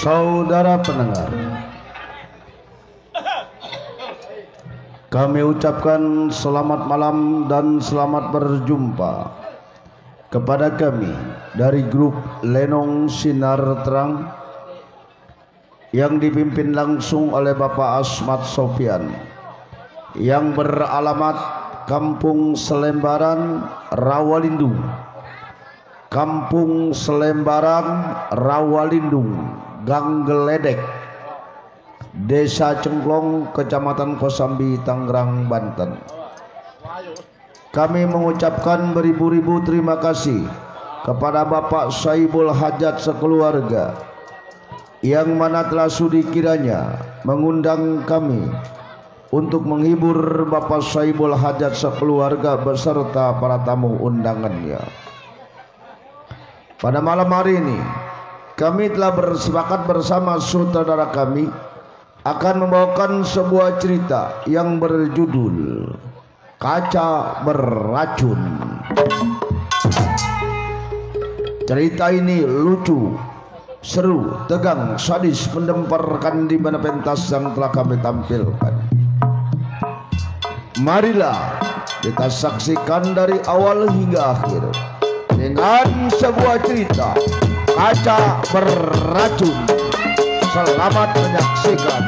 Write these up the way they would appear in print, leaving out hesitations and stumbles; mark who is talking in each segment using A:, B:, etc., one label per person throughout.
A: Saudara pendengar, kami ucapkan selamat malam dan selamat berjumpa kepada kami dari grup Lenong Sinar Terang yang dipimpin langsung oleh Bapak Asmat Sofian yang beralamat Kampung Selembaran, Rawalindung. Kampung Selembaran, Rawalindung, Gang Geledek, Desa Cengklong, Kecamatan Kosambi, Tangerang, Banten. Kami mengucapkan beribu-ribu terima kasih kepada Bapak Saibul Hajat sekeluarga yang mana telah sudi kiranya mengundang kami untuk menghibur Bapak Saibul Hajat sekeluarga beserta para tamu undangannya. Pada malam hari ini kami telah bersepakat bersama saudara kami akan membawakan sebuah cerita yang berjudul Kaca Beracun. Cerita ini lucu, seru, tegang, sadis, mendemparkan di mana pentas yang telah kami tampilkan. Marilah kita saksikan dari awal hingga akhir dengan sebuah cerita Kaca Beracun. Selamat menyaksikan.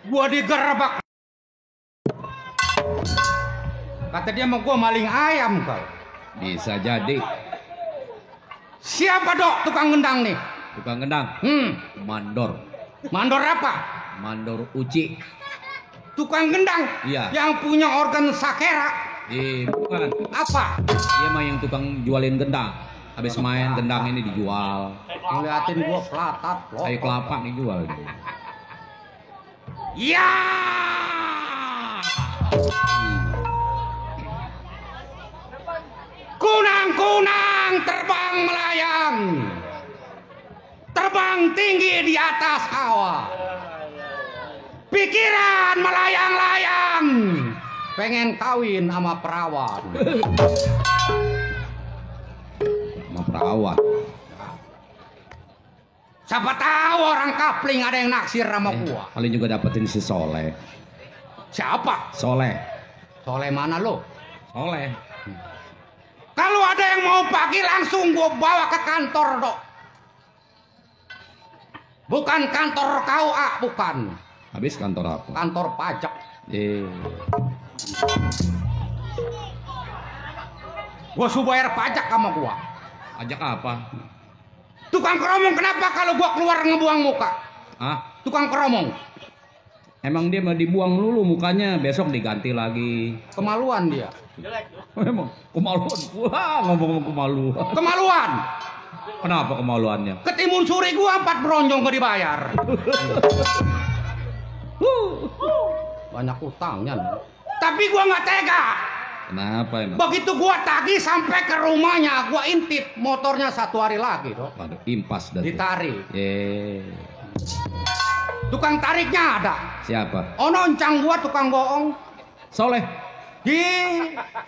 B: Gua digerebek. Kata dia mau gua maling ayam kau.
C: Bisa jadi.
B: Siapa dok tukang gendang nih?
C: Tukang gendang? Mandor.
B: Mandor apa?
C: Mandor Uci.
B: Tukang gendang?
C: Iya.
B: Yang punya organ sakera?
C: Bukan.
B: Apa?
C: Dia mah yang tukang jualin gendang. Habis main gendang ini dijual.
B: Ngeliatin gua pelatat loh.
C: Kayu kelapa dijual.
B: Ya. Kunang-kunang terbang melayang, terbang tinggi di atas awan. Pikiran melayang-layang, pengen kawin sama perawan.
C: Sama perawan.
B: Siapa tahu orang kapling ada yang naksir sama gua.
C: Paling juga dapetin si Soleh.
B: Siapa?
C: Soleh.
B: Soleh mana lo?
C: Soleh.
B: Kalau ada yang mau pagi langsung gua bawa ke kantor, Dok. Bukan kantor KUA, bukan.
C: Habis kantor apa?
B: Kantor pajak. Gua suruh bayar pajak sama gua.
C: Pajak apa?
B: Tukang keromong kenapa kalau gua keluar ngebuang muka?
C: Hah?
B: Tukang keromong.
C: Emang dia mau dibuang dulu mukanya, besok diganti lagi.
B: Kemaluan dia.
C: Emang kemaluan. Wah, ngomong kemaluan.
B: Kemaluan.
C: Kenapa kemaluannya?
B: Ketimun suri gua 4 bronjong gak dibayar. Banyak utangnya. Tapi gua nggak tega.
C: Kenapa emang?
B: Begitu gua tagih sampai ke rumahnya, gua intip motornya 1 hari lagi, Dok.
C: Waduh, impas dah.
B: Ditarik. Tukang tariknya ada.
C: Siapa?
B: Ononcang gua tukang bohong.
C: Soleh.
B: Di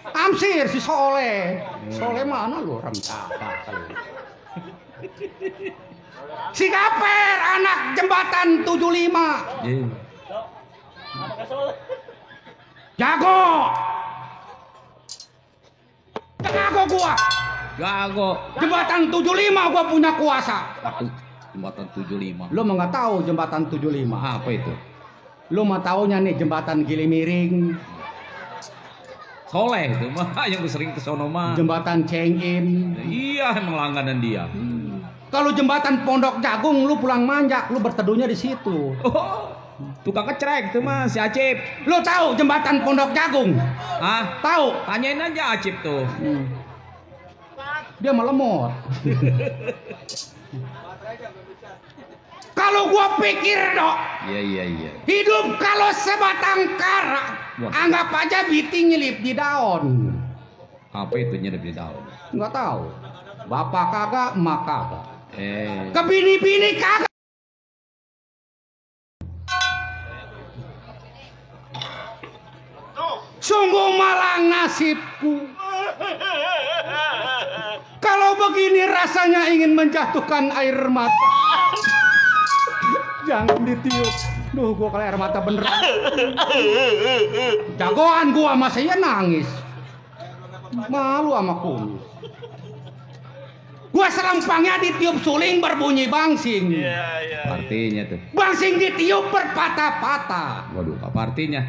B: Amsir si Soleh. Soleh mana lu orang Jawa kali. Si Gaper anak jembatan 75. Jago. Jago gua.
C: Jago.
B: Jembatan 75 gua punya kuasa.
C: Jembatan 75.
B: Lu mau nggak tahu jembatan 75?
C: Apa itu?
B: Lu mau taunya nih jembatan Gili Miring,
C: Soleh itu mah yang sering ke sono mah.
B: jembatan Cengin.
C: Iya, emang langganan dia.
B: Kalau jembatan Pondok Jagung lu pulang manjak, lu berteduhnya di situ.
C: Oh, tukang kecrek itu mah si Acip.
B: Lu tahu jembatan Pondok Jagung?
C: Ah,
B: Tahu?
C: tanyain aja Acip tuh.
B: Dia melemot. Kalau gua pikir, Dok,
C: Iya.
B: hidup kalau sebatang kara,
C: Wah.
B: anggap aja biti nyelip di daun.
C: Apa itu nyedep di daun?
B: Nggak tahu. Bapak kagak, emak kagak. Ke bini-bini kagak. Sungguh malang nasibku. Kalau begini rasanya ingin menjatuhkan air mata. Jangan ditiup. Duh, gua kalau air mata beneran. Jagoan gua masih ya nangis. Malu sama kumis. Gua selempangnya ditiup suling berbunyi bangsing.
C: Artinya tuh.
B: Bangsing ditiup berpatah-patah.
C: Waduh, apa artinya?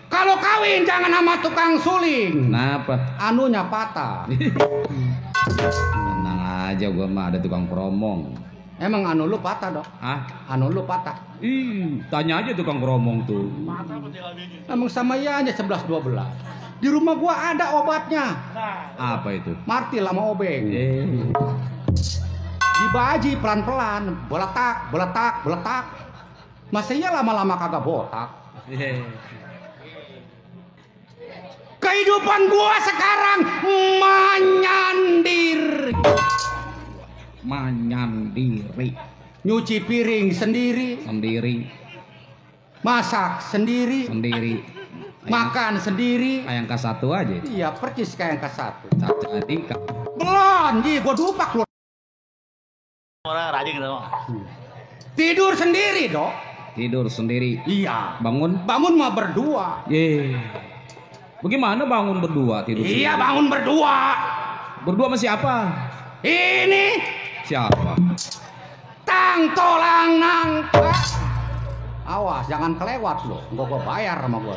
B: Kalau kawin jangan sama tukang suling.
C: Kenapa?
B: Anunya patah.
C: Tenang aja, gua mah ada tukang promong.
B: Emang anu lu patah, Dok?
C: Ah,
B: Anu lu patah.
C: tanya aja tukang promong tuh.
B: Emang sama ya aja 11-12. Di rumah gua ada obatnya.
C: Apa itu?
B: Martil sama obeng. Dibaji pelan-pelan, beletak. Masa iya lama-lama kagak botak. Kehidupan gua sekarang
C: Menyendiri.
B: nyuci piring sendiri, masak sendiri, makan sendiri.
C: Kayak angka 1 aja.
B: Iya, percis kayak angka 1.
C: Jadi
B: Belum, gua dupak lu.
D: Orang rajin gitu.
B: Tidur sendiri, Dok.
C: tidur sendiri.
B: Iya.
C: Bangun.
B: Bangun mah berdua.
C: Bagaimana bangun berdua tidur sendiri?
B: Iya, bangun berdua.
C: Berdua sama siapa?
B: Ini
C: Siapa?
B: tang tolang nangka. Awas, jangan kelewat lo. Gua bayar sama gua.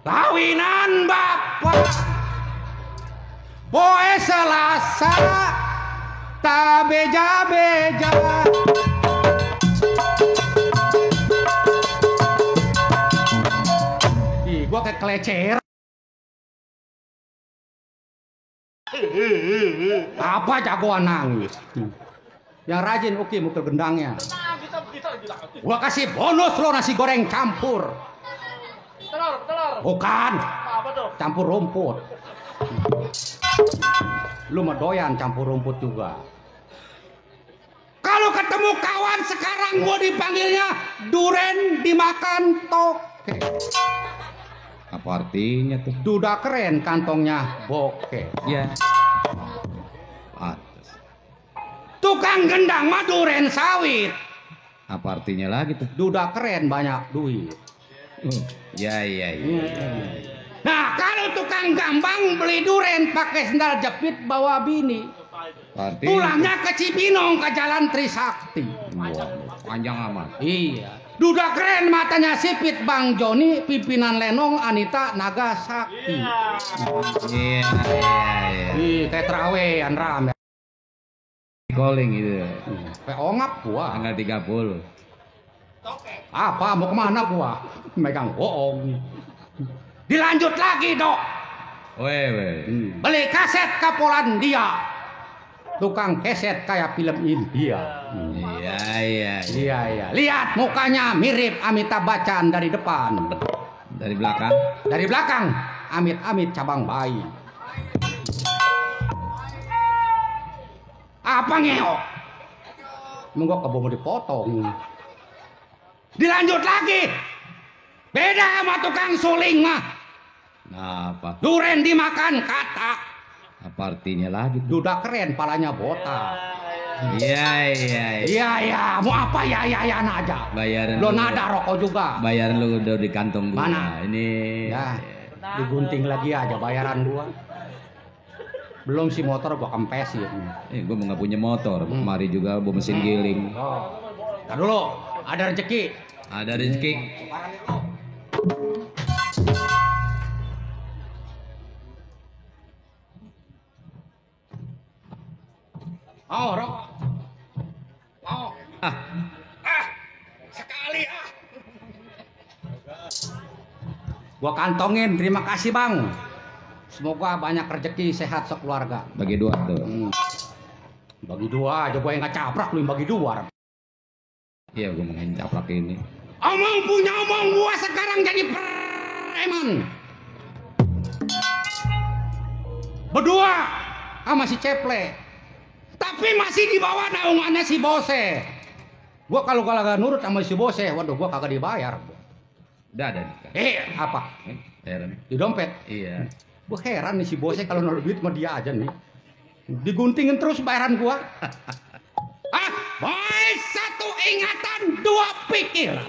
B: Kawinan bapak. Poe Selasa. Tak beja-beja. Ih, gua kayak kelecer. Apa jagoan nangis? Yang rajin oke mukul gendangnya. Gua kasih bonus lo nasi goreng campur.
D: Telur.
B: Bukan.
D: Apa tuh?
B: Campur rumput. Lu mah doyan campur rumput juga. Kalau ketemu kawan sekarang gua dipanggilnya duren dimakan toke.
C: Apa artinya tuh?
B: Duda keren kantongnya bokeh.
C: Ya. Pantes.
B: Tukang gendang mah duren sawit.
C: Apa artinya lagi tuh?
B: Duda keren banyak duit.
C: Ya.
B: Nah, kalau tukang gambang beli duren pakai sendal jepit bawa bini.
C: Berarti
B: Pulangnya ke Cibinong ke Jalan Trisakti.
C: wah, panjang amat.
B: Iya. Duda keren matanya sipit Bang Joni, pimpinan Lenong Anita Nagasaki.
C: Iya.
B: Ih, kayak terawean rame.
C: Calling itu.
B: Kayak ongap gua.
C: Tanggal 30.
B: Apa mau kemana gua? Megang bohong. Dilanjut lagi, Dok.
C: Weh.
B: Beli kaset ke Polandia. Tukang keset kayak film India.
C: Iya.
B: Iya. Lihat mukanya mirip Amitabh Bachchan dari depan.
C: Dari belakang.
B: Dari belakang amit-amit cabang bayi. Apa ngeok? Monggo kebo mau dipotong. Dilanjut lagi. Beda sama tukang suling mah.
C: Nah, apa?
B: Duren dimakan kata.
C: Apa artinya lagi?
B: Duda keren palanya botak.
C: Iya.
B: Mau apa ya aja.
C: Bayaran
B: Lo
C: lu-
B: nada rokok juga.
C: Bayaran lu udah di kantong gua.
B: Mana?
C: Ini.
B: Ya, digunting lagi aja bayaran gua. Belum si motor gua kempesin.
C: Gua mau nggak punya motor. Kemari juga bawa mesin giling.
B: Oh. Ntar dulu, ada rezeki.
C: Ada rezeki.
B: Oh, rokok. Oh.
C: Ah,
B: Sekali ah. Gua kantongin, terima kasih Bang. Semoga banyak rezeki sehat sekeluarga.
C: bagi dua tuh.
B: Bagi dua aja, gua yang nggak caprak lu yang bagi dua.
C: Iya, gua mau ngecaplak ini.
B: Omong punya omong, gua sekarang jadi preman. Berdua sama si Ceple. Tapi masih di bawah naungannya si Bose. Gua kalau kagak nurut sama si Bose, waduh gua kagak dibayar.
C: Udah ada nih.
B: Apa?
C: Heran.
B: Di dompet.
C: Iya.
B: Gua heran nih si Bose kalau naruh duit sama dia aja nih. Diguntingin terus bayaran gua. Boy, satu ingatan, dua pikiran.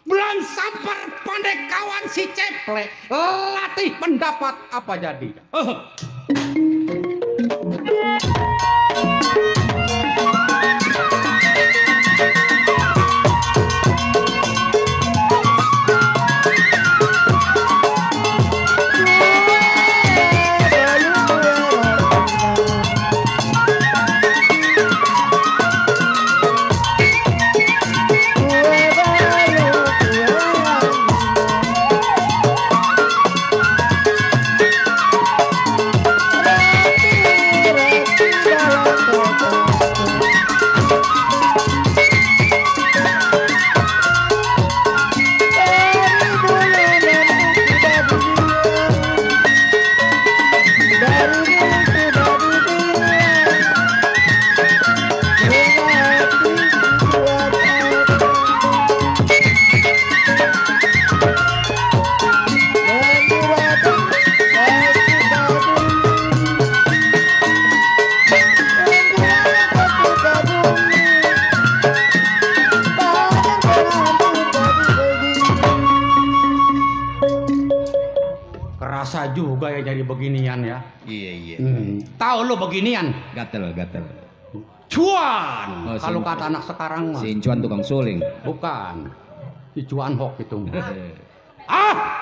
B: Belum sampai pandai kawan si Ceple, latih pendapat apa jadi. Kerasa juga ya jadi beginian ya.
C: Iya.
B: Tahu lo beginian?
C: Gatel.
B: Cuan.
C: Oh,
B: Kalau
C: si-
B: kata anak sekarang mah.
C: Si Incuan tukang suling.
B: Bukan. Si Cuan Hok itu.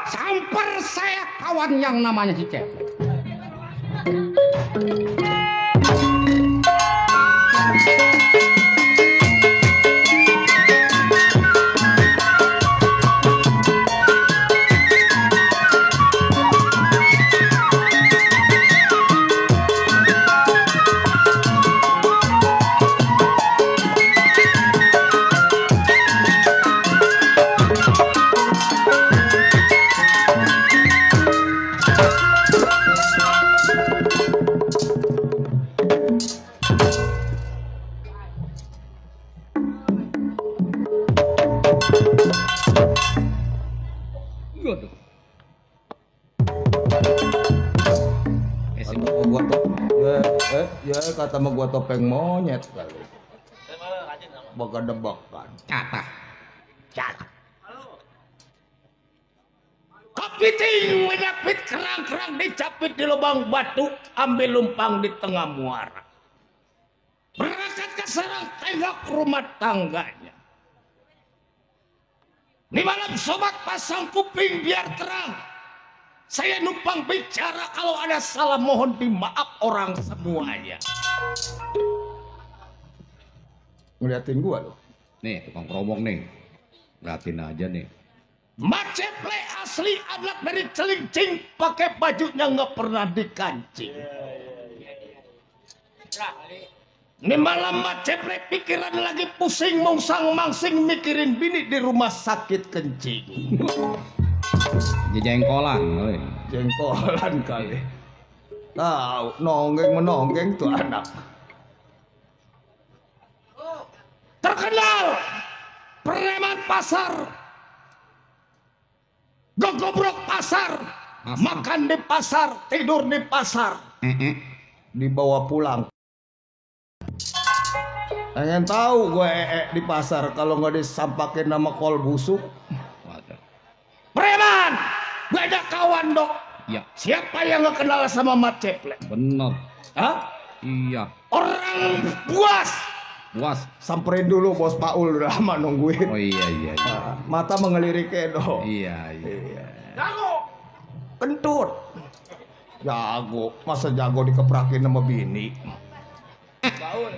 B: Samper saya kawan yang namanya si Cep.
A: Kata sama gua topeng monyet kali. Baka-debakan.
B: Kata. Hop. Kepiting menyapit kerang-kerang dicapit di lubang batu, ambil lumpang di tengah muara. Berangkat ke sarang tengok rumah tangganya. Ini malam sobat pasang kuping biar terang. Saya numpang bicara, kalau ada salah mohon dimaaf orang semuanya. Ngeliatin gua loh.
C: Nih, tukang keromong nih. Liatin aja nih.
B: Mat Ceple asli anak dari Celincing, pakai bajunya nggak pernah dikancing. Ini malam Mat Ceple pikiran lagi pusing, mongsang-mangsing mikirin bini di rumah sakit kencing.
C: Jengkolan kali.
B: Jengkolan kali. Tahu nonggeng menonggeng tuh anak. Terkenal preman pasar, gogobrok pasar, makan di pasar, tidur di pasar, dibawa pulang. Pengen tahu gue di pasar kalau nggak disampakin nama kol busuk. Preman, gue ada kawan dok.
C: Iya.
B: Siapa yang nggak kenal sama Mat Ceple?
C: Bener.
B: Hah?
C: Iya.
B: Orang Buas.
C: Buas.
B: Samperin dulu bos Paul, udah lama nungguin.
C: Oh iya.
B: Mata mengelirik dok.
C: Iya.
B: Jago, kentut. Jago, masa jago dikeprakin sama bini. Baul.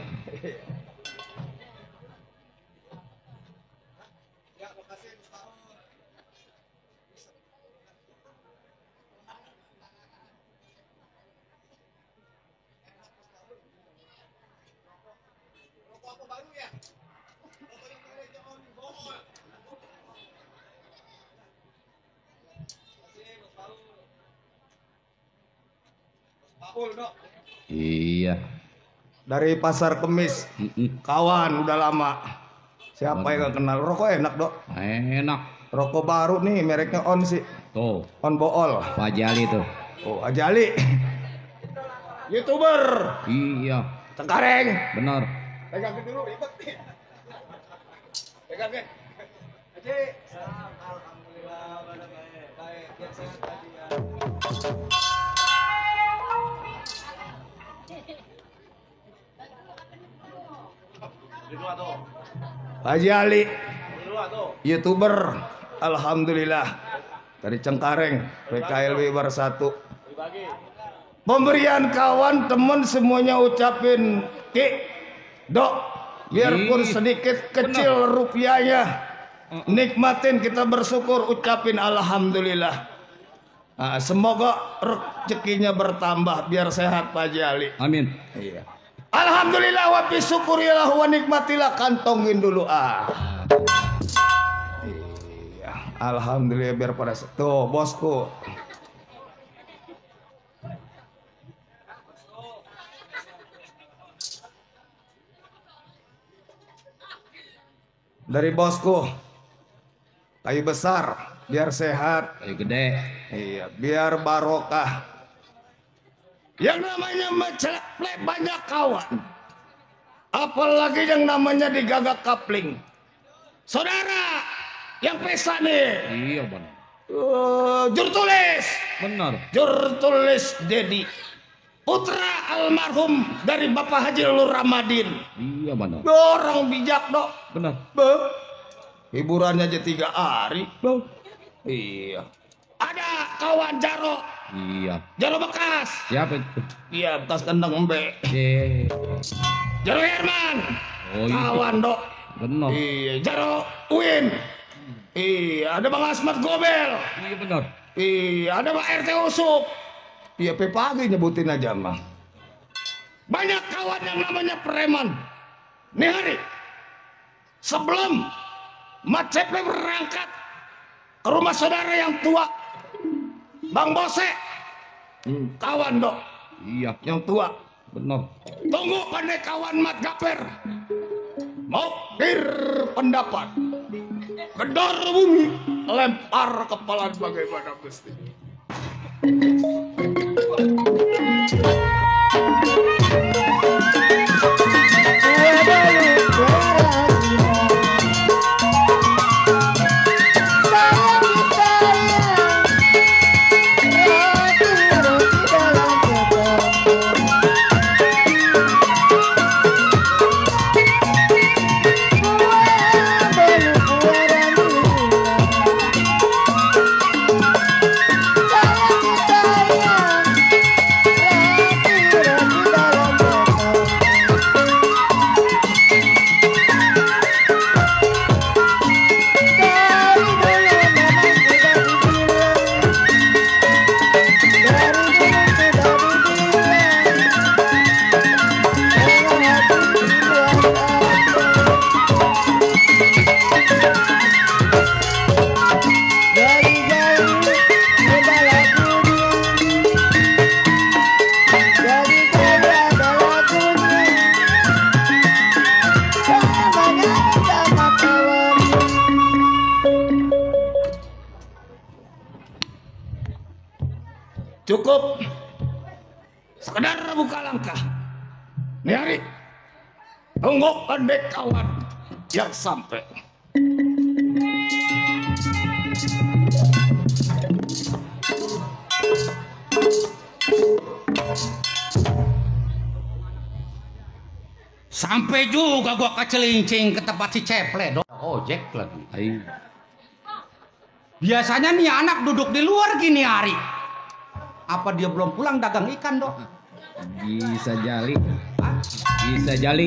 C: Iya.
B: Dari Pasar Kemis, kawan udah lama. Siapa yang gak kenal? Rokok enak dok.
C: Enak.
B: Rokok baru nih, mereknya On sih.
C: Tuh.
B: On Bool.
C: Pak Jali tuh.
B: Oh, Ajali. YouTuber.
C: Iya.
B: Cengkareng.
C: Bener.
B: Pegangin dulu, ribet nih. Pegangin. Aji. Alhamdulillah, baik. Biar sehat tadi ya. Haji Ali, YouTuber, alhamdulillah dari Cengkareng, PKLW bar 1. Pemberian kawan temen semuanya ucapin Ki, Dok, biarpun sedikit kecil rupiahnya, nikmatin, kita bersyukur, ucapin alhamdulillah. Nah, semoga rezekinya bertambah biar sehat Pak Haji Ali.
C: Amin.
B: Iya. Alhamdulillah wa bisyukurilah wa nikmatilah, kantongin dulu Iya, alhamdulillah biar pada tuh bosku. Dari bosku. Kayu besar biar sehat.
C: Kayu gede.
B: Iya, biar barokah. Yang namanya Ceple banyak kawan, apalagi yang namanya digagak kapling. Saudara yang pesta nih,
C: Iya bener.
B: Jurtulis.
C: Bener.
B: Jurtulis Dedi, putra almarhum dari Bapak Haji Lur Ramadin.
C: Iya bener.
B: Orang bijak dok.
C: Bener.
B: Hiburannya aja 3 hari. Iya. Ada kawan Jaro.
C: Iya.
B: Jaro bekas.
C: Siapa itu?
B: Iya, bekas kandang embe. Jaro Herman.
C: Oh iya.
B: Kawan dok.
C: Bener.
B: Iya, Jaro Uin. Iya, ada Bang Asmat Gobel.
C: Iya bener.
B: Iya, ada Bang RT Usup. Iya, pagi nyebutin aja mah. Banyak kawan yang namanya preman. Nih hari, sebelum Mat Ceple berangkat ke rumah saudara yang tua, Bang Bose, kawan dok,
C: Iya.
B: yang tua.
C: Bener.
B: Tunggu pandai kawan Mat Gaper. Mau pendapat. Gedor bumi, lempar kepala bagaimana mesti. Cukup sekedar buka langkah. Nih hari tunggu andek kawan yang sampai.
E: Sampai juga gua kecelincing ke tempat si Ceple dong. Ojek lagi.
C: Ai.
E: Biasanya nih anak duduk di luar gini hari. Apa dia belum pulang dagang ikan dong?
C: Bisa jali.
E: Hah?
C: Bisa jali.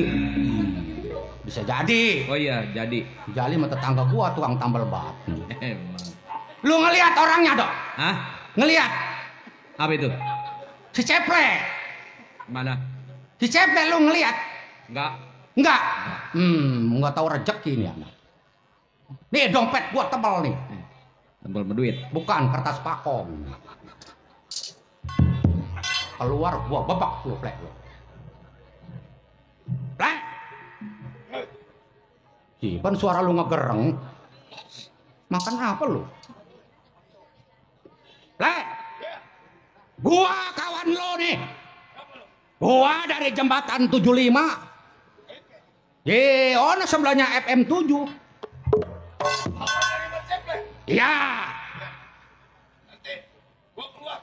E: Bisa jadi.
C: Oh iya, jadi.
E: Jali sama tetangga gua tukang tambal batu.
C: Emang.
E: Lu ngelihat orangnya dong?
C: Hah?
E: Ngelihat
C: Apa itu?
E: si Ceple.
C: Mana?
E: Si Ceple lu ngelihat?
C: Enggak.
E: Enggak. Enggak tahu rezeki ini anak. Nih dompet gua tebal nih.
C: Tembel berduit.
E: Bukan kertas pakong. Keluar gua babak lu plek lu. Plek. Kan suara lu ngegereng. Makan apa lu? Plek. Gua kawan lu nih. Gua dari jembatan 75. Ono sebelahnya FM 7. Iya.
B: Nanti gua keluar.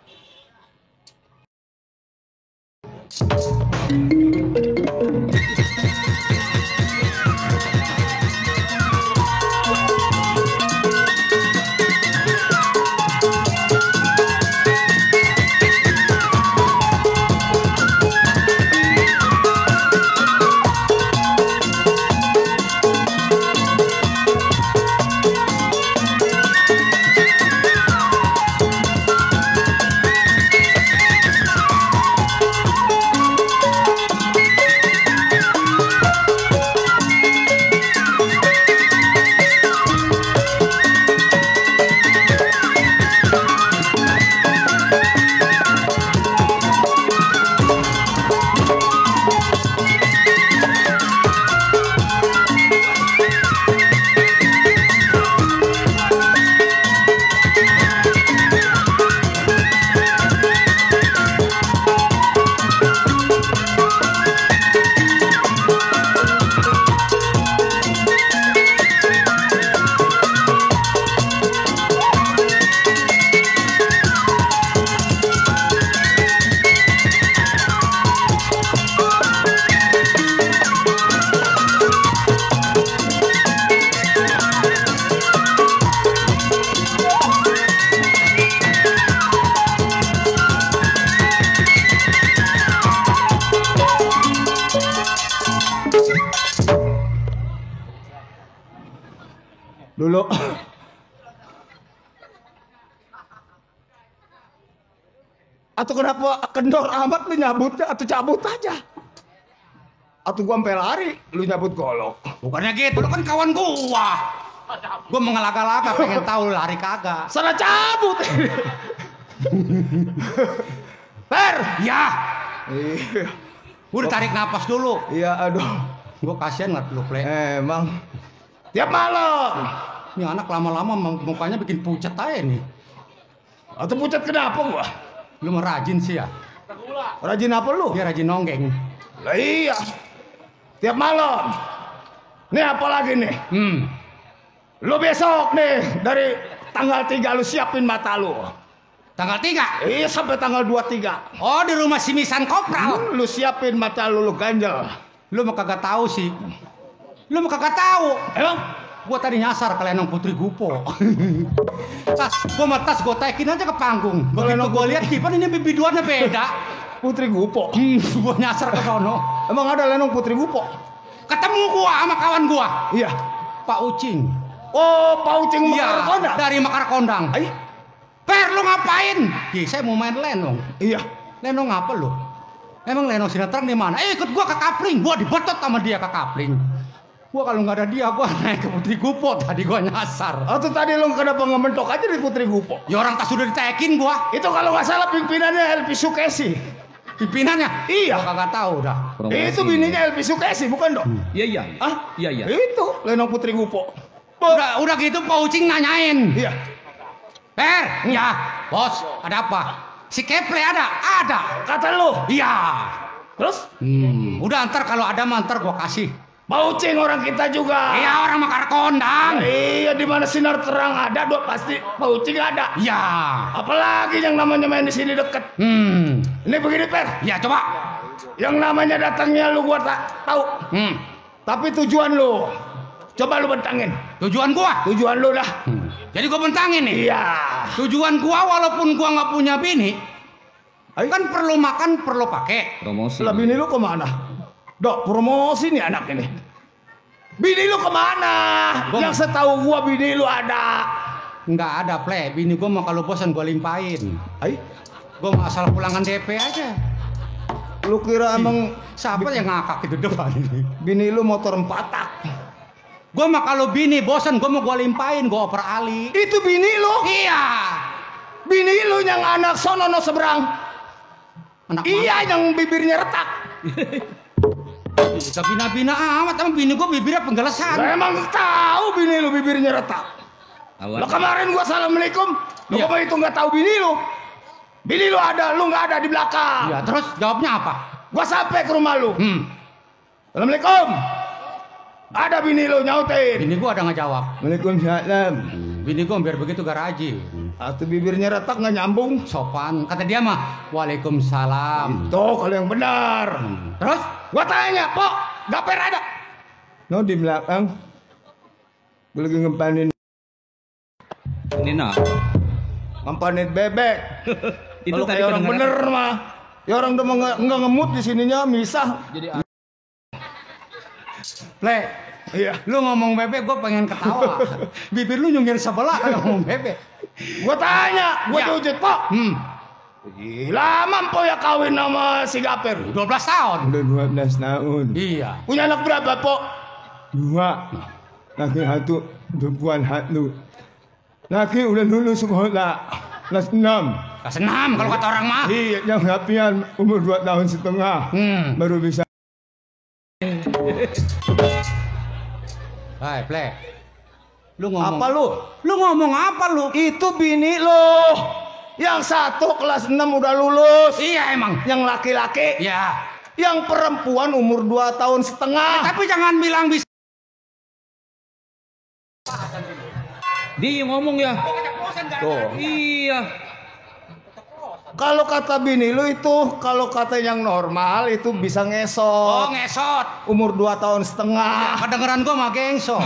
B: Dulu atau kenapa kendor amat lu nyabutnya atau cabut aja? Atau gua sampai lari lu nyabut golok.
E: Bukannya gitu, lu kan kawan gua. Gua mengelak-elak pengen tahu lu lari kagak.
B: Salah cabut. Per,
E: Ya,
B: iya,
E: udah tarik napas dulu.
B: iya, aduh,
E: Gua kasihan ngeliat lu, Plek.
B: emang tiap malam.
E: Ini anak lama-lama mukanya bikin pucat aja nih.
B: Atau pucat kenapa gua?
E: Lu mah rajin sih ya.
B: Rajin apa lu?
E: Dia rajin nonggeng.
B: Lah iya, tiap malam. Nih apa lagi nih? Lu besok nih dari tanggal 3 lu siapin mata lu.
E: Tanggal 3.
B: Iya sampai tanggal 23.
E: Oh, di rumah si Misan Kopral.
B: Lu siapin mata lu ganjel.
E: Lu mah kagak tahu sih. Lu mah kagak tahu.
B: Emang?
E: Gua tadi nyasar ke Lenong Putri Gupo. Gua mah tas gua taikin aja ke panggung. Begitu gua lihat kipan ini biduannya beda.
B: Putri Gupo.
E: Gua nyasar ke sono.
B: Emang ada Lenong Putri Gupo?
E: Ketemu gua sama kawan gua,
B: Iya.
E: Pak Ucing.
B: Oh, Pak Ucing
E: Iya,
B: Mekar Kondang.
E: dari Mekar Kondang.
B: Ay,
E: Per, lu ngapain? Ih, saya mau main lenong.
B: iya.
E: Lenong apa lu? Emang lenong sinetron di mana? Ikut gua ke kapling. Gua dibetot sama dia ke kapling. Gua kalau nggak ada dia, gua naik ke Putri Gupo. Tadi gua nyasar.
B: Atau tadi lu kenapa ngementok aja di Putri Gupo?
E: Ya orang tas sudah ditekin gua.
B: Itu kalau nggak salah pimpinannya Elvi Sukesi.
E: Pimpinannya?
B: Iya.
E: Gua kagak tahu dah.
B: Itu bininya Elvi Sukesi, bukan dong?
C: Iya iya.
B: Hah?
C: Iya iya.
B: Itu Lenong Putri Gupo.
E: Udah gitu Pak Ucing nanyain.
B: Iya.
E: Per, ya, bos, ada apa? Si Keple ada? Ada.
B: Kata lu.
E: Iya.
B: Terus?
E: Udah ntar kalau ada mah ntar gua kasih.
B: Paucing orang kita juga.
E: Iya orang makar kondang.
B: Iya di mana sinar terang ada, pasti paucing ada.
E: Iya.
B: Apalagi yang namanya main di sini deket. Ini begini Per.
E: Iya coba.
B: Yang namanya datangnya lu gua tak tahu. Tapi tujuan lu, coba lu bentangin.
E: Tujuan gua?
B: Tujuan lu dah.
E: Jadi gua bentangin nih.
B: Iya.
E: Tujuan gua walaupun gua nggak punya bini, kan perlu makan, perlu pakai.
C: Promosi.
B: Lah bini lu kemana? Dok, promosi nih anak ini. Bini lu kemana? Yang setahu gua bini lu ada.
E: Nggak ada Ple. Bini gua mau kalau bosan gua limpahin. Gua mau asal pulangan DP aja.
B: Lu kira emang
E: Siapa yang ngakak itu depan ini?
B: bini lu motor 4 tak?
E: Gua mah kalau bini bosan gua mau gua limpahin, gua oper ali.
B: Itu bini lu?
E: Iya.
B: Bini lu yang anak sonono seberang.
E: Anak
B: Iya yang bibirnya retak.
E: Gak bina-bina amat, emang bini gua bibirnya penggelesan.
B: Lah emang tahu bini lu bibirnya retak. Lo kemarin gua assalamualaikum, lu
E: Iya.
B: kok itu nggak tahu bini lu? Bini lu ada, lu nggak ada di belakang.
E: Ya terus jawabnya apa?
B: Gua sampai ke rumah lu. Assalamualaikum. Ada bini lu nyautin.
E: Bini gua ada nggak jawab.
B: Waalaikumsalam.
E: Bini gua biar begitu garaji.
B: Atau bibirnya retak nggak nyambung.
E: Sopan. Kata dia mah, waalaikumsalam.
B: Itu kalau yang benar.
E: Terus?
B: Gua tanya, Pok, gaper ada? No di belakang. Gue lagi ngempanin
C: Ini nah.
B: ngempanin bebek.
C: Itu
B: Kalau
C: tadi
B: kayak orang
C: kedengaran.
B: bener mah. Ya orang udah nggak ngemut di sininya misah.
C: Jadi
E: Ple,
B: Iya.
E: lu ngomong bebek gua pengen ketawa. Bibir lu nyungir sebelah kalau ngomong bebek.
B: Gua tanya, gua
E: Ya.
B: jujur, Pok. Lama Mpok ya kawin sama si Gaper?
E: 12 tahun.
B: Udah 12 tahun.
E: Iya.
B: Punya anak berapa, Pok? 2. Laki 1, perempuan 1. Laki udah lulus sekolah kelas 6.
E: Kelas 6 kalau kata orang mah.
B: Iya, yang rapian umur 2 tahun setengah. Baru bisa.
E: Hai, Ple. Lu ngomong
B: Apa lu?
E: Lu ngomong apa lu?
B: Itu bini lu. Yang 1 kelas 6 udah lulus.
E: Iya emang.
B: Yang laki-laki.
E: Ya.
B: Yang perempuan umur 2 tahun setengah.
E: Tapi jangan bilang bisa.
C: dia ngomong ya.
B: Tuh.
C: Iya.
B: Kalau kata bini lu itu, kalau kata yang normal itu bisa
E: Oh,
B: ngesot.
E: ngesot.
B: Umur 2 tahun setengah.
E: Kedengeran gua mah gengsot.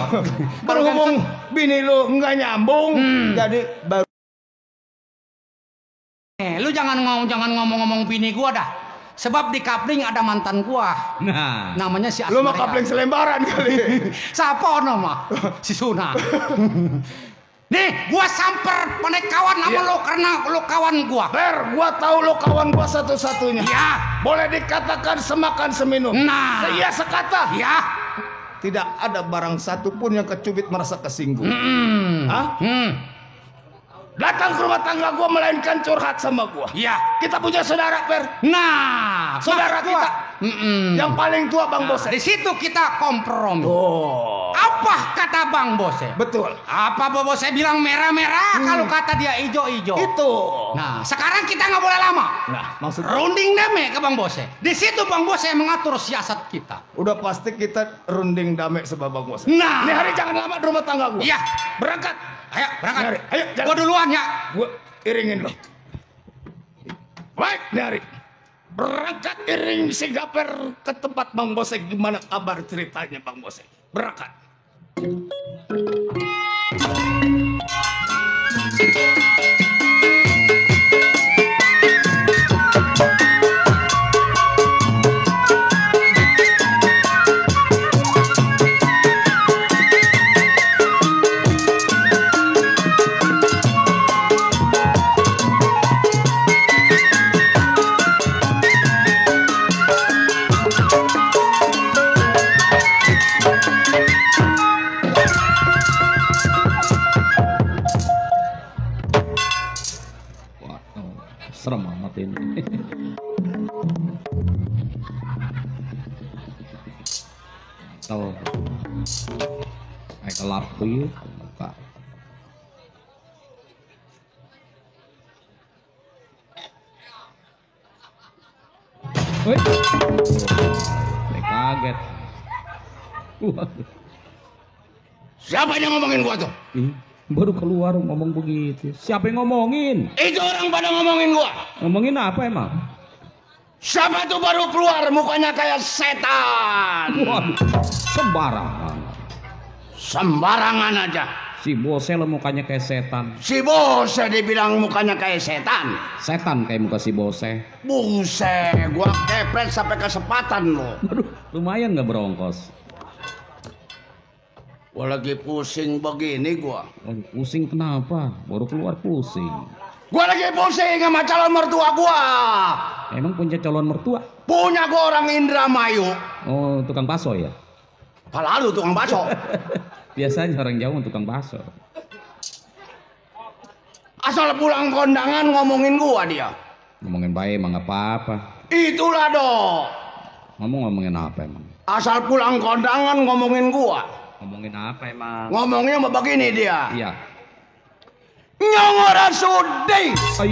B: Berhubung bini lu nggak nyambung, jadi baru.
E: Lu jangan ngomong-ngomong bini gua dah. Sebab di kapling ada mantan gua.
C: Nah.
E: Namanya si
B: Lu mah
E: Asmaria.
B: kapling selembaran kali.
E: Siapa nama? Si Suna. Nih, gua samper panik kawan sama
B: Iya.
E: lu karena lu kawan gua.
B: Ber, gua tahu lu kawan gua satu-satunya.
E: Iya.
B: Boleh dikatakan semakan seminum.
E: Nah.
B: Iya sekata.
E: Iya.
B: Tidak ada barang satu pun yang kecubit merasa kesinggung. Hah? Datang ke rumah tangga gua melainkan curhat sama gua.
E: Iya.
B: Kita punya saudara, Ber.
E: Nah,
B: Saudara
E: maksud gua.
B: kita. Yang paling tua Bang Bose.
E: Di situ kita kompromi.
B: Oh.
E: Apa kata Bang Bose?
B: Betul.
E: Apa Bang Bose bilang merah-merah kalau kata dia ijo-ijo?
B: Itu.
E: Nah, sekarang kita nggak boleh lama.
B: Nah, maksudnya
E: Runding damai ke Bang Bose. Di situ Bang Bose yang mengatur siasat kita.
B: udah pasti kita runding damai sebab Bang Bose.
E: Nah.
B: Ini hari jangan lama di rumah tangga gua.
E: Iya.
B: Berangkat.
E: Ayo berangkat.
B: Mari, ayo, jalan.
E: Gua duluan ya.
B: Gua iringin lo. Baik, nih hari. Berangkat iring si Gaper ke tempat Bang Bose. Gimana kabar ceritanya Bang Bose? Berangkat.
C: Wah, serem amat ini. Tahu. Kayak kelap tuh. Pak. Wih. Saya kaget. Waduh.
B: Siapa yang ngomongin gua tuh?
C: Ih, baru keluar ngomong begitu. Siapa yang ngomongin?
B: Itu orang pada ngomongin gua.
C: Ngomongin apa emang?
B: Siapa tuh baru keluar mukanya kayak setan?
C: Waduh, sembarangan.
B: Sembarangan aja.
C: Si Bosel mukanya kayak setan.
B: Si Bose dibilang mukanya kayak setan.
C: Setan kayak muka si Bose.
B: Buset, gua kepret sampai kesempatan lo.
C: Waduh, lumayan nggak berongkos?
B: Gua lagi pusing begini gua.
C: Oh, pusing kenapa? Baru keluar pusing.
B: Gua lagi pusing sama calon mertua gua.
C: Emang punya calon mertua?
B: Punya gua orang Indramayu.
C: Oh, tukang bakso ya?
B: Pala lu tukang bakso.
C: Biasanya orang Jawa tukang bakso.
B: Asal pulang kondangan ngomongin gua dia.
C: Ngomongin baik emang nggak apa-apa.
B: Itulah dong.
C: Ngomongin apa emang?
B: Asal pulang kondangan ngomongin gua.
C: Ngomongin apa emang?
B: Ngomongnya mau begini dia.
C: Iya.
B: Nyongora sudi.
C: Ay,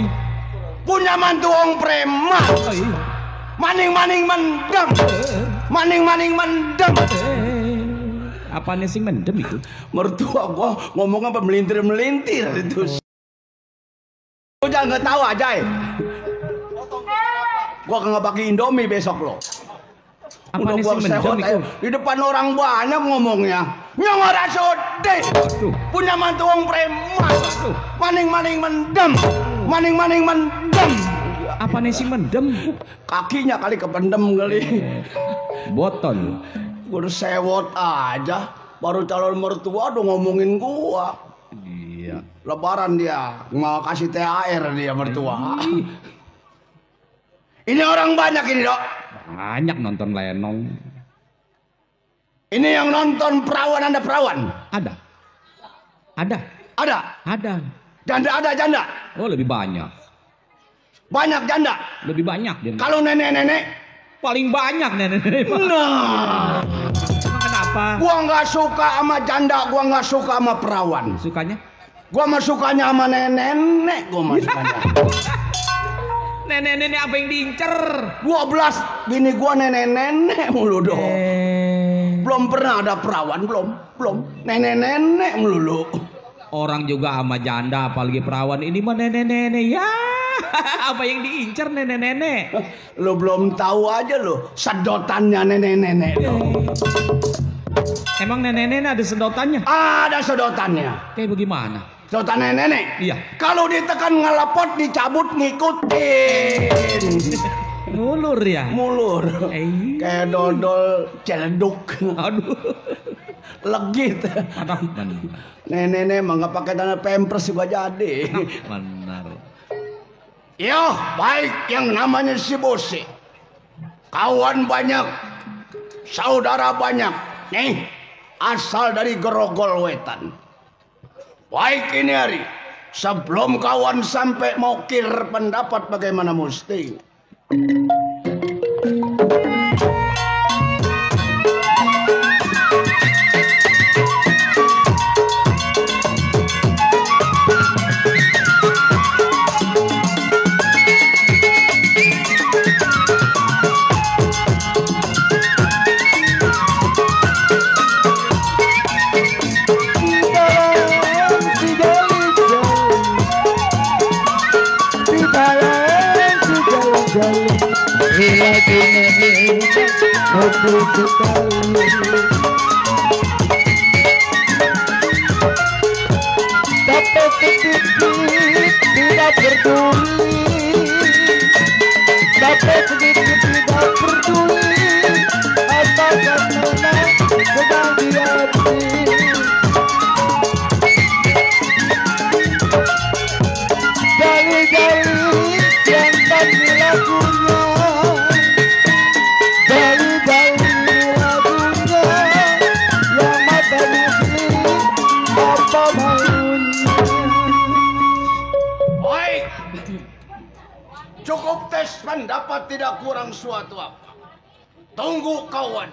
B: Punya mantu ong preman.
C: ay.
B: Maning-maning mendem. Maning-maning mendem.
C: Apaan sih mendem itu?
B: Mertua gua ngomong apa melintir-melintir itu. Lu jangan ketawa aja. Gua kagak pakai Indomie besok lo.
C: Apaan
B: Udah
C: sih
B: gua
C: mendem
B: sewot
C: itu?
B: di depan orang banyak ngomongnya. Nyongora sudi.
C: Aduh,
B: Punya mantu ong preman. Maning-maning mendem. Maning-maning mendem.
C: apaan sih mendem?
B: Kakinya kali kependem kali.
C: Botol.
B: Gua udah sewot aja. Baru calon mertua udah ngomongin gua.
C: Iya.
B: Lebaran dia mau kasih THR dia mertua. Ini orang banyak ini dok.
C: Banyak nonton Lenong.
B: Ini yang nonton perawan, anda perawan?
C: Ada. Ada.
B: Ada.
C: Ada.
B: Janda ada janda.
C: Oh, lebih banyak.
B: Banyak janda.
C: Lebih banyak dia.
B: Kalau nenek-nenek,
C: Paling banyak nenek-nenek.
B: nah,
C: Emang kenapa?
B: gua nggak suka sama janda, gua nggak suka sama perawan.
C: Sukanya?
B: Gua mah sukanya sama nenek-nenek, gua mah sukanya.
C: Nenek-nenek apa yang diincer?
B: 12 bini gua nenek-nenek mulu dong. Belum pernah ada perawan, belum. Nenek-nenek melulu.
C: Orang juga sama janda apalagi perawan ini mah nenek-nenek ya. Apa yang diincer nenek-nenek?
B: Lu belum tahu aja lu sedotannya nenek-nenek.
C: Emang nenek-nenek ada sedotannya?
B: Ada sedotannya.
C: Kayak bagaimana?
B: Sedotan nenek-nenek.
C: Iya.
B: Kalau ditekan ngelepot dicabut ngikutin.
C: Mulur ya?
B: Mulur. Kayak dodol celeduk.
C: Aduh.
B: Legit.
C: Aduh, benar.
B: Nenek-nenek mah nggak pakai tanda pampers juga jadi.
C: Benar.
B: Yo, baik yang namanya si Bosi. Kawan banyak, saudara banyak. Nih, asal dari Grogol Wetan. Baik ini hari, sebelum kawan sampai mokir pendapat bagaimana mesti.
A: Dapat sedikit tidak peduli, dapat sedikit tidak peduli, apakah mana sedang di hati. Gali-gali yang tadi lagunya, gali-gali lagunya, yang matanya sendiri, apa maunya.
B: Baik, cukup tes pendapat tidak kurang suatu apa. Tunggu kawan.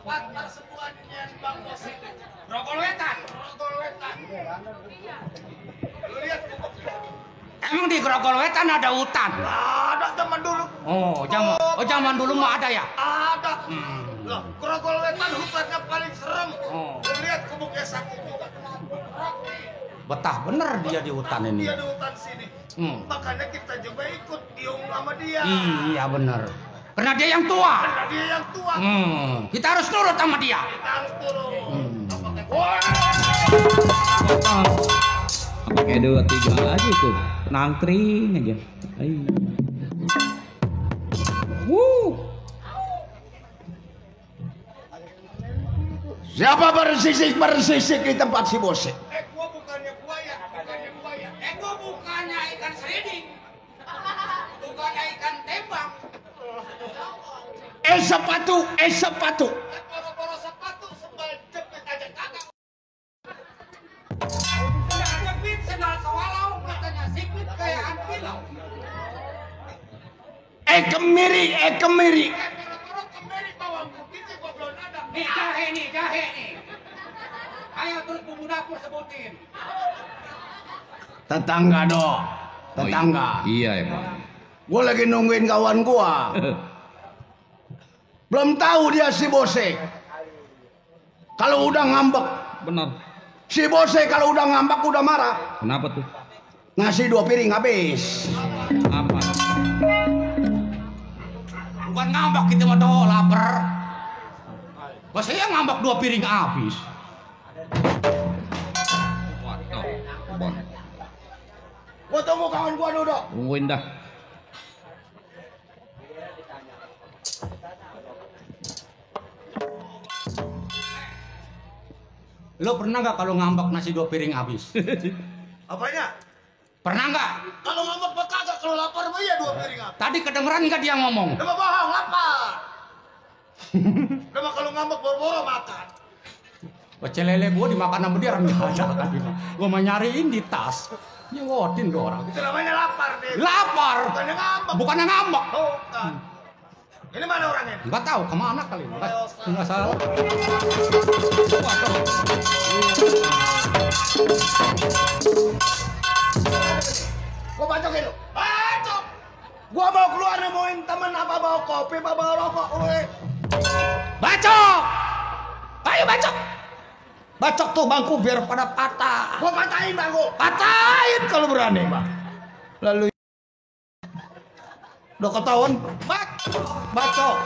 B: tempat persembunyiannya Bang Bos itu.
E: Grogol Wetan.
B: Grogol Wetan. Lu lihat gubuknya.
E: Emang di Grogol Wetan ada hutan?
B: Ada zaman dulu.
E: Zaman dulu mah ada ya?
B: Ada. Loh, Grogol Wetan hutannya paling serem.
E: Oh.
B: Lu lihat gubuknya sakit juga.
E: Betah bener dia di hutan ini.
B: Dia di hutan sini. Makanya kita juga ikut diung sama dia.
E: Iya bener. Karena dia yang tua.
B: Karena dia yang tua.
E: Kita harus nurut sama dia.
B: Kita harus turun.
C: Pakai 2-3 aja tuh. Nangkring aja. Ayo.
B: Siapa bersisik di tempat si Bose?
E: Gua bukannya buaya. Gua bukannya ikan seriding. Bukannya ikan tembak.
B: Sepatu.
E: Boro-boro sepatu sembal jepit aja kagak. Udah jepit sendal kewalau katanya sikit kayak anpilau.
B: Kemiri.
E: Boro-boro kemeri bawang putih gua belum ada. Nih jahe nih. Ayo terus bumbu dapur sebutin.
B: Tetangga dong. Tetangga.
C: Iya emang.
B: Gua lagi nungguin kawan gua. Belum tahu dia si Bose. Kalau udah ngambek.
C: Benar.
B: Si Bose kalau udah ngambek udah marah.
C: Kenapa tuh?
B: Ngasih 2 piring habis.
C: Apa?
E: Bukan ngambek kita mah doh lapar. Masa ya ngambek 2 piring habis.
C: Waduh. Bon.
B: Gua tunggu kawan gua duduk.
C: Tungguin dah.
E: Lo pernah nggak kalau ngambek nasi 2 piring habis?
B: Apanya?
E: Pernah nggak?
B: Kalau ngambek mah kagak, kalau lapar mah iya 2 piring habis.
E: Tadi kedengeran nggak dia ngomong?
B: Udah mah bohong, lapar. Udah mah kalau ngambek boro-boro makan.
E: Pecel lele gua dimakan sama dia orang nggak ada kan. Gua mau nyariin di tas. Nyengotin tuh orang.
B: Itu namanya lapar deh.
E: Lapar.
B: Bukannya ngambek.
E: Bukannya ngambek.
B: Bukan. Ini mana orangnya?
E: Nggak tahu kemana kali. Nggak salah.
B: Gua bacokin lu. Bacok. Gua mau keluar nemuin temen apa bawa kopi, apa bawa rokok.
E: Bacok. Ayo bacok.
B: Bacok tuh bangku biar pada patah. Gua patahin bangku. Patahin kalau berani, Bang. Lalu udah ketahuan bacok.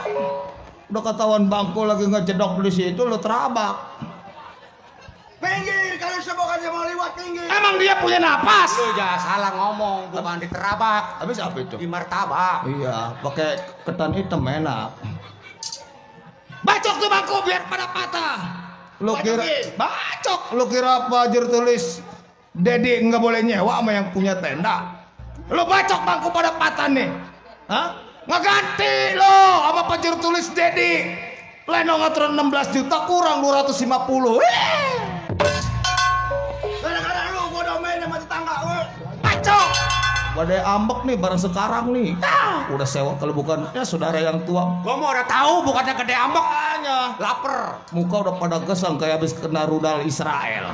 B: Udah ketahuan bangku lagi ngejedok di situ lu terabak. Pinggir kalau semoga mau lewat pinggir.
E: Emang dia punya napas? Lu jangan salah ngomong, bukan diterabak.
B: Habis apa itu?
E: Di martabak.
B: Iya, pakai ketan hitam enak.
E: Bacok tuh bangku biar pada patah.
B: Lu kira bacok, lu kira apa ajar tulis Dedi nggak boleh nyewa sama yang punya tenda. Lu bacok bangku pada patah nih. Hah? Ngeganti lo apa pajar tulis Dedi. Pleno ngaturan 16 juta kurang 250. Gara-gara lu gua udah main sama tetangga lu. Bacok. Badai ambek nih barang sekarang nih. Udah sewa kalau bukan ya saudara yang tua.
E: Gua mau udah tahu bukannya gede ambek.
B: Hanya
E: Laper.
B: muka udah pada gesang kayak habis kena rudal Israel.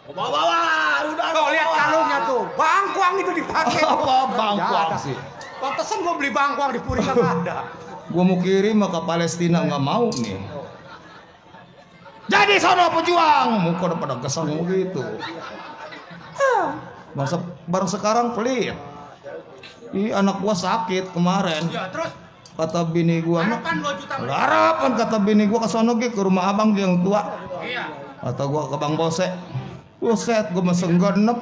B: Bawa rudal.
E: Tuh lihat kalungnya tuh. Bangkuang itu dipakai.
B: Apa bangkuang
E: Nggak ada.
B: sih?
E: Pantesan gua beli bangkuang di Puri nggak ada.
B: Gua mau kirim ke Palestina nggak mau nih. Jadi sono pejuang, muka udah pada gesang gitu. Masa baru sekarang pelit. Ih anak gua sakit kemarin.
E: Ya terus
B: Kata bini gua,
E: harapan 2 juta.
B: harapan kata bini gua ke sono ke rumah abang dia yang tua.
E: Iya.
B: Kata gua ke Bang Bose. Buset, gua masih genep.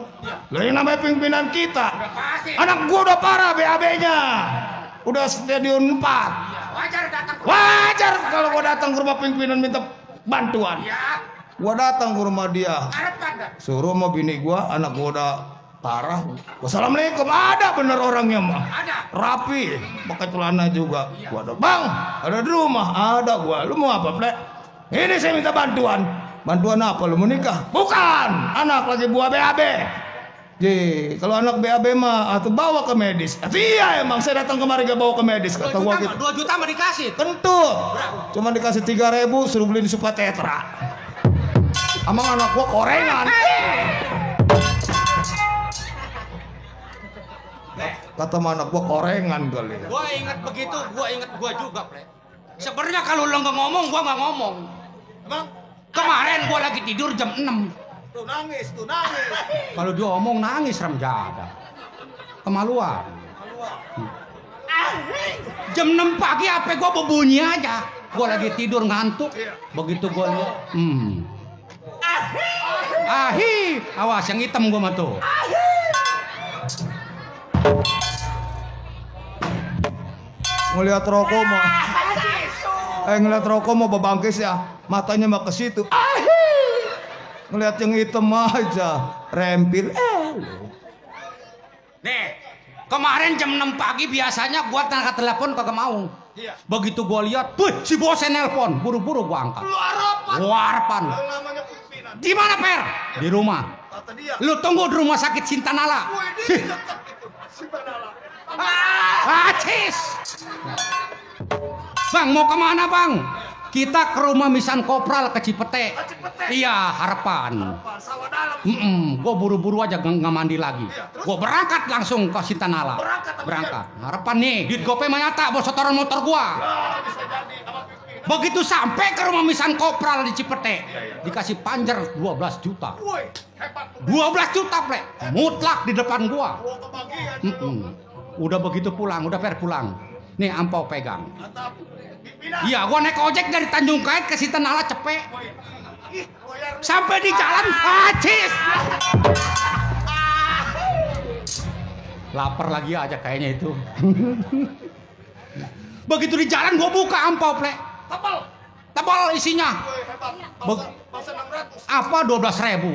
B: Lah ini namanya pimpinan kita.
E: Udah pasti.
B: Anak gua udah parah BAB-nya. Udah stadion 4.
E: Ya, wajar datang.
B: Wajar kalau gua datang ke rumah pimpinan minta bantuan.
E: Ya.
B: Gua datang ke rumah dia.
E: Harapan dah.
B: Suruh sama bini gua, anak gua udah parah. Wassalamualaikum, ada bener orangnya mah.
E: Ada.
B: Rapi, pakai celana juga. Gua ada, Bang, ada di rumah, ada gua. Lu mau apa, Plek? Ini saya minta bantuan. Bantuan apa? Lu mau nikah? Bukan, anak lagi buah BAB. Kalau anak BAB mah atau bawa ke medis. Iya emang saya datang kemari gak bawa ke medis.
E: 2
B: Kata gua gitu.
E: 2 juta mah dikasih.
B: Tentu. Cuma dikasih 3.000 suruh beliin supa tetra. Amang anak gua korengan. Kata anak gua korengan kali.
E: Gua ingat begitu, gua ingat gua juga, Ple. Sebenarnya kalau lo nggak ngomong, gua nggak ngomong.
B: Emang
E: Kemarin gua lagi tidur jam 6.
B: tuh nangis.
E: Kalau dia omong nangis ram jada. Kemaluan. Jam 6 pagi HP gua berbunyi aja. Gua lagi tidur ngantuk. Begitu gua lihat, awas yang hitam gua mah tuh.
B: ngelihat rokok mau bebangkis ya, matanya mah ke situ. Ngelihat yang hitam aja, rempil.
E: Nih, kemarin jam 6 pagi biasanya gua angkat telepon kagak mau. Begitu gua lihat, si bosen nelpon, buru-buru gua angkat. Lu harapan. Di mana, Per? Di rumah. Lu tunggu di rumah sakit Sintanala. Acis. Bang, mau kemana, Bang? Kita ke rumah Misan Kopral ke Cipete. Iya, Harapan. Gue buru-buru aja nggak mandi lagi. Gue berangkat langsung ke Sintanala. Berangkat. Harapan nih, duit gope manyata buat setoran motor gua. Begitu sampai ke rumah Misan Kopral di Cipete, dikasih panjer 12 juta. 12 juta, Ple. Mutlak di depan gua. Udah begitu pulang, udah Per pulang. Nih ampau pegang. Iya, gua naik ojek dari Tanjung Kait ke Sintanala cepet. Sampai di jalan acis. Lapar lagi aja kayaknya itu. Begitu di jalan gua buka ampau, Ple. Tebal isinya. Apa 12.000?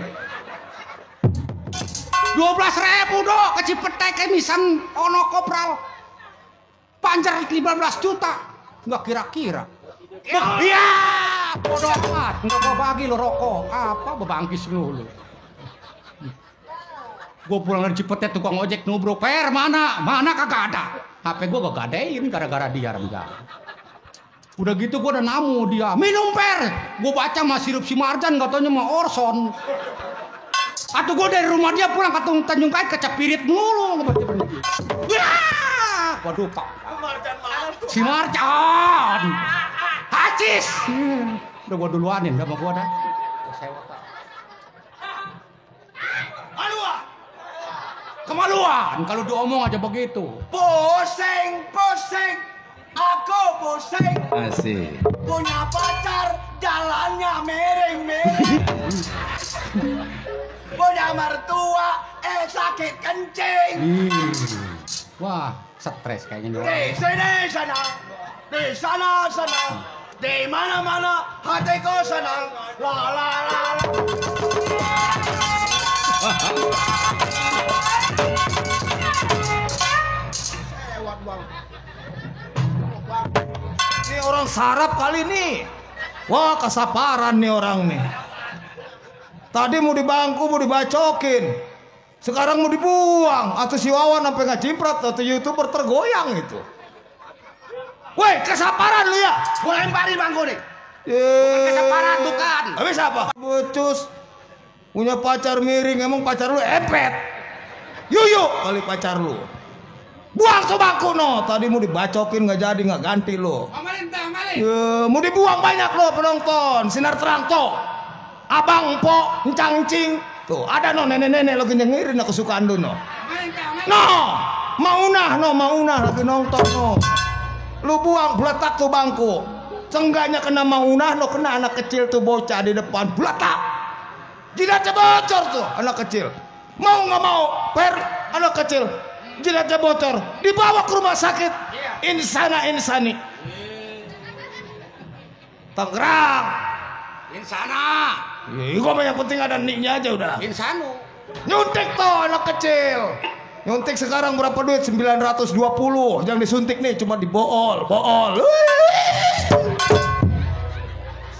E: 12.000 dok ke Cipete ke Misan ono Kopral. Panjer 15 juta. Nggak kira-kira. Iya, bodoh amat. Nggak gua bagi lo rokok. Apa bebangkis lu. Gua pulang dari Cipete tukang ojek nubruk. Per mana kagak ada. HP gua gak gadein gara-gara dia rendah. Udah gitu gua udah namu dia. Minum Per. Gua baca mah sirup si Marjan, gak taunya mah Orson. Atau gue dari rumah dia pulang ke Tanjung Kait kecapirit mulu. Waduh Pak. Si Marjan. Hacis. Udah gue duluanin sama gue dah. Kemaluan kalau diomong aja begitu.
B: Pusing. Aku pusing.
C: Asik.
B: Punya pacar jalannya miring. Punya mertua sakit kencing.
E: Wah, stres kayaknya.
B: Di sini senang, di sana senang, di mana-mana hatiku senang. La. Ini orang sarap kali nih. Wah, kesaparan nih orang nih. Tadi mau di bangku, mau dibacokin. Sekarang mau dibuang. Atau si Wawan sampai nggak cimprat. Atau YouTuber tergoyang itu. Woi, kesaparan lu ya. Gue lemparin bangku nih.
E: Kesaparan bukan.
B: Habis apa? Becus. Punya pacar miring. Emang pacar lu epet. Yuyuk kali pacar lu. Buang tuh bangku no. Tadi mau dibacokin nggak jadi, nggak ganti lo.
E: Amalin.
B: Mau dibuang banyak lo penonton. Sinar terang toh. Abang po, encang-encing. Tuh, ada no nenek-nenek lagi nyengirin na kesukaan lu no. Maunah lagi nonton no. Lu buang beletak tuh bangku. Sengganya kena maunah no, kena anak kecil tuh bocah di depan beletak. Jidatnya bocor tuh anak kecil. Mau nggak mau, Per, anak kecil. Jidatnya bocor, dibawa ke rumah sakit. Insani. Tangerang.
E: Insana.
B: Gue yang penting ada niknya aja udah.
E: Insanu.
B: Nyuntik tuh anak kecil. Nyuntik sekarang berapa duit? 920. Yang disuntik nih cuma dibool.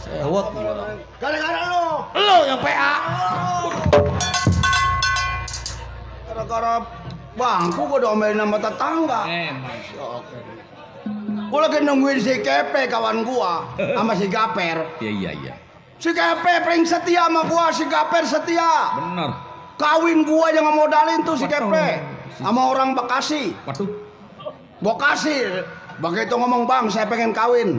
B: Sewot nih orang. Gara-gara lo yang PA. perkara bangku gua domelin sama tetangga. Gua lagi nungguin si Kepe kawan gua sama si Gaper.
C: Iya.
B: Si Kepe paling setia sama gua, si Gaper setia.
C: Bener.
B: Kawin gua yang modalin tuh si Kepe sama orang Bekasi.
C: Waduh.
B: Gua kasih. Begitu ngomong, "Bang, saya pengen kawin."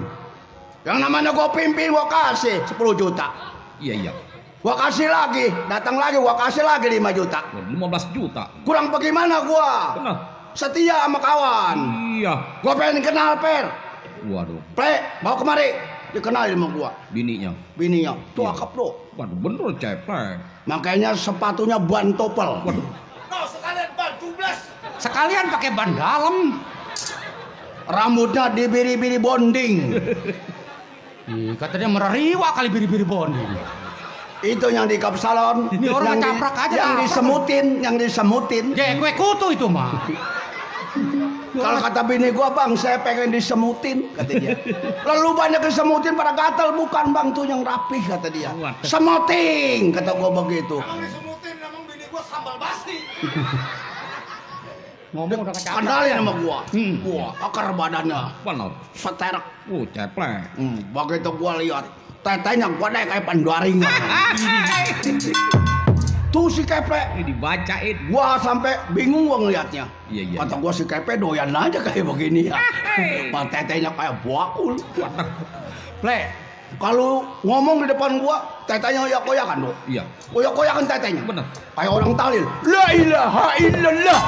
B: Yang namanya gua pimpin gua kasih 10 juta.
C: Iya.
B: Gua kasih lagi, datang lagi gua kasih lagi 5 juta.
C: 15 juta.
B: Kurang bagaimana gua?
C: Bener.
B: Setia sama kawan.
C: Iya.
B: Gua pengen kenal Per.
C: Waduh.
B: Ple, bawa kemari. Dikenalin sama gua.
C: Bininya.
B: Bininya. Tuh akap lo.
C: Waduh, bener ceplek.
B: Makanya sepatunya ban topel.
C: Waduh.
E: Sekalian pakai ban dalam.
B: Rambutnya dibiri-biri bonding.
E: Ih, katanya merariwa kali biri-biri bonding.
B: Itu yang di kap salon.
E: Ini orang
B: yang
E: caprak aja,
B: Yang
E: caprak.
B: disemutin.
E: Ya, kue kutu itu mah.
B: Kalau kata bini gua, "Bang, saya pengen disemutin," kata dia. Lalu banyak disemutin pada gatal, "Bukan Bang, tuh yang rapih," kata dia.
C: Waduh.
B: Semuting, kata gua begitu.
D: Disemutin emang bini gua sambal basi.
E: Ngomong udah kecaprak.
B: Kandalin sama gua. Wah, akar badannya
C: Bener.
B: seterek.
C: Ceplek.
B: Begitu gua lihat, tetenya gede kayak pendaringan. Tuh si Kepe,
C: Ini dibacain.
B: gua sampai bingung gua ngelihatnya.
C: Iya.
B: Kata gua si Kepe doyan aja kayak begini ya. Tetenya kayak bakul.
E: Ple,
B: Kalau ngomong di depan gua, tetenya koyak-koyakan lo.
C: Iya.
B: Koyak-koyakan tetenya.
C: Bener.
B: Kayak orang talil. La ilaha illallah.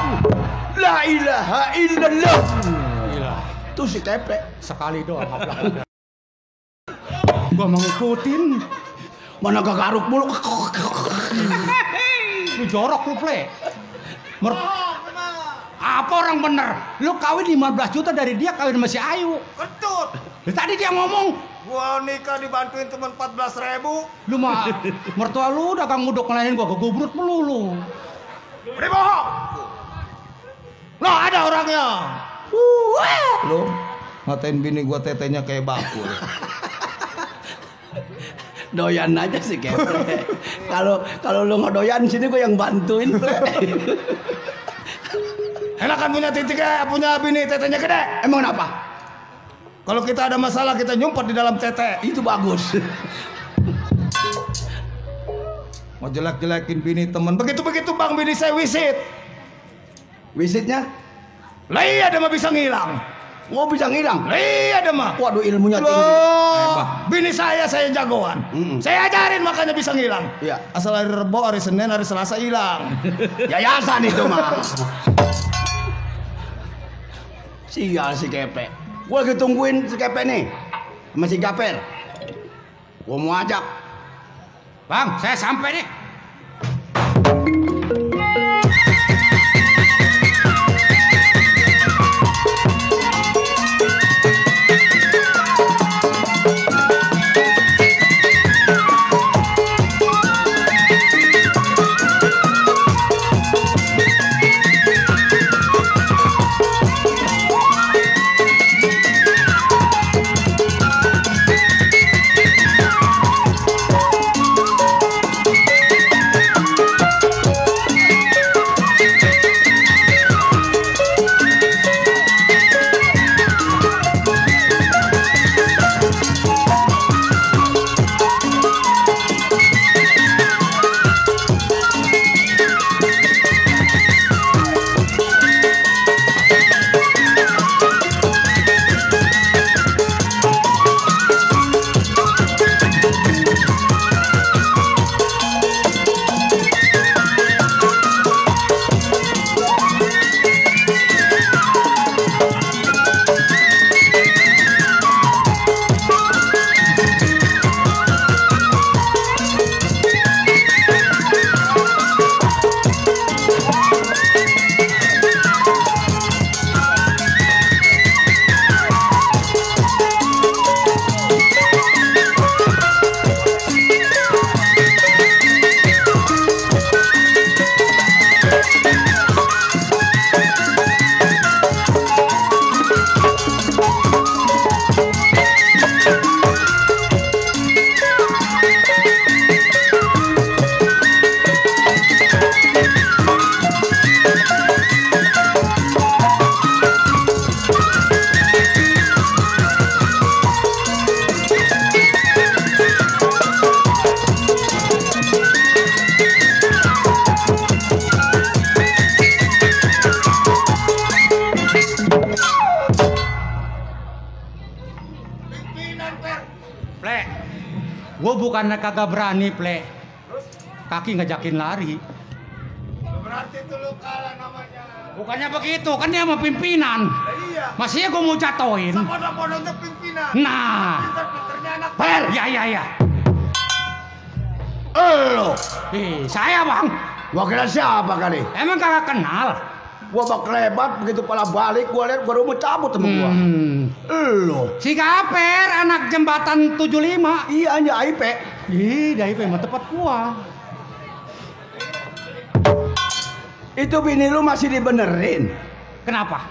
B: La ilaha illallah.
E: gila.
B: Tuh si Kepe.
E: Sekali doang. Gua mau ngikutin.
B: Mana gak garuk mulu.
E: Lu jorok lu, Ple. Apa orang bener? Lu kawin 15 juta dari dia, kawin sama si Ayu.
D: Ketut.
E: Tadi dia ngomong,
D: Gua nikah dibantuin temen 14.000.
E: lu mah mertua lu dagang nguduk ngelainin gua kegubrut melulu.
D: Beri bohong. Loh, ada orangnya.
B: Lo ngatain bini gua tetenya kayak bakul. Doyan aja sih Kepe. Kalau lu nggak doyan sini gua yang bantuin.
D: Enakan punya titik punya bini tetenya gede.
B: Emang kenapa?
D: Kalau kita ada masalah kita nyumpet di dalam tete.
B: Itu bagus.
D: Mau jelek-jelekin bini temen. Begitu-begitu Bang bini saya wisit.
B: Visitnya?
D: Lah iya dia mah bisa ngilang.
B: Oh bisa ngilang.
D: Lah iya dia mah.
B: Waduh ilmunya tinggi.
D: Loh, bini saya jagoan.
B: Mm-mm.
D: Saya ajarin makanya bisa ngilang.
B: Iya.
D: Asal hari Rebo, hari Senin, hari Selasa hilang.
B: Yayasan itu mah. Sial si Kepe. Gua lagi tungguin si Kepe nih. Sama si Gaper. Gua mau ajak.
E: Bang, saya sampai nih. Gua bukannya kagak berani, Ple. Kaki ngajakin lari.
B: Berarti itu lu kalah namanya.
E: Bukannya begitu, kan dia sama pimpinan.
B: Iya.
E: Masih gua mau jatoin.
B: Sepodong-podong untuk pimpinan.
E: Nah.
B: Pinter-pinternya anak.
E: Per, ya.
B: Elo.
E: Saya bang.
B: Gua kira siapa kali?
E: Emang kagak kenal.
B: Gua bak lebat begitu pala balik gua lihat baru mau cabut sama gua. Elo.
E: Si Kaper, anak jembatan 75.
B: Iya aja IP.
E: Ih, dari mah tempat gua.
B: Itu bini lu masih dibenerin.
E: Kenapa?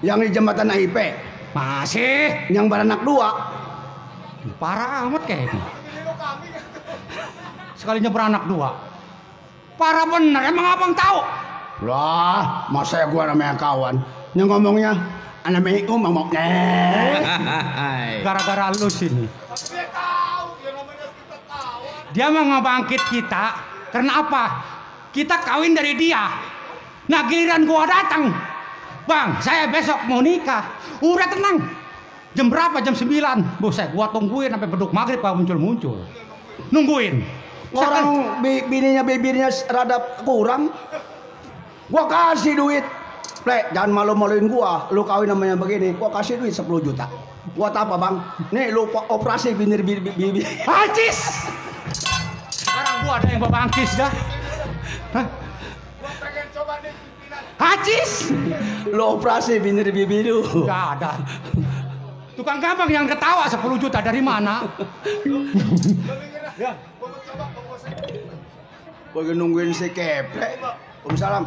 B: Yang di jembatan AIP.
E: Masih.
B: Yang beranak 2.
E: Parah amat kayaknya. Sekalinya beranak 2. Parah bener, emang abang tahu?
B: Lah, masa gua namanya kawan. Yang ngomongnya anak Meiku ngomong
E: Gara-gara lu sini. Dia mau ngebangkit kita. Karena apa? Kita kawin dari dia. Nah giliran gua datang. Bang, saya besok mau nikah. Udah tenang. Jam berapa? Jam 9. Buset, gua tungguin sampai beduk maghrib kalau muncul-muncul. Nungguin.
B: orang bininya bibirnya rada kurang. Gua kasih duit. Ple, jangan malu-maluin gua. Lu kawin namanya begini. Gua kasih duit 10 juta. Buat apa, Bang? Nih lu operasi bibir.
E: Hacis. Sekarang gua ada yang babangkis dah. Hah?
B: Gua pengen coba nih pimpinan.
E: Hacis.
B: Lu operasi bibir lu.
E: Gak ada. Tukang gampang yang ketawa 10 juta dari mana?
B: Ya, gua mau coba gua nungguin si Keple. Waalaikumsalam.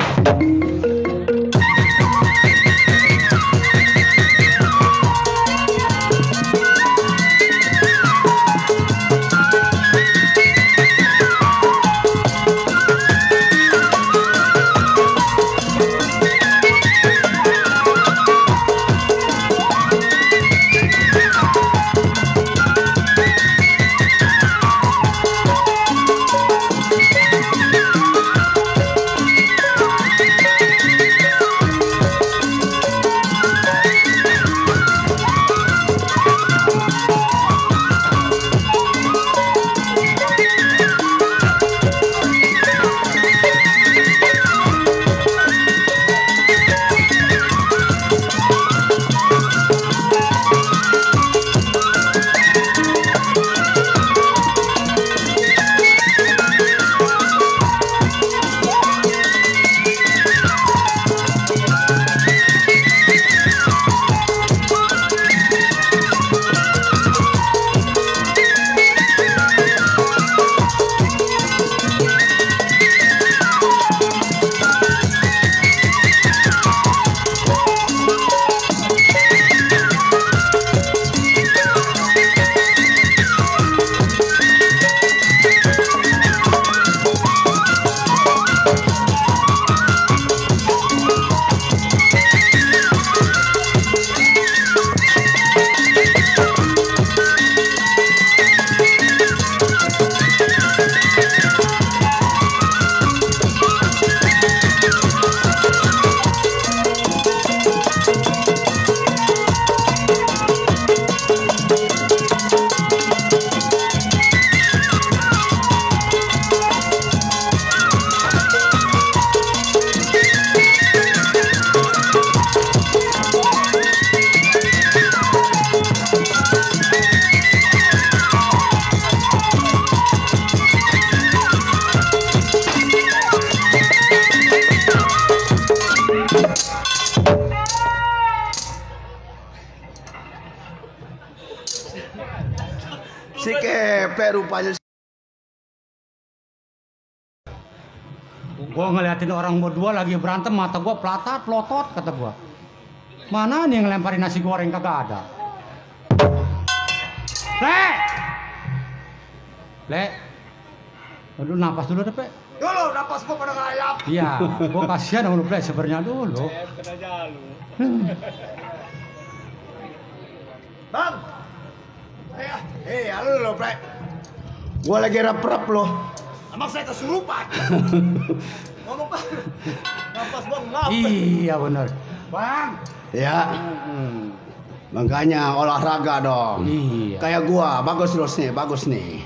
B: Si Kepe rupanya.
E: Gua ngeliatin orang berdua lagi berantem, mata gua pelatat, pelotot, kata gua. Mana nih yang ngelemparin nasi goreng kagak ada? Le. Aduh, napas dulu deh, Pe.
B: Dulu napas gua pada ngelayap.
E: Iya, gua kasihan sama lu, Ple, sebenarnya dulu.
B: Bang. Halo, Ple. Gua lagi rap-rap loh. Emang saya kesurupan. Ngomong Bang. Napas gua ngap.
E: Iya, benar.
B: Bang. Ya. Makanya olahraga dong.
E: Iya.
B: Kayak gua, bagus nih.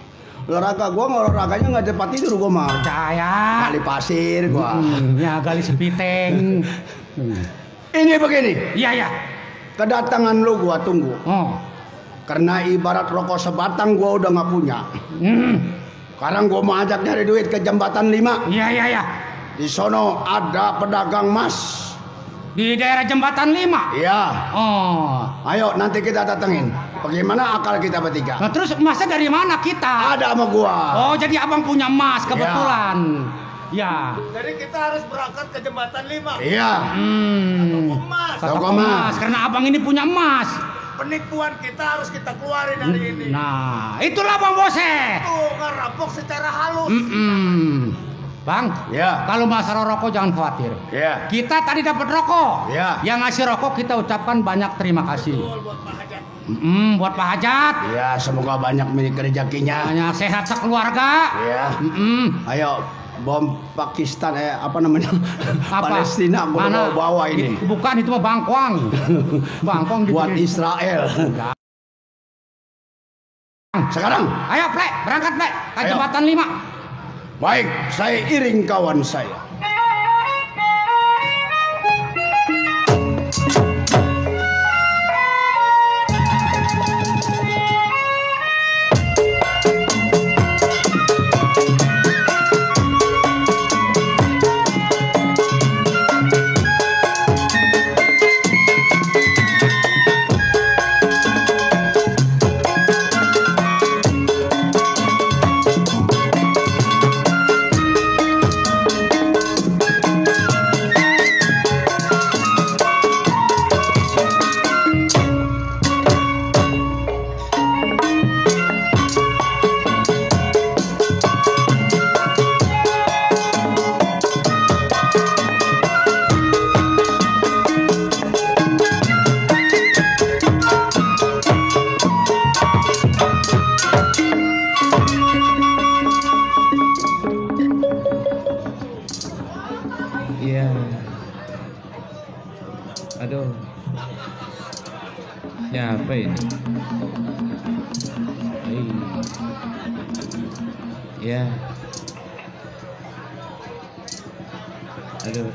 B: Olahraga gua olahraganya nggak cepat tidur gua mah.
E: Percaya.
B: Kali pasir gua.
E: Ya gali sepiteng.
B: Ini begini,
E: Iya.
B: kedatangan lu gua tunggu.
E: Oh.
B: Karena ibarat rokok sebatang gua udah nggak punya. Sekarang gua mau ajak nyari duit ke jembatan 5.
E: Iya.
B: Di sono ada pedagang emas.
E: Di daerah jembatan 5.
B: Iya.
E: Oh.
B: Ayo nanti kita datengin. Bagaimana akal kita bertiga?
E: Nah, terus emasnya dari mana kita?
B: Ada sama gua.
E: Oh, jadi abang punya emas kebetulan. Ya.
D: Jadi kita harus berangkat ke jembatan 5.
B: Iya.
E: Toko
B: Toko
E: emas.
B: emas.
E: Karena abang ini punya emas.
D: Penipuan kita harus kita keluarin dari ini.
E: Nah, itulah Bang Bose.
D: Tuh ngerampok secara halus.
E: Bang,
B: Ya.
E: kalau masalah rokok jangan khawatir.
B: Ya.
E: Kita tadi dapat rokok.
B: Ya.
E: Yang ngasih rokok kita ucapkan banyak terima kasih.
D: Buat Pak Hajat.
E: Buat Pak Hajat.
B: Ya, semoga banyak milik rezekinya.
E: Banyak sehat sekeluarga.
B: Ya. Ayo bom Pakistan apa namanya?
E: Apa?
B: Palestina gua
E: Mana?
B: bawa ini.
E: Bukan, itu mah bangkuang. Bangkuang
B: Buat
E: dibikin.
B: Israel. Sekarang,
E: Ayo, Plek, berangkat, Plek. Ke
B: Ayo.
E: jembatan 5.
B: baik, saya iring kawan saya.
C: Iya. Aduh. Siapa ini? Ya. Aduh.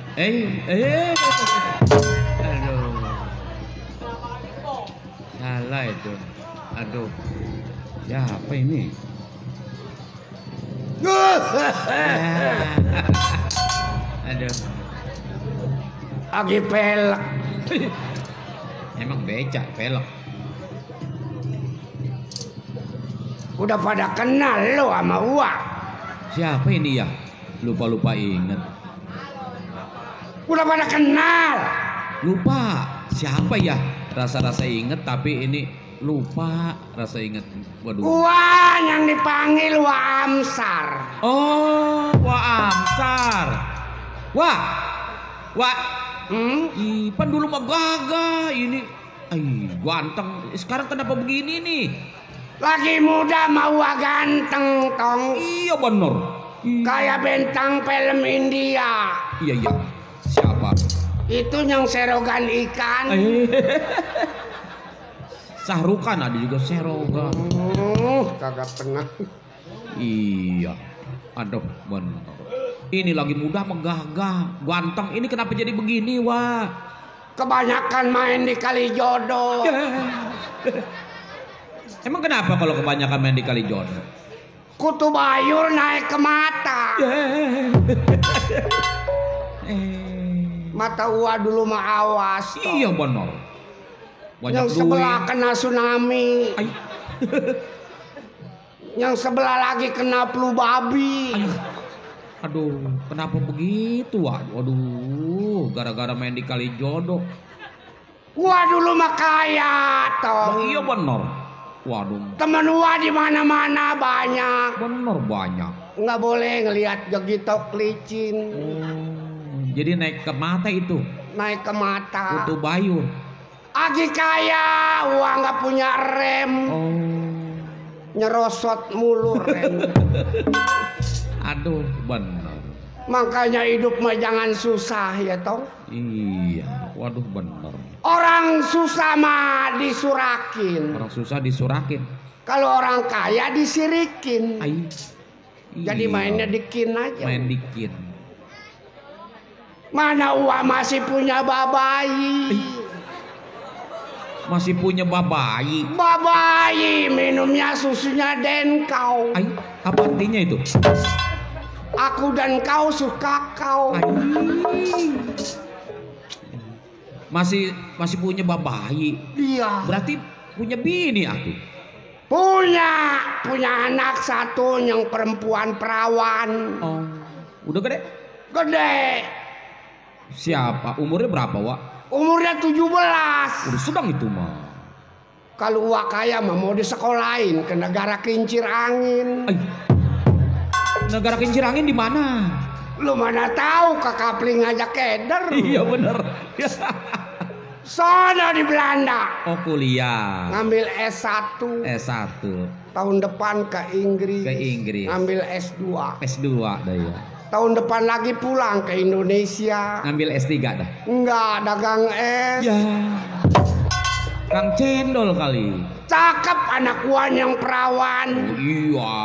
C: Aduh. Salah itu. Aduh. Siapa ini? Aduh.
B: Lagi pelek.
C: Emang becak pelok.
B: Udah pada kenal lo sama gua.
C: Siapa ini ya? Lupa inget.
B: Udah pada kenal.
C: Lupa. Siapa ya? Rasa-rasa inget tapi ini lupa rasa inget. Waduh.
B: Gua yang dipanggil Wa Amsar.
C: Oh, Wah Amsar. Wah. Ipan dulu mah gagah ini. Ganteng. Sekarang kenapa begini nih?
B: Lagi muda mau ganteng tong.
C: Iya bener.
B: Kayak bintang film India.
C: Iya. Siapa?
B: Itu yang serogan ikan.
C: Sahrukan ada juga serogan.
B: Kagak pernah.
C: Iya. Aduh bener. Ini lagi muda megagah, ganteng. Ini kenapa jadi begini, Wah?
B: Kebanyakan main di Kalijodo.
C: Emang kenapa kalau kebanyakan main di Kalijodo?
B: Kutu bayur naik ke mata. Mata gua dulu mah awas.
C: Iya benar. Banyak
B: Yang sebelah kena tsunami. Yang sebelah lagi kena flu babi.
C: Aduh, kenapa begitu, Wah? Waduh, gara-gara main di Kalijodo.
B: Gua dulu mah kaya, tong.
C: Iya benar. Waduh,
B: Temen gua di mana-mana banyak.
C: benar banyak.
B: Nggak boleh ngelihat jogitok licin.
C: Jadi naik ke mata itu,
B: Naik ke mata.
C: Kutu bayur.
B: Agi kaya, gua nggak punya rem. Nyerosot mulu rem.
C: Aduh, benar.
B: Makanya hidup mah jangan susah ya toh.
C: Iya, waduh bener.
B: Orang susah mah disurakin.
C: Orang susah disurakin.
B: Kalau orang kaya disirikin.
C: Ai.
B: Jadi
C: Iya.
B: mainnya dikin aja.
C: Main dikit.
B: Mana Uwa masih punya babayi.
C: Masih punya babayi.
B: Babayi minumnya susunya Denkau.
C: Ai, apa artinya itu?
B: Aku dan kau suka kau.
C: Ai. Masih punya babayi.
B: Iya.
C: Berarti punya bini aku.
B: Punya anak satu yang perempuan perawan.
C: Oh, udah gede?
B: Gede.
C: Siapa? Umurnya berapa, Wak?
B: Umurnya 17.
C: Udah sedang itu mah.
B: Kalau Uwa kaya mah mau disekolahin ke negara kincir angin.
C: Ai. Negara kincir angin di mana?
B: Lu mana tahu ke Kapling aja keder.
C: Iya bener.
B: Sono di Belanda.
C: Oh kuliah.
B: Ngambil S1.
C: S1.
B: Tahun depan ke Inggris.
C: Ke Inggris.
B: Ngambil S2.
C: S2 dah ya.
B: Tahun depan lagi pulang ke Indonesia.
C: Ngambil S3 dah.
B: Enggak, dagang es.
C: Ya. Kang Cendol kali.
B: Cakep anak gua yang perawan.
C: Oh, iya,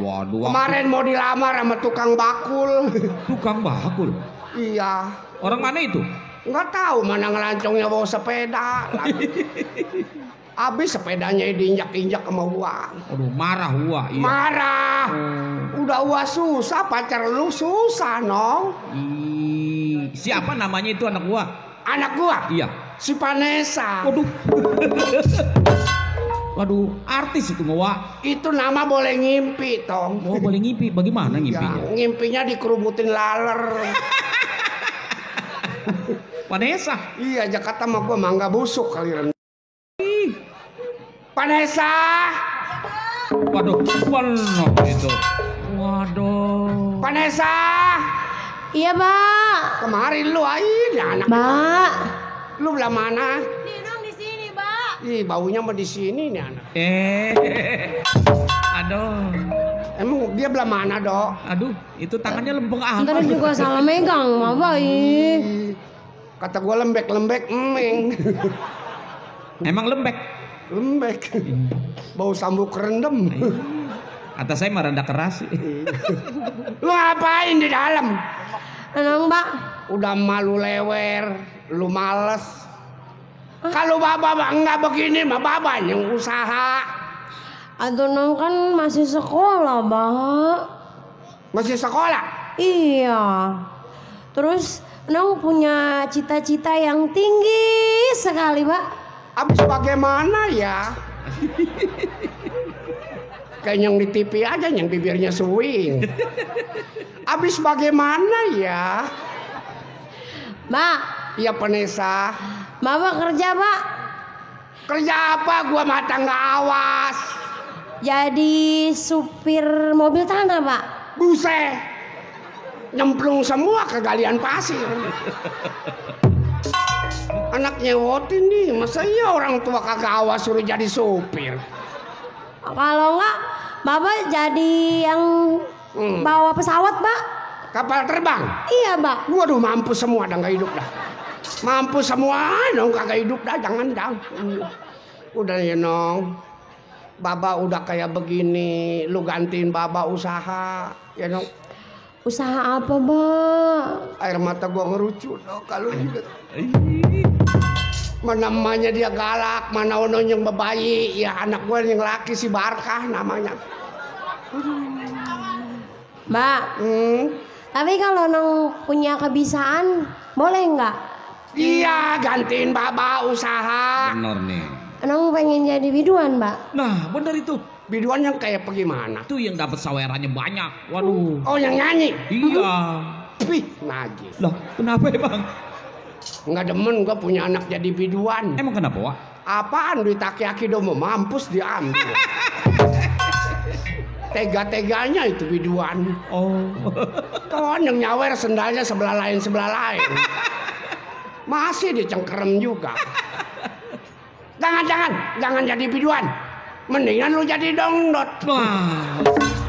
C: waduh.
B: Kemarin mau dilamar sama tukang bakul.
C: Tukang bakul.
B: Iya.
C: Orang mana itu?
B: Nggak tahu mana ngelancongnya bawa sepeda. Abis sepedanya diinjak-injak sama gua.
C: Aduh, marah Wak. Iya.
B: Marah. Udah gua susah, pacar lu susah, Nong.
C: Siapa namanya itu anak gua?
B: Anak gua?
C: Iya.
B: Si Vanessa.
C: Waduh. Waduh, artis itu mah, Wak.
B: Itu nama boleh ngimpi, Tong.
C: Oh, boleh ngimpi. Bagaimana ngimpinya?
B: Ya, ngimpinya dikerubutin laler.
C: Vanessa.
B: Iya, Jakarta mah gua mangga busuk kali rendah. Vanessa.
C: Waduh, benar itu. Waduh.
B: Vanessa.
F: Iya, Mbak.
B: Kemarin lu aja anak.
F: Mbak.
B: Lu belah mana?
F: Nih dong di sini, Mbak.
B: Ih, baunya mah di sini nih anak.
C: Aduh.
B: Emang dia belah mana, Dok?
C: Aduh, itu tangannya lempeng ah.
F: Ntar juga salah megang, Mbak. Ih.
B: Kata gua lembek-lembek emeng.
C: Emang lembek.
B: Lembek. Bau sambuk rendem.
C: Kata saya mah rada keras.
B: Lu ngapain di dalam?
F: Tenang, Mbak.
B: Udah malu lewer, lu males. Kalau Baba enggak begini mah Baba yang usaha.
F: Aduh, Nong kan masih sekolah, Mbak.
B: Masih sekolah?
F: Iya. Terus Nong punya cita-cita yang tinggi sekali, Mbak.
B: Abis bagaimana ya? Kayak yang di TV aja yang bibirnya swing. Abis bagaimana ya?
F: Mbak.
B: Iya Vanessa.
F: Mama kerja, Mbak.
B: Kerja apa? Gua mata nggak awas.
F: Jadi supir mobil tanah, Pak.
B: Buset. Nyemplung semua ke galian pasir. Anak nyewotin nih, masa iya orang tua kagak awas suruh jadi supir?
F: Kalau enggak, Bapak jadi yang bawa pesawat, Pak.
B: Kapal terbang?
F: Iya, Pak.
B: Waduh, mampus semua dah, nggak hidup dah. Mampus semua dong, kagak hidup dah, jangan dah. Udah ya Nong, Baba udah kayak begini, lu gantiin Baba usaha, ya Nong.
F: Usaha apa, Mbak?
B: Air mata gua ngerucu dong kalau inget. Mana emaknya dia galak, mana ono yang bebayi, ya anak gua yang laki si Barkah namanya.
F: Mbak, tapi kalau Nong punya kebisaan, boleh nggak?
B: Iya, gantiin Baba usaha.
C: Bener nih.
F: Nong pengen jadi biduan, Mbak.
C: Nah, bener itu.
B: Biduan yang kayak bagaimana?
C: Itu yang dapat sawerannya banyak. Waduh.
B: Oh, yang nyanyi?
C: Iya.
B: Wih, najis.
C: Lah, kenapa emang?
B: Nggak demen gua punya anak jadi biduan.
C: Emang kenapa, Wak?
B: Apaan duit aki-aki do mau mampus diambil. Tega-teganya itu biduan.
C: Oh.
B: Kawan yang nyawer sendalnya sebelah lain. Masih dicengkerem juga. Jangan jadi biduan. Mendingan lu jadi dongdot.
C: Wah,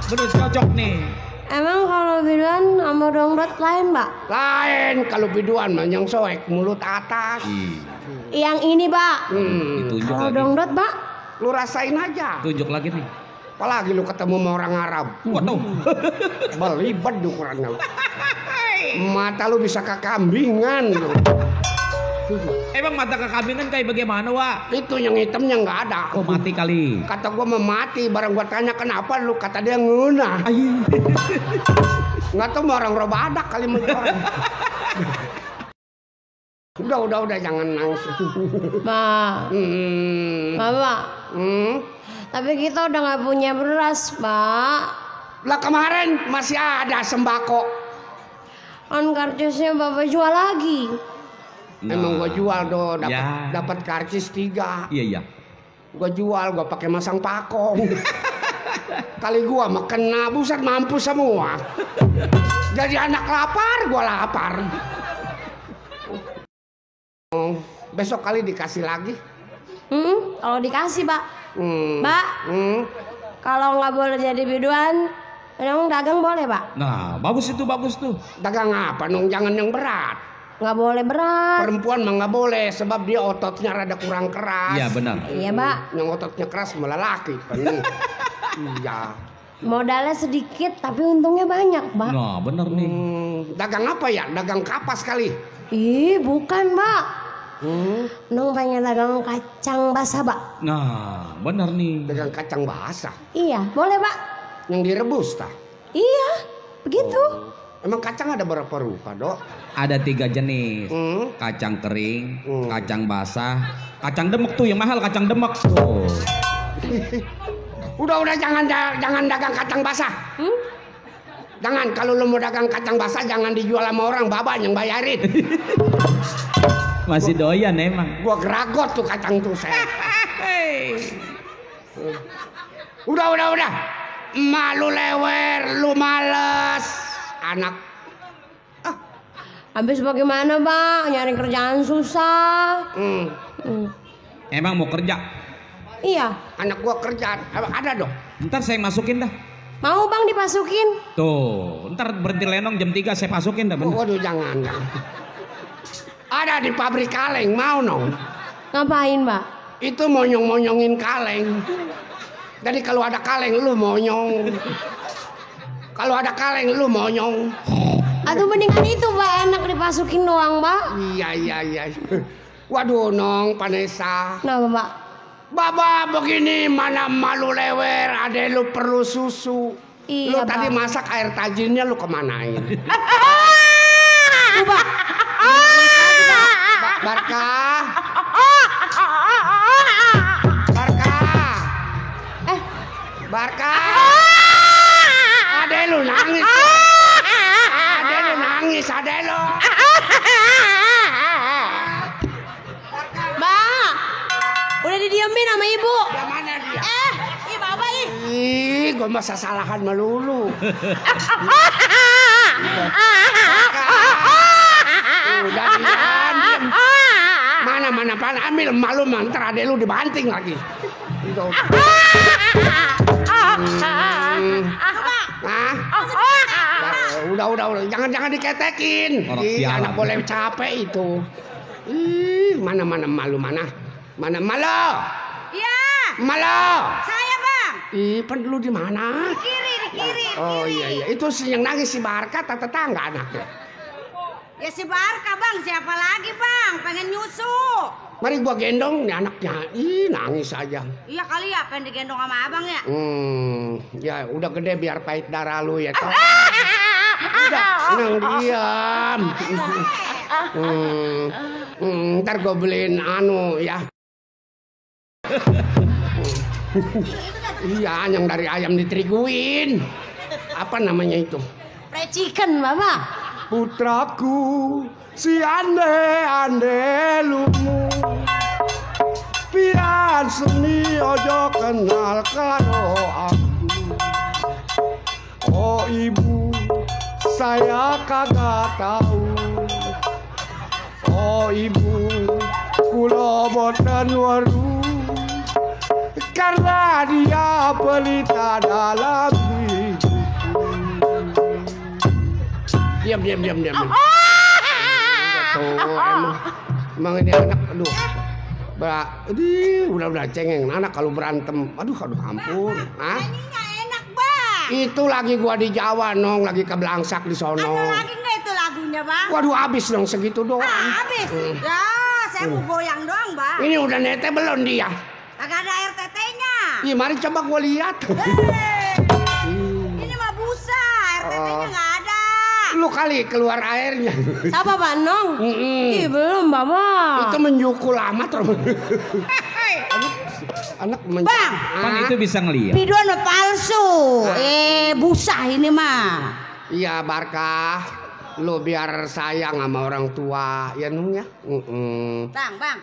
C: bener cocok nih.
F: Emang kalau biduan sama dongdot lain, Mbak?
E: Lain kalau biduan mah yang soek mulut atas.
F: Yang ini, Mbak.
C: Ditunjuk
F: Kalau
C: lagi.
F: dongdot, Mbak?
E: Lu rasain aja.
C: Tunjuk lagi nih.
E: Apalagi lu ketemu sama orang Arab.
C: Waduh.
E: Belibet ukurannya lu. Mata lu bisa kekambingan lu.
C: Emang mata kekambingan kayak bagaimana, Wak?
E: Itu yang hitamnya nggak ada.
C: Oh, mati kali.
E: Kata gua mau mati, barang gua tanya kenapa lu, kata dia ngeunah. Nggak tahu mau orang robadak kali mau orang. Udah jangan nangis.
F: Mbak. Mbak. Tapi kita udah nggak punya beras, Mbak.
E: Lah kemarin masih ada sembako.
F: Kan kartusnya Bapak jual lagi.
E: Emang gua jual do,
C: Ya.
E: dapat karcis 3.
C: Iya.
E: Gua jual, gua pakai masang pakong. Kali gua mah kena, buset mampus semua. Jadi anak lapar, gua lapar. Besok kali dikasih lagi.
F: Kalau dikasih, Mbak.
E: Hmm.
F: Mbak,
E: Hmm.
F: kalau nggak boleh jadi biduan, emang dagang boleh, Pak?
C: Nah, bagus itu, bagus tuh.
E: Dagang apa nong? Jangan yang berat.
F: Nggak boleh berat.
E: Perempuan mah nggak boleh, sebab dia ototnya rada kurang keras.
C: Iya, benar.
F: Iya, Mbak.
E: Yang ototnya keras malah laki. Ini. Iya.
F: Modalnya sedikit, tapi untungnya banyak, Mbak.
C: Nah, benar nih.
E: Dagang apa ya? Dagang kapas kali.
F: Ih, bukan, Mbak. Nong pengen dagang kacang basah, Mbak.
C: Nah, benar nih.
E: Dagang kacang basah.
F: Iya, boleh, Pak.
E: Yang direbus tah.
F: Iya, begitu.
E: Emang kacang ada berapa rupa, Dok?
C: Ada 3 jenis. Kacang kering, kacang basah, kacang demek tuh yang mahal, kacang demek. Oh.
E: Udah jangan dagang kacang basah. Jangan, kalau lu mau dagang kacang basah jangan dijual sama orang, bapak yang bayarin.
C: Masih doyan emang.
E: Gua geragot tuh kacang tuh saya. Udah. Malu lewer, lu males. Anak.
F: Habis bagaimana, Mbak? Nyari kerjaan susah.
C: Emang mau kerja?
F: Iya.
E: Anak gua kerjaan. Ada dong.
C: Ntar saya masukin dah.
F: Mau, Bang, dimasukin?
C: Tuh, ntar berhenti lenong jam 3 saya masukin dah, bener.
E: Waduh, jangan. Ada di pabrik kaleng, mau nong.
F: Ngapain, Mbak?
E: Itu monyong-monyongin kaleng. Jadi kalau ada kaleng lu monyong. Kalau ada kaleng lu monyong.
F: Atau mendingan itu, Mbak, enak dimasukin doang, Mbak.
E: Iya. Waduh, nong Vanessa.
F: Kenapa, Mbak?
E: Baba begini mana malu lewer, adek lu perlu susu.
F: Iya,
E: Lu tadi
F: Bang.
E: masak air tajinnya lu kemanain?
F: Mbak.
E: Barka. Barka. Adek lu nangis. Adek lu.
F: Mbak, udah didiemin sama ibu.
E: Yang mana dia?
F: Ih, Bapak ih.
E: Ih, gua masa salahan melulu. Udah diam. Mana ambil malu mantar adek lu dibanting lagi. Itu. Udah. Jangan diketekin.
C: Orang
E: Ih,
C: sialan.
E: anak boleh capek itu. Ih, mana malu. Mana malu?
G: Iya,
E: Malu.
G: saya Bang.
E: Ih, pen lu di mana?
G: Di kiri.
E: Oh iya. Itu si yang nangis si Barka tetangga anaknya.
G: Ya si Barka Bang, siapa lagi Bang? Pengen nyusu.
E: Mari gua gendong nih anaknya. Ih, nangis aja.
G: Iya kali ya, pengen digendong sama abang ya.
E: Ya udah gede biar pahit darah lu ya toh. Udah, nang diam. Ntar gua beliin anu ya. Iya, yang dari ayam ditriguin. Apa namanya itu?
F: Fried chicken, Bapak.
E: Putraku, si ande lumu. Pian seni ojo kenal karo aku. Oh ibu, saya kagak tahu. Oh ibu, kula boten weruh. Karena dia pelita dalam hidupku.
H: Diam. Tuh, emang ini anak, aduh. Udah cengeng anak kalau berantem. Aduh ampun. Hah?
G: Nyanyinya enak, Bang.
H: Itu lagi gua di Jawa, Nong, lagi ke Belangsak di sono.
G: Ada lagi nggak itu lagunya, Bang?
H: Waduh, habis dong segitu doang.
G: Habis. Ya, saya mau goyang doang, Bang.
H: Ini udah nete belum dia?
G: Kagak ada RTT-nya.
H: Iya, mari coba gua lihat.
G: Ini mah busa, RTT-nya nggak ada.
H: Lu kali keluar airnya.
F: Siapa Pak Nong? Ih, belum, Mama.
H: Itu menyukul amat. Anak
F: Bang,
C: Kan itu bisa ngeliat.
F: biduan mah palsu. Busa ini mah.
H: Iya, Barkah. Lu biar sayang sama orang tua, ya Nung ya.
G: Bang.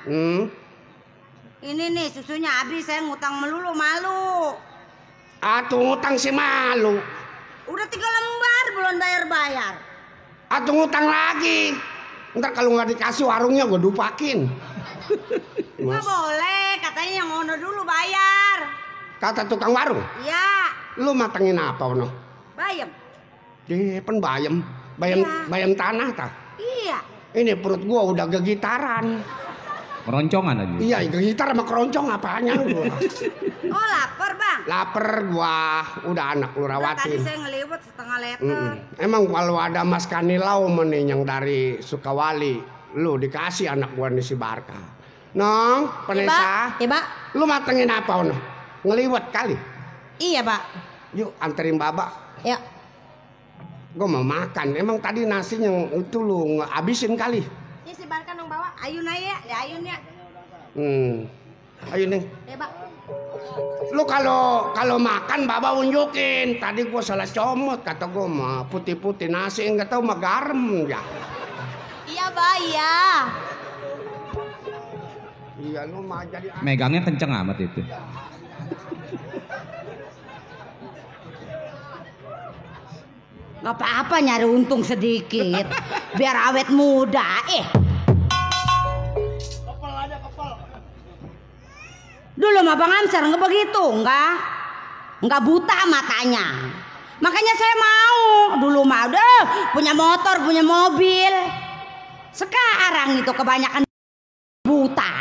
G: Ini nih susunya habis, saya ngutang melulu malu.
H: Atuh ngutang si malu.
G: Udah 3 lembar belum bayar.
H: Atuh ngutang lagi. Ntar kalau nggak dikasih warungnya gue dupakin.
G: Nggak boleh, katanya yang ono dulu bayar.
H: Kata tukang warung.
G: Iya,
H: Lu matengin apa ono?
G: bayam.
H: Depen bayam.
G: Iya.
H: Bayam tanah tak?
G: Iya.
H: Ini perut gua udah gegitaran.
C: Keroncongan aja.
H: Iya, gegitar sama keroncong apanya gua.
G: Oh lapar, Bang.
H: Laper gua, udah anak lu
G: Udah, tadi
H: rawatin.
G: saya ngeliwet setengah liter.
H: Emang kalau ada Mas Kanilau menih yang dari Sukawali, lu dikasih anak gua nih si Barka. Nong, Vanessa,
F: Iya, Pak.
H: lu matengin apa ono? Ngeliwet kali.
F: Iya, Pak.
H: Yuk anterin Baba.
F: Ya.
H: Gua mau makan. Emang tadi nasinya itu lu ngabisin kali.
G: Ini si Barka nong bawa. Ayun aja ya, ayun ya.
H: Ayo nih.
G: Ya, Bang.
H: Lu kalau makan Baba unjukin. Tadi gua salah comot, kata gua mah putih-putih nasi enggak tahu mah garam ya.
F: Iya, Pak, iya.
H: Iya lu mah jadi
C: Megangnya kenceng amat itu.
F: Gak apa-apa nyari untung sedikit. Biar awet muda. Dulu mah Bang Amsar nggak begitu, nggak buta matanya. Makanya saya mau. Dulu mah udah punya motor, punya mobil. Sekarang itu kebanyakan buta.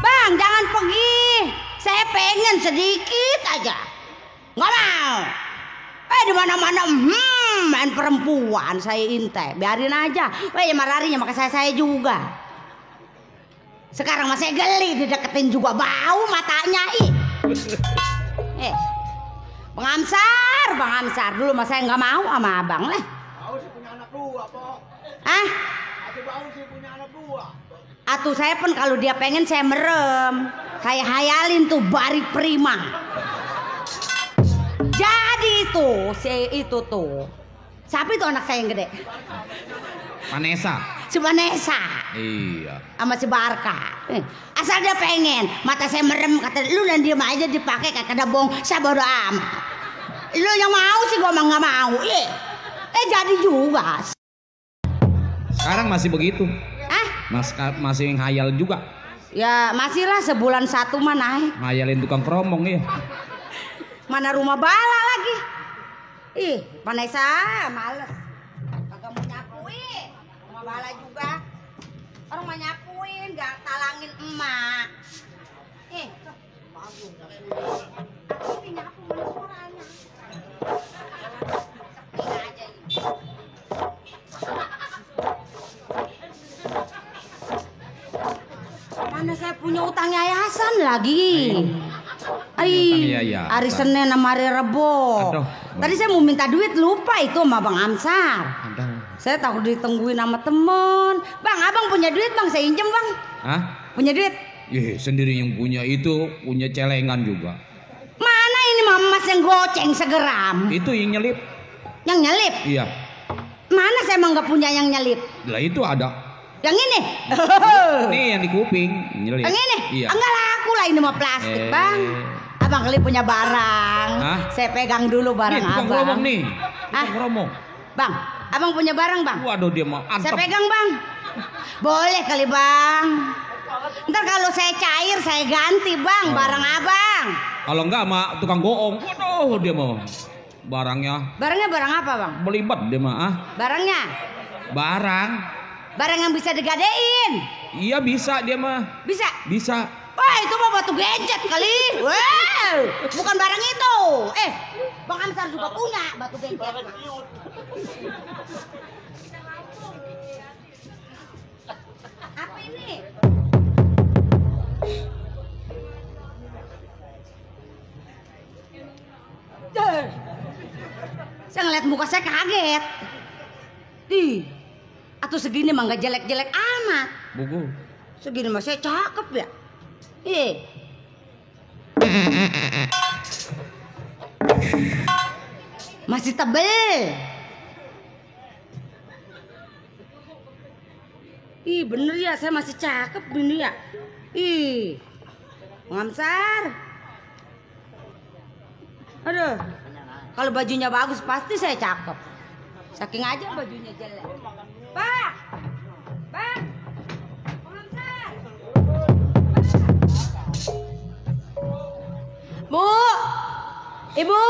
F: Bang, jangan pergi. Saya pengen sedikit aja. Nggak mau. Di mana-mana main perempuan saya inte. Biarin aja. Mararinya maka saya juga. Sekarang masih geli dideketin juga bau matanya. Bang Amsar, dulu mah saya nggak mau sama abang lah.
B: Bau sih punya anak dua, Pok. Bau sih punya anak dua.
F: Atuh saya pun kalau dia pengen saya merem. Saya hayalin tuh Bari Prima. Jadi itu tuh. Siapa itu anak saya yang gede?
C: Vanessa.
F: Si Vanessa.
C: Iya.
F: Sama si Barka. Asal dia pengen, mata saya merem, kata lu dan dia aja dipakai kayak ada bong, saya bodo amat. Lu yang mau sih gua mah nggak mau. Jadi juga.
C: Sekarang masih begitu. Masih ngayal juga.
F: Ya masih lah sebulan 1 mah naik.
C: Ngayalin tukang keromong ya.
F: Mana rumah bala lagi. Vanessa males. Kagak mau nyapuin. Rumah bala juga. Orang mau nyapuin, gak talangin emak. Bagus. Tapi nyapu mana suaranya. Sepi aja ini. Mana saya punya utang yayasan lagi. Hari Senin sama hari Rebo. Tadi saya mau minta duit lupa itu sama Bang Amsar. Saya takut ditungguin sama temen. Bang, abang punya duit bang, saya injem bang.
C: Hah?
F: Punya duit?
C: Sendiri yang punya itu punya celengan juga.
F: Mana ini mamas yang goceng segeram?
C: Itu yang nyelip.
F: Yang nyelip?
C: Iya.
F: Mana saya emang nggak punya yang nyelip?
C: Lah itu ada.
F: Yang ini?
C: Nih yang di kuping nyelip.
F: Yang ini?
C: Iya.
F: Enggak laku lah ini mah plastik bang. Abang kali punya barang.
C: Hah?
F: Saya pegang dulu barang
C: tukang
F: abang.
C: Geromong nih. Tukang geromong.
F: Bang, abang punya barang bang?
C: Waduh dia mau
F: Saya pegang bang. Boleh kali bang. Ntar kalau saya cair saya ganti bang barang abang.
C: Kalau enggak sama tukang goong. Waduh dia mau. Barangnya
F: Barang apa bang?
C: belibet dia mah ah.
F: Barangnya?
C: Barang
F: yang bisa digadein.
C: iya bisa dia mah. Bisa.
F: Wah itu mah batu gencet kali. Wow, bukan barang itu. Bang Amsar juga punya batu gencet. Apa ini? Saya ngeliat muka saya kaget. Atuh segini mah nggak jelek-jelek amat.
C: Buku.
F: Segini mah saya cakep ya. Masih tebel. Bener ya, saya masih cakep ini ya. Ngamsar. Aduh. Kalau bajunya bagus pasti saya cakep. Saking aja bajunya jelek. Pak. Bu, Ibu.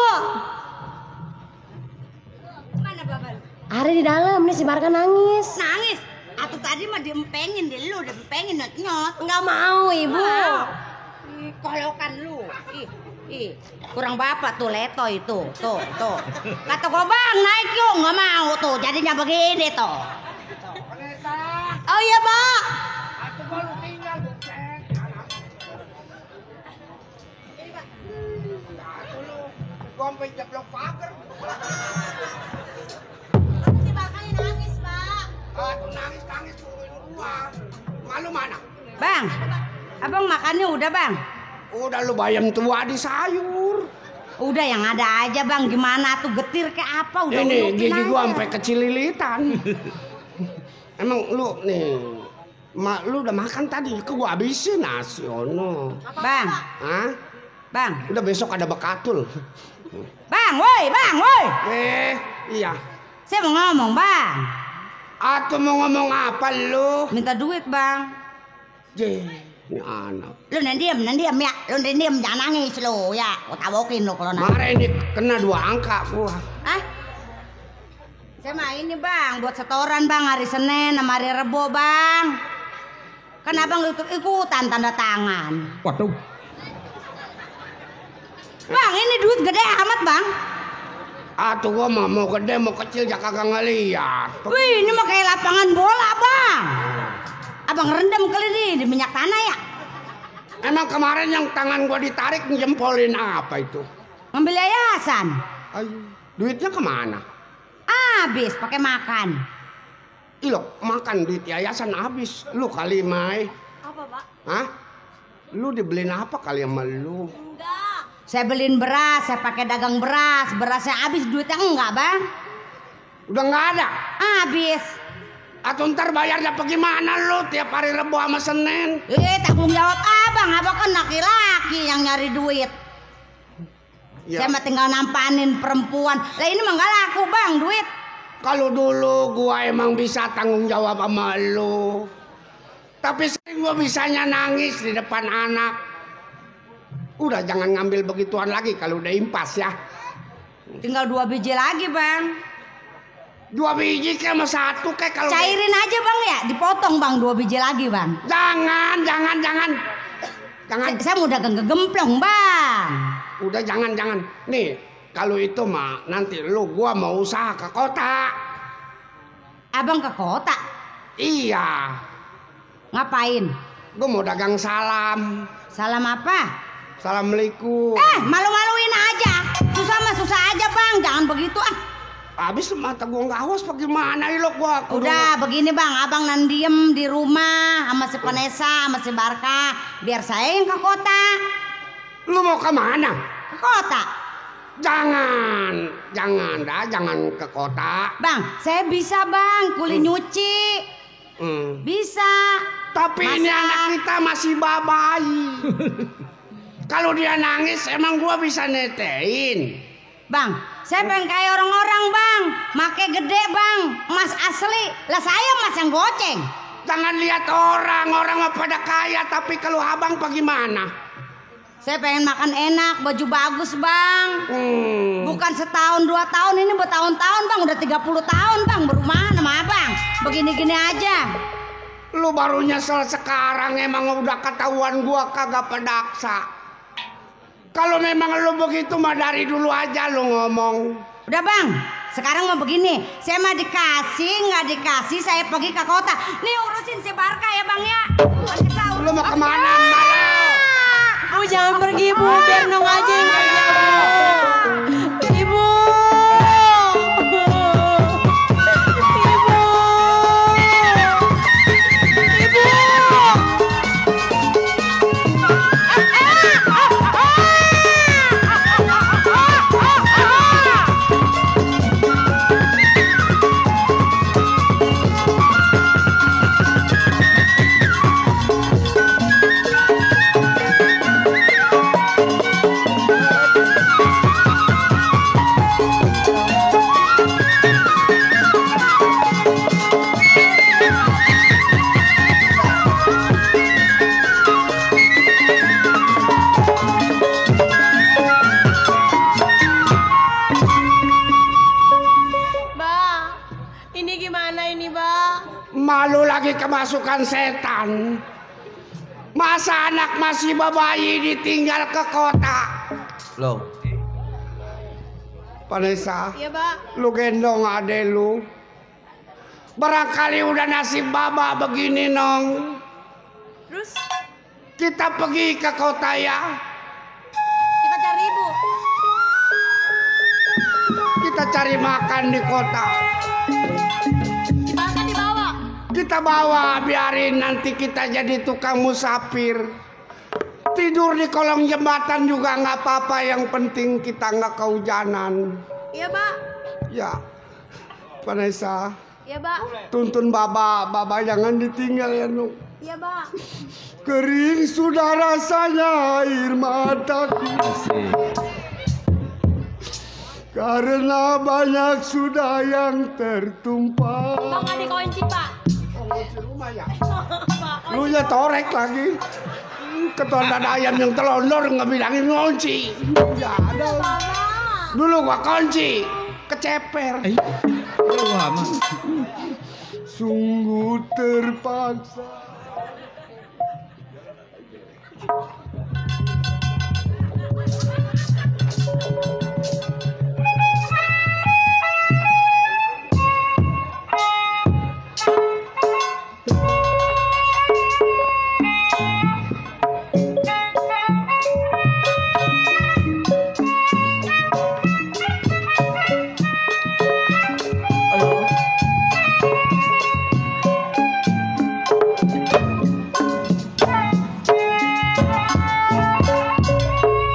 F: Mana Bapak?
G: Ada di dalam nih si Marka nangis.
F: Nangis? Atau tadi mah diempengin deh lu, diempengin nyot-nyot.
G: Nggak mau Ibu.
F: Kolokan lu. Kurang bapak tuh leto itu. Tuh. Kata gua bang naik yuk, nggak mau tuh. Jadinya begini tuh. Oh iya Pak.
H: Sampai jeblok pagar.
F: Si Bakal nangis, Pak.
H: Nangis tungguin gua. Malu mana?
F: Bang, abang makannya udah bang?
H: Udah lu bayam tua di sayur.
F: Udah yang ada aja bang. Gimana tuh getir ke apa? Udah
H: ini gigi gua sampai kecililitan. Emang lu nih, lu udah makan tadi? Ke gua habisin nasi ono.
F: Bang.
H: Hah?
F: Bang.
H: Udah besok ada bekatul.
F: Bang, woi.
H: Iya.
F: Saya mau ngomong, Bang.
H: Atau mau ngomong apa lu?
F: Minta duit, Bang.
H: Ini anak.
F: Lu diam ya. Lu diam jangan nangis lu ya. Gua tabokin lu kalau nangis.
H: Kemarin ini kena 2 angka gua.
F: Saya mah ini, Bang, buat setoran, Bang, hari Senin sama hari Rebo, Bang. Kan Abang ikut-ikutan tanda tangan.
C: Waduh.
F: Bang, ini duit gede amat, Bang.
H: Tuh gua mau gede mau kecil ya kagak ngeliat.
F: Wih, ini mah kayak lapangan bola, Bang. Abang rendam kali nih di minyak tanah ya.
H: Emang kemarin yang tangan gua ditarik njempolin apa itu?
F: Ngambil yayasan.
H: Duitnya kemana?
F: Habis pakai makan.
H: Loh, makan duit yayasan habis. Lu kali Mai.
F: Apa, Pak?
H: Hah? Lu dibeliin apa kali sama lu?
F: Enggak. Saya beliin beras, saya pakai dagang beras. Berasnya habis, duitnya enggak, Bang.
H: Udah nggak ada?
F: Habis.
H: Atau ntar bayarnya bagaimana lu tiap hari Rebo sama Senin?
F: Tanggung jawab Abang. Abang kan laki-laki yang nyari duit.
H: Ya.
F: Saya mah tinggal nampanin perempuan. Lah ini mah nggak laku, Bang, duit.
H: Kalau dulu gua emang bisa tanggung jawab sama lu. Tapi sering gua bisanya nangis di depan anak. Udah jangan ngambil begituan lagi kalau udah impas ya.
F: Tinggal 2 biji lagi, Bang.
H: 2 biji kayak sama 1 kayak kalau
F: cairin aja, Bang ya. Dipotong, Bang, 2 biji lagi, Bang.
H: Jangan.
F: Saya udah gemplong, Bang.
H: Udah jangan. Nih, kalau itu mah nanti gua mau usaha ke kota.
F: Abang ke kota?
H: Iya.
F: Ngapain?
H: Gua mau dagang salam.
F: Salam apa?
H: Assalamualaikum.
F: Malu-maluin aja. Susah aja, Bang. Jangan begitu
H: Habis mata gua nggak awas bagaimana gua.
F: Udah begini, Bang. Abang nan diem di rumah sama si Vanessa, sama si Barka. Biar saya yang ke kota.
H: Lu mau ke mana?
F: Ke kota.
H: Jangan ke kota.
F: Bang, saya bisa, Bang, kuli nyuci. Bisa.
H: Tapi ini anak kita masih babai. Kalau dia nangis emang gua bisa netein.
F: Bang, saya pengen kayak orang-orang, Bang. Make gede, Bang. Emas asli. Lah saya emas yang goceng.
H: Jangan lihat orang mah pada kaya, tapi kalau abang bagaimana?
F: Saya pengen makan enak, baju bagus, Bang. Bukan bukan setahun 2 tahun, ini bertahun-tahun bang, udah 30 tahun bang berumah sama abang. Begini-gini aja.
H: Lu baru nyesel sekarang, emang udah ketahuan gua kagak pedaksa. Kalau memang lu begitu mah dari dulu aja lu ngomong.
F: Udah bang, sekarang mau begini, saya mah dikasih nggak dikasih saya pergi ke kota. Nih urusin si Barka ya bang ya.
H: Lu mau kemana malah?
G: Bu jangan pergi bu, biar Nong aja yang kerja bu. Ibu.
H: Malu lagi kemasukan setan. Masa anak masih bayi ditinggal ke kota?
A: Loh,
H: Vanessa,
G: Iya Pak.
H: lu gendong ade lu. Barangkali udah nasib baba begini Nong.
G: Terus
H: Kita pergi ke kota ya.
G: kita cari ibu.
H: Kita cari makan di kota.
G: Barka dibawa.
H: Kita bawa, biarin nanti kita jadi tukang musafir. Tidur di kolong jembatan juga nggak apa-apa, yang penting kita nggak kehujanan.
G: Iya Pak.
H: Ya, Vanessa,
G: Iya Pak.
H: tuntun baba jangan ditinggal ya Nuk.
G: Iya Pak.
H: Kering sudah rasanya air mataku, karena banyak sudah yang tertumpah.
G: Bang ada kunci Pak.
H: Rumah ya.
G: Pak.
H: Lu ya torek lagi. Ketua dada ayam yang telondor nggak bilangin ngunci. Ya ada.
G: Bapak.
H: Dulu gua kunci, keceper.
C: Wah, Mas.
H: Sungguh terpaksa.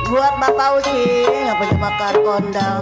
I: Buat Bapak Uci yang punya bakar kondang.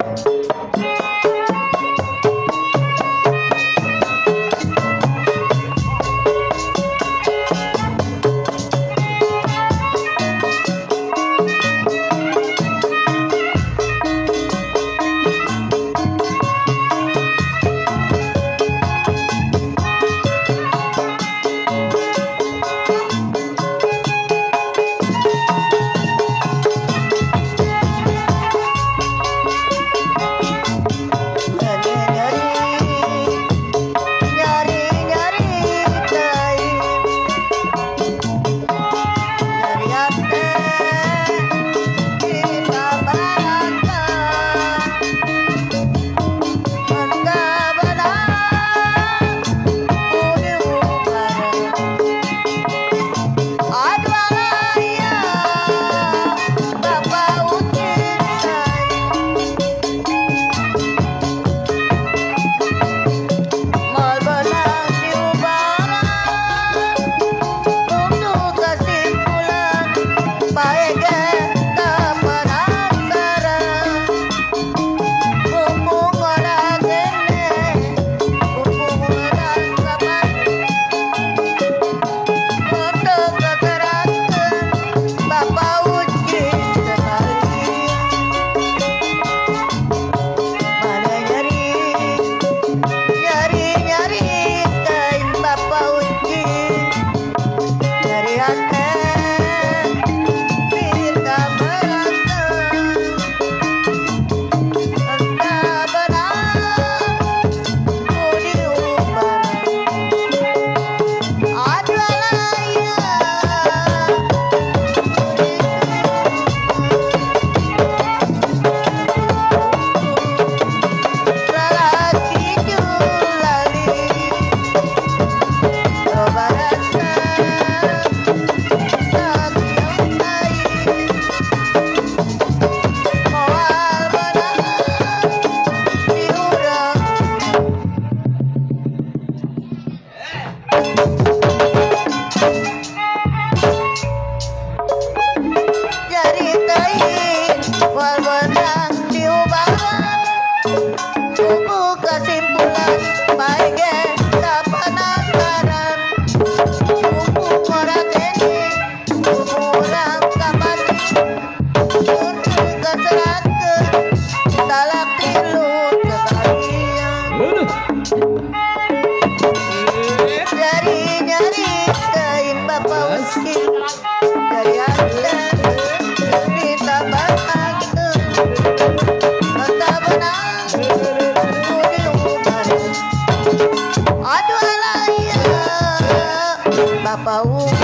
I: Bapak Uci.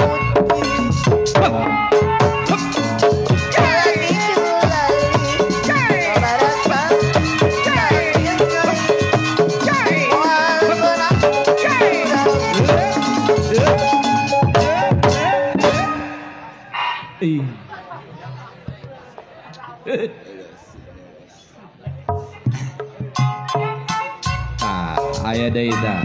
I: Lagi culali, barasa,
C: Ayah Daida.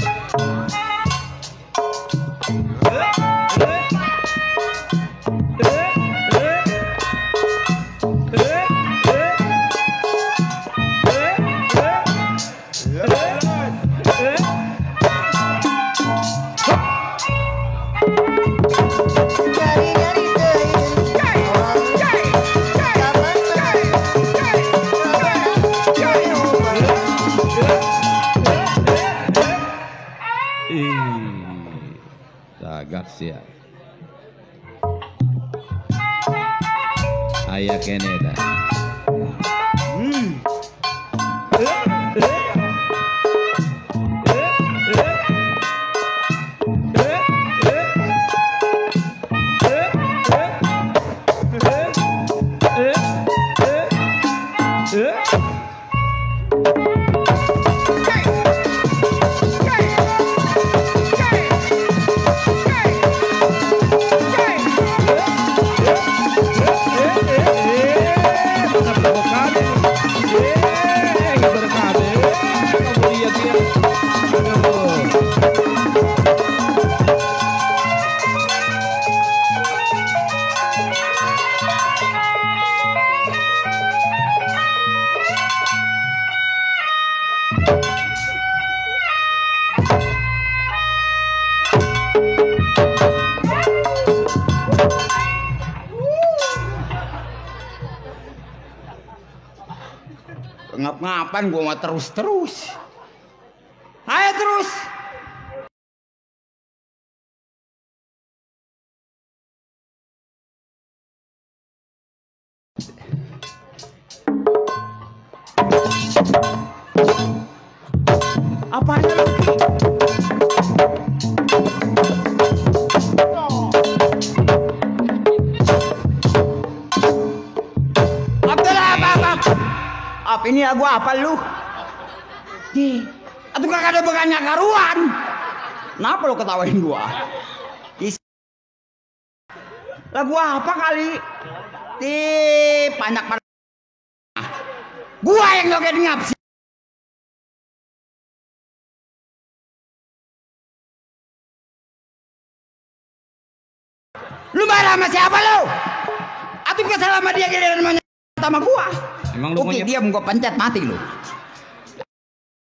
C: Sagak sia. Ayah Keneda.
E: Ngap-ngapan gua mau terus-terus. Ayo terus. Apanya lu? Apa ini lagu apa lu? Nih, atuh kagak ada bekannya karuan. Kenapa lu ketawain gua? Lagu apa kali? Banyak banget. Gua yang joget ngap sih. Lu marah sama siapa lu? Atuh kesal sama dia giliran sama gua.
C: Emang lu
E: Oke,
C: monyet?
E: dia mau gua pencet mati lu.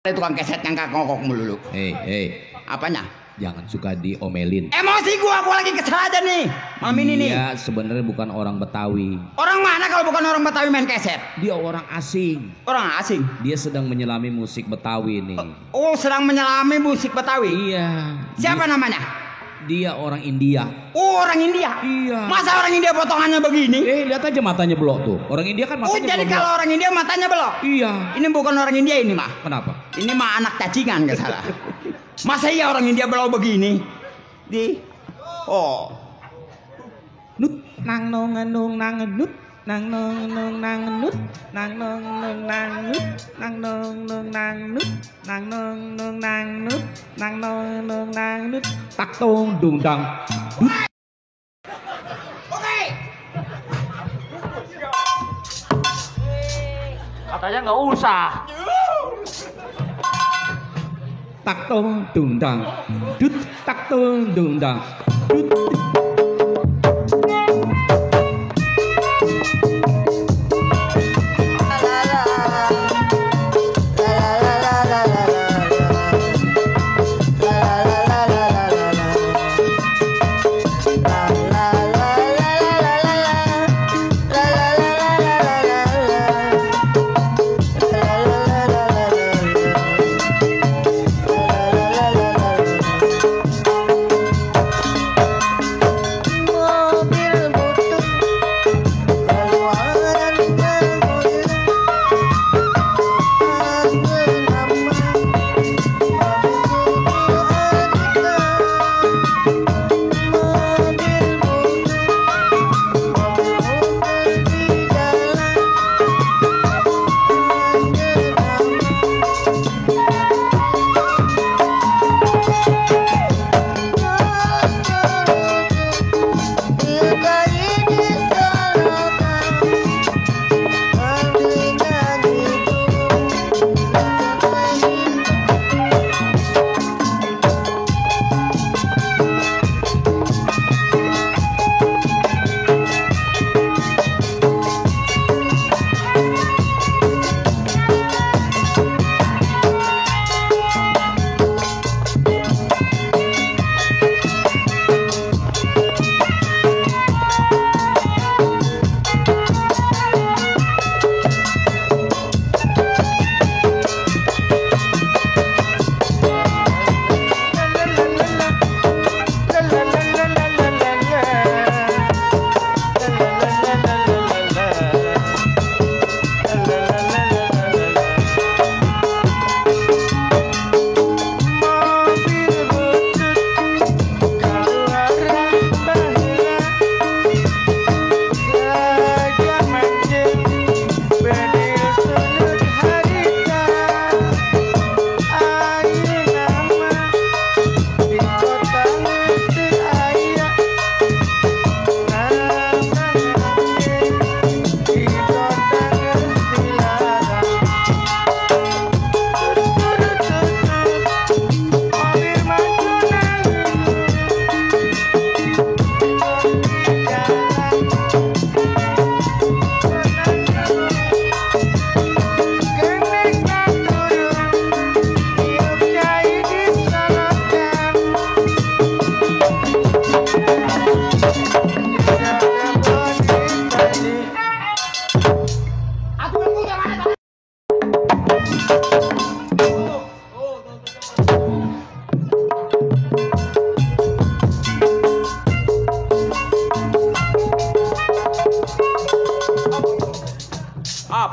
E: Ada tukang keset yang ngokok mulu lu.
C: Hei,
E: Apanya?
C: jangan suka diomelin.
E: Emosi gua lagi kesel aja nih. Malam ini nih.
C: Dia sebenarnya bukan orang Betawi.
E: Orang mana kalau bukan orang Betawi main keset?
C: Dia orang asing.
E: Orang asing.
C: Dia sedang menyelami musik Betawi nih.
E: Oh, sedang menyelami musik Betawi.
C: Iya.
E: Siapa namanya?
C: Dia orang India.
E: Oh, orang India.
C: Iya.
E: Masa orang India potongannya begini?
C: Lihat aja matanya belok tuh. Orang India kan matanya
E: Oh, jadi
C: belok.
E: kalau orang India matanya belok.
C: Iya.
E: Ini bukan orang India ini mah.
C: Kenapa?
E: Ini mah anak cacingan nggak salah. Masa iya orang India belok begini?
C: Nut nang nong nong nang nut nang nong nong nang nut nang nong nong nang nut nang nong nong nang nut nang nong nong nang nut nang nong nong nang nut tak tong dung dang dut.
J: Katanya nggak usah.
C: Tak tong dung dang dut tak tong dung dang dut.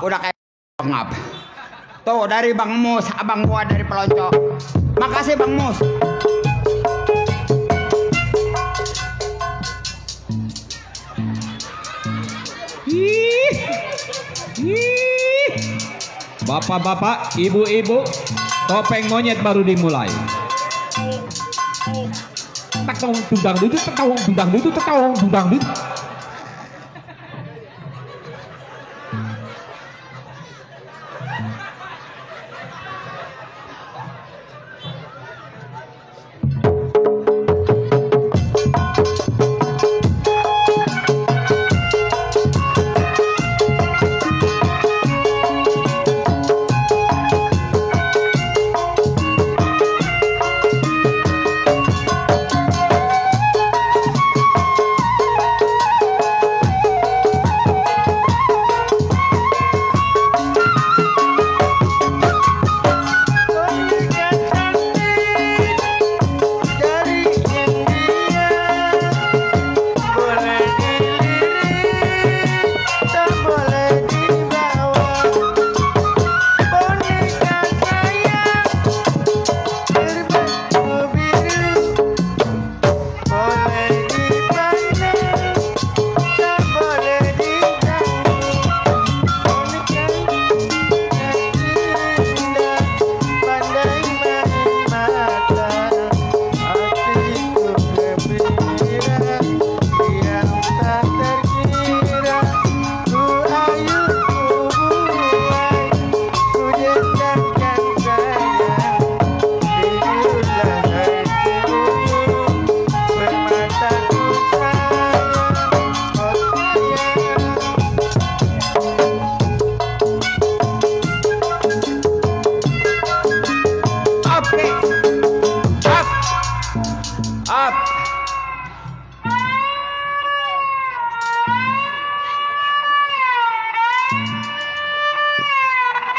H: Udah kayak ngap. Tuh dari Bang Mus, abang gua dari Pelonco. Makasih Bang Mus.
C: Bapak-bapak, ibu-ibu, topeng monyet baru dimulai. Tekong dudang duduk, tekong dudang duduk, tekong dudang duduk.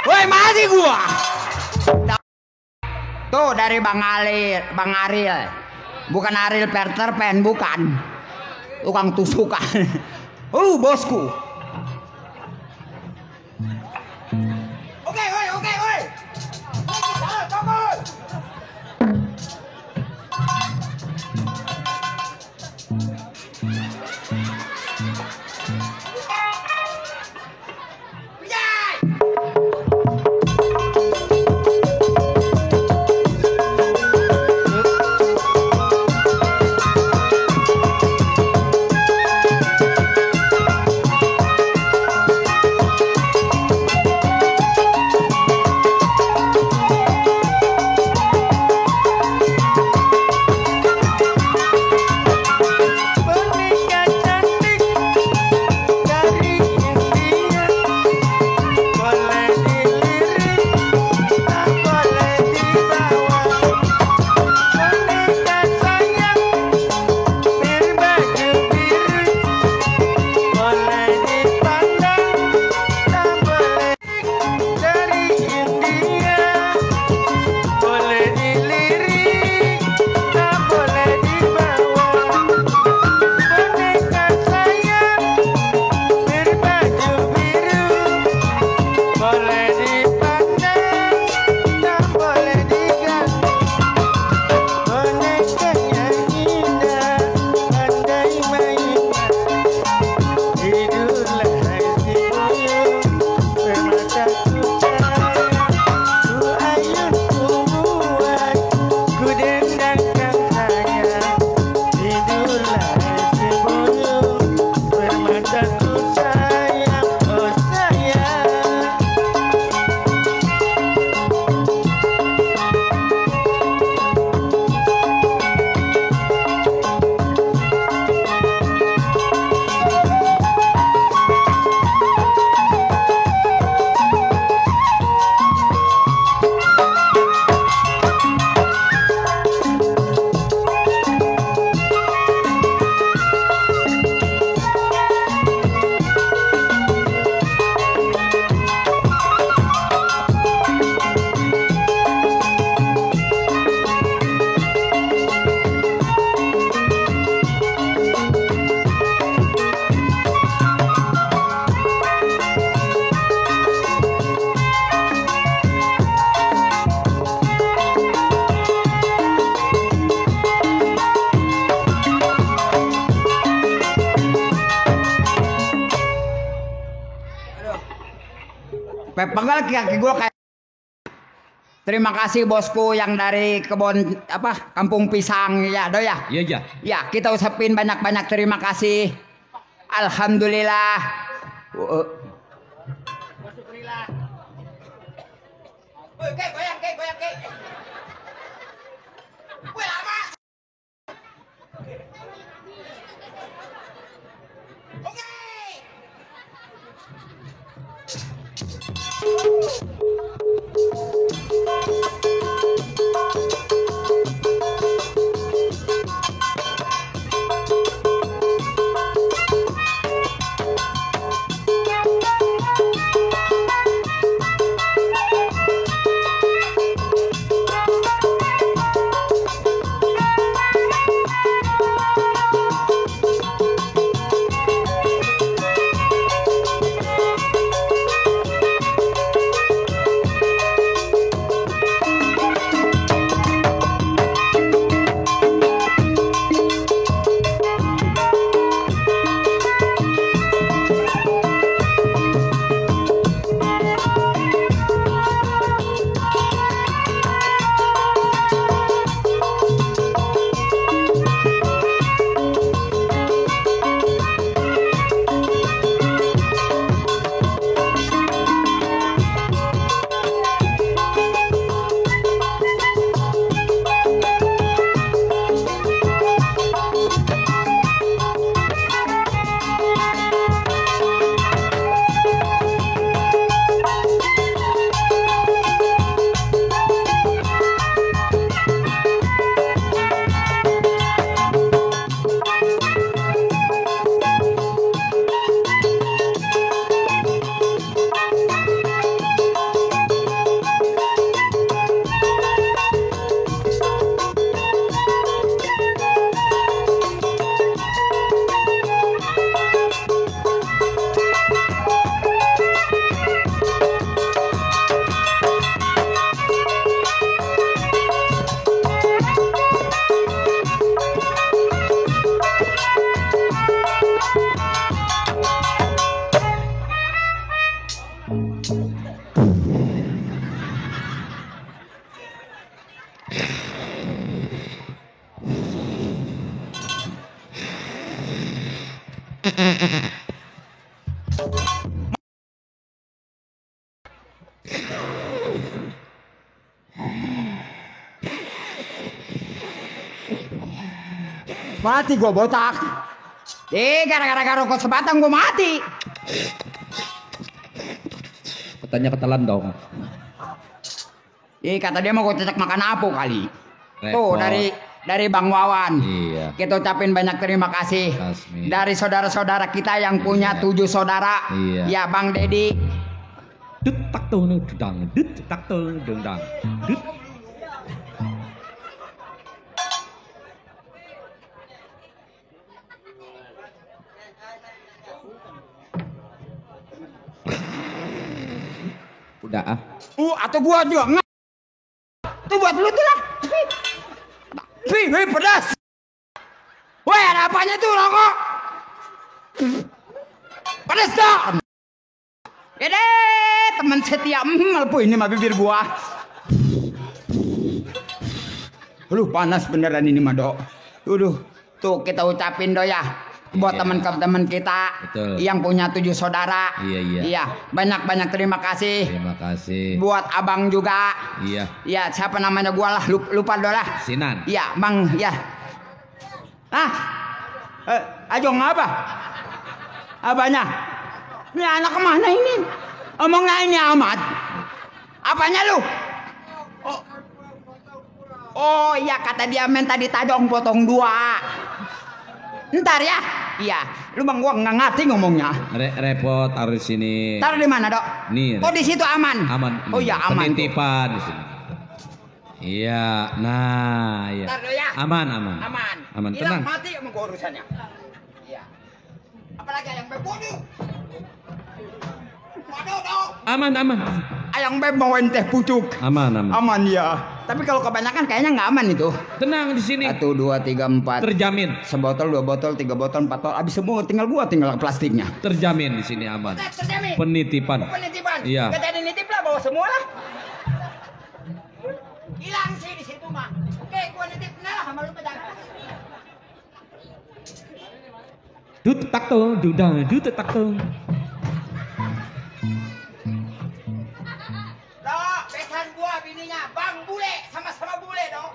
H: Woi, masih gua. Tuh dari Bang Aril. Bukan Aril Peter Pan, bukan. Tukang tusukan. Bosku. Oke, woi.
K: Penggal kaki gue kayak. Terima kasih bosku yang dari kebun Kampung Pisang ya, Do ya.
E: Iya, iya.
K: Ya, kita ucapin banyak-banyak terima kasih. Alhamdulillah. Goyang. Mati gua botak. Gara-gara rokok sebatang gua mati.
E: Katanya ketelan dong.
K: Kata dia mau gua cecek makan apa kali.
E: Repot.
K: Tuh dari Bang Wawan.
E: Iya.
K: Kita ucapin banyak terima kasih.
E: Kasmi.
K: Dari saudara-saudara kita yang punya 7 saudara.
E: Iya.
K: Ya Bang Dedi.
C: Dut tak tuh dang, dut tak tuh dang, dut.
E: Udah ah.
K: Atau gua juga tuh buat lu tuh lah. Wih, pedas. Woi, ada apanya tuh rokok? Pedas gak? Gede, teman setia. Melepuh ini mah bibir gua. Aduh, panas beneran ini mah, Dok. Tuh kita ucapin, Do ya. Buat teman-teman kita.
E: Betul.
K: Yang punya 7 saudara.
E: Iya.
K: Banyak-banyak terima kasih.
E: Terima kasih.
K: Buat abang juga.
E: Iya.
K: Ya, siapa namanya gua lah, lupa Do lah.
E: Sinan.
K: Iya, Bang, ya. Ajong apa? Abahnya? Ini anak kemana ini? Omongnya ini amat. Apanya lu? Oh iya, kata dia minta ditajong potong 2. Ntar ya. Iya, lu Bang gua nggak ngerti ngomongnya.
E: Repot taruh di sini.
K: Taruh di mana, Dok?
E: Nih.
K: Oh, di situ aman.
E: Aman.
K: Oh iya, aman.
E: Penitipan di sini. Iya, nah, iya.
K: Ntar dulu ya.
E: Aman.
K: Hilang
E: Tenang.
K: mati sama gua urusannya. Iya. Apalagi ayam beb. Waduh. Waduh, Dok.
E: Aman.
K: Ayam beb bawain teh pucuk.
E: Aman.
K: Aman ya. Tapi kalau kebanyakan kayaknya nggak aman itu.
C: Tenang di sini.
K: 1, 2, 3, 4.
C: Terjamin.
K: Sebotol, 2 botol, 3 botol, 4 botol. Abis semua tinggal plastiknya.
C: Terjamin di sini aman.
K: Terjamin.
C: Penitipan. Iya.
K: Gak jadi nitip lah, bawa semua lah. Hilang sih di situ mah. Oke, gua nitip lah sama lu pedagang.
C: Dut tak tuh, dudang, dut tak tuh.
K: Dok, besan gua bininya Bang Bule, sama-sama bule, Dok.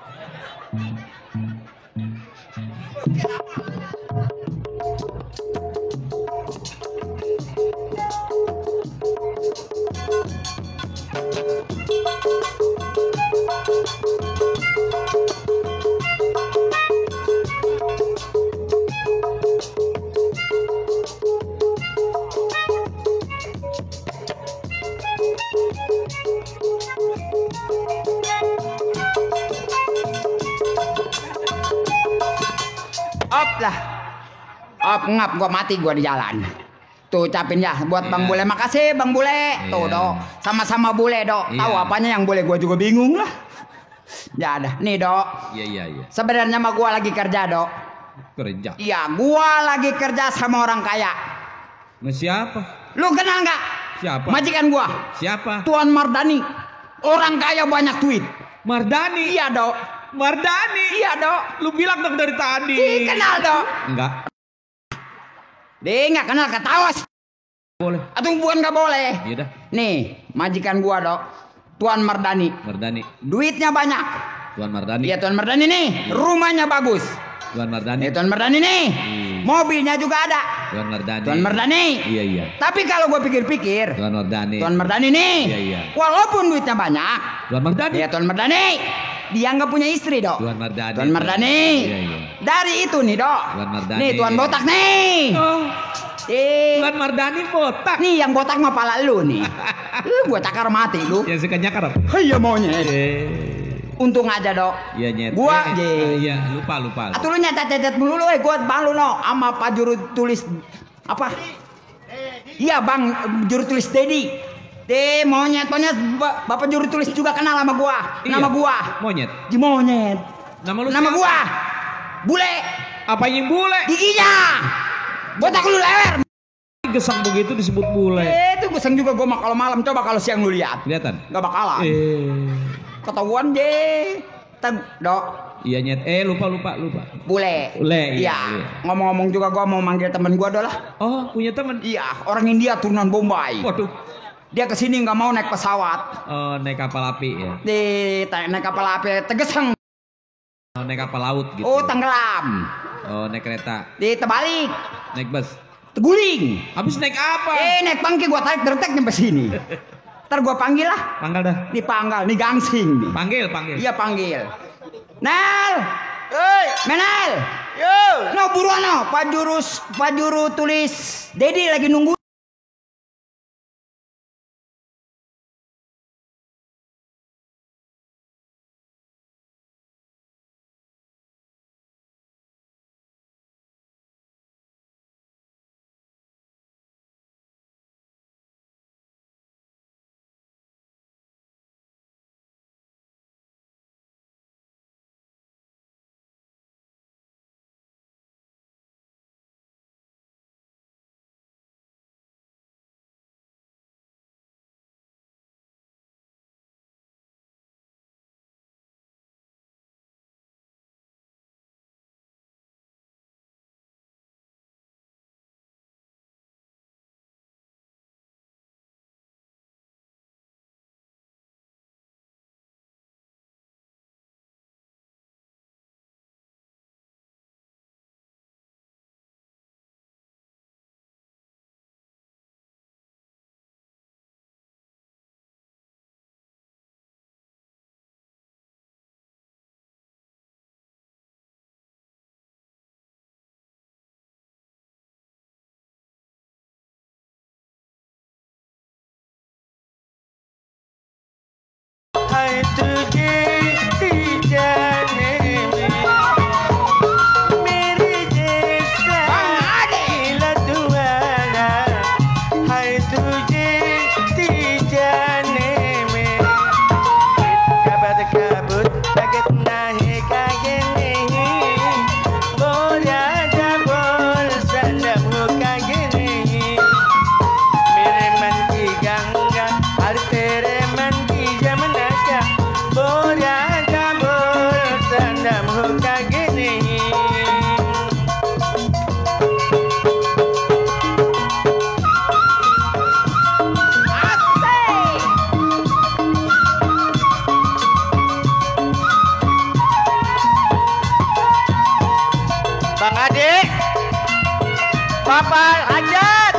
K: Op lah. Op ngap gua mati gua di jalan. Tuh ucapin ya buat Bang Bule, makasih Bang Bule. Tuh Dok, sama-sama bule Dok. Tahu apanya yang boleh gua juga bingung lah. Ya ada. Nih Dok.
C: Iya.
K: Sebenarnya mah gua lagi kerja Dok.
C: Kerja.
K: Iya, gua lagi kerja sama orang kaya.
C: Nah, siapa?
K: Lu kenal nggak?
C: Siapa?
K: Majikan gua.
C: Siapa?
K: Tuan Mardani. Orang kaya banyak duit.
C: Mardani.
K: Iya Dok.
C: Mardani.
K: Iya Dok.
C: Lu bilang dong dari tadi.
K: Kenal Dok.
C: Enggak.
K: Dia nggak kenal ketawas.
C: Boleh.
K: Atau bukan nggak boleh.
C: Iya dah.
K: Nih, majikan gua Dok. Tuan Mardani.
C: Mardani.
K: Duitnya banyak.
C: Tuan Mardani.
K: Iya Tuan Mardani nih. Rumahnya bagus.
C: Tuan Mardani.
K: Iya Tuan Mardani nih. Mobilnya juga ada.
C: Tuan Mardani.
K: Tuan Mardani.
C: Iya.
K: Tapi kalau gua pikir-pikir.
C: Tuan Mardani.
K: Tuan Mardani nih.
C: Iya.
K: Walaupun duitnya banyak.
C: Tuan Mardani.
K: Iya Tuan Mardani. Dia nggak punya istri Dok.
C: Tuan Mardani.
K: Tuan Mardani.
C: Iya.
K: Dari itu nih Dok.
C: Tuan Mardani.
K: Nih Tuan botak nih.
C: Oh. Tuan Mardani botak.
K: Nih yang botak mah pala lu nih. Gua cakar mati lu.
C: Yang suka nyakar.
K: Iya monyet. Untung aja Dok.
C: Iya nyet.
K: Gua
C: iya lupa.
K: Atuh lu nyatet mulu lu gua malu no sama Pak juru tulis apa? Iya Bang juru tulis Dedi. Monyet Bapak juru tulis juga kenal sama gua.
C: Iya.
K: Nama gua.
C: Monyet.
K: Monyet.
C: Nama lu
K: Nama
C: siapa?
K: gua. Bule.
C: Apa yang bule?
K: Giginya. Botak lu lewer.
C: Gesang begitu disebut bule.
K: Itu gesang juga gua mah kalau malam, coba kalau siang lu lihat.
C: Kelihatan?
K: Gak bakalan. Ketahuan deh. Dok.
C: Iya nyet. Lupa.
K: Bule. Iya. Ngomong-ngomong juga gua mau manggil temen gua dah lah.
C: Oh, punya temen?
K: Iya, orang India turunan Bombay.
C: Waduh.
K: Dia kesini nggak mau naik pesawat.
C: Oh, naik kapal api ya.
K: Naik kapal api Tegeseng.
C: Oh, naik kapal laut gitu.
K: Oh, tenggelam.
C: Oh, naik kereta.
K: Terbalik.
C: Naik bus.
K: Teguling.
C: Habis naik apa?
K: Naik bangke gua tarik dertek nyampe sini. Ntar gua panggil lah.
C: Panggil dah.
K: Nih panggal, nih gangsing nih.
C: Panggil.
K: Iya panggil. Nel. Menel.
H: Yo.
K: No buruan no. Pak juru tulis Dedi lagi nunggu.
H: Hai तुझे दी जाने मेरे जैसा दिल तुम्हारा hai तुझे दी जाने में kabut
J: Bapak hajat.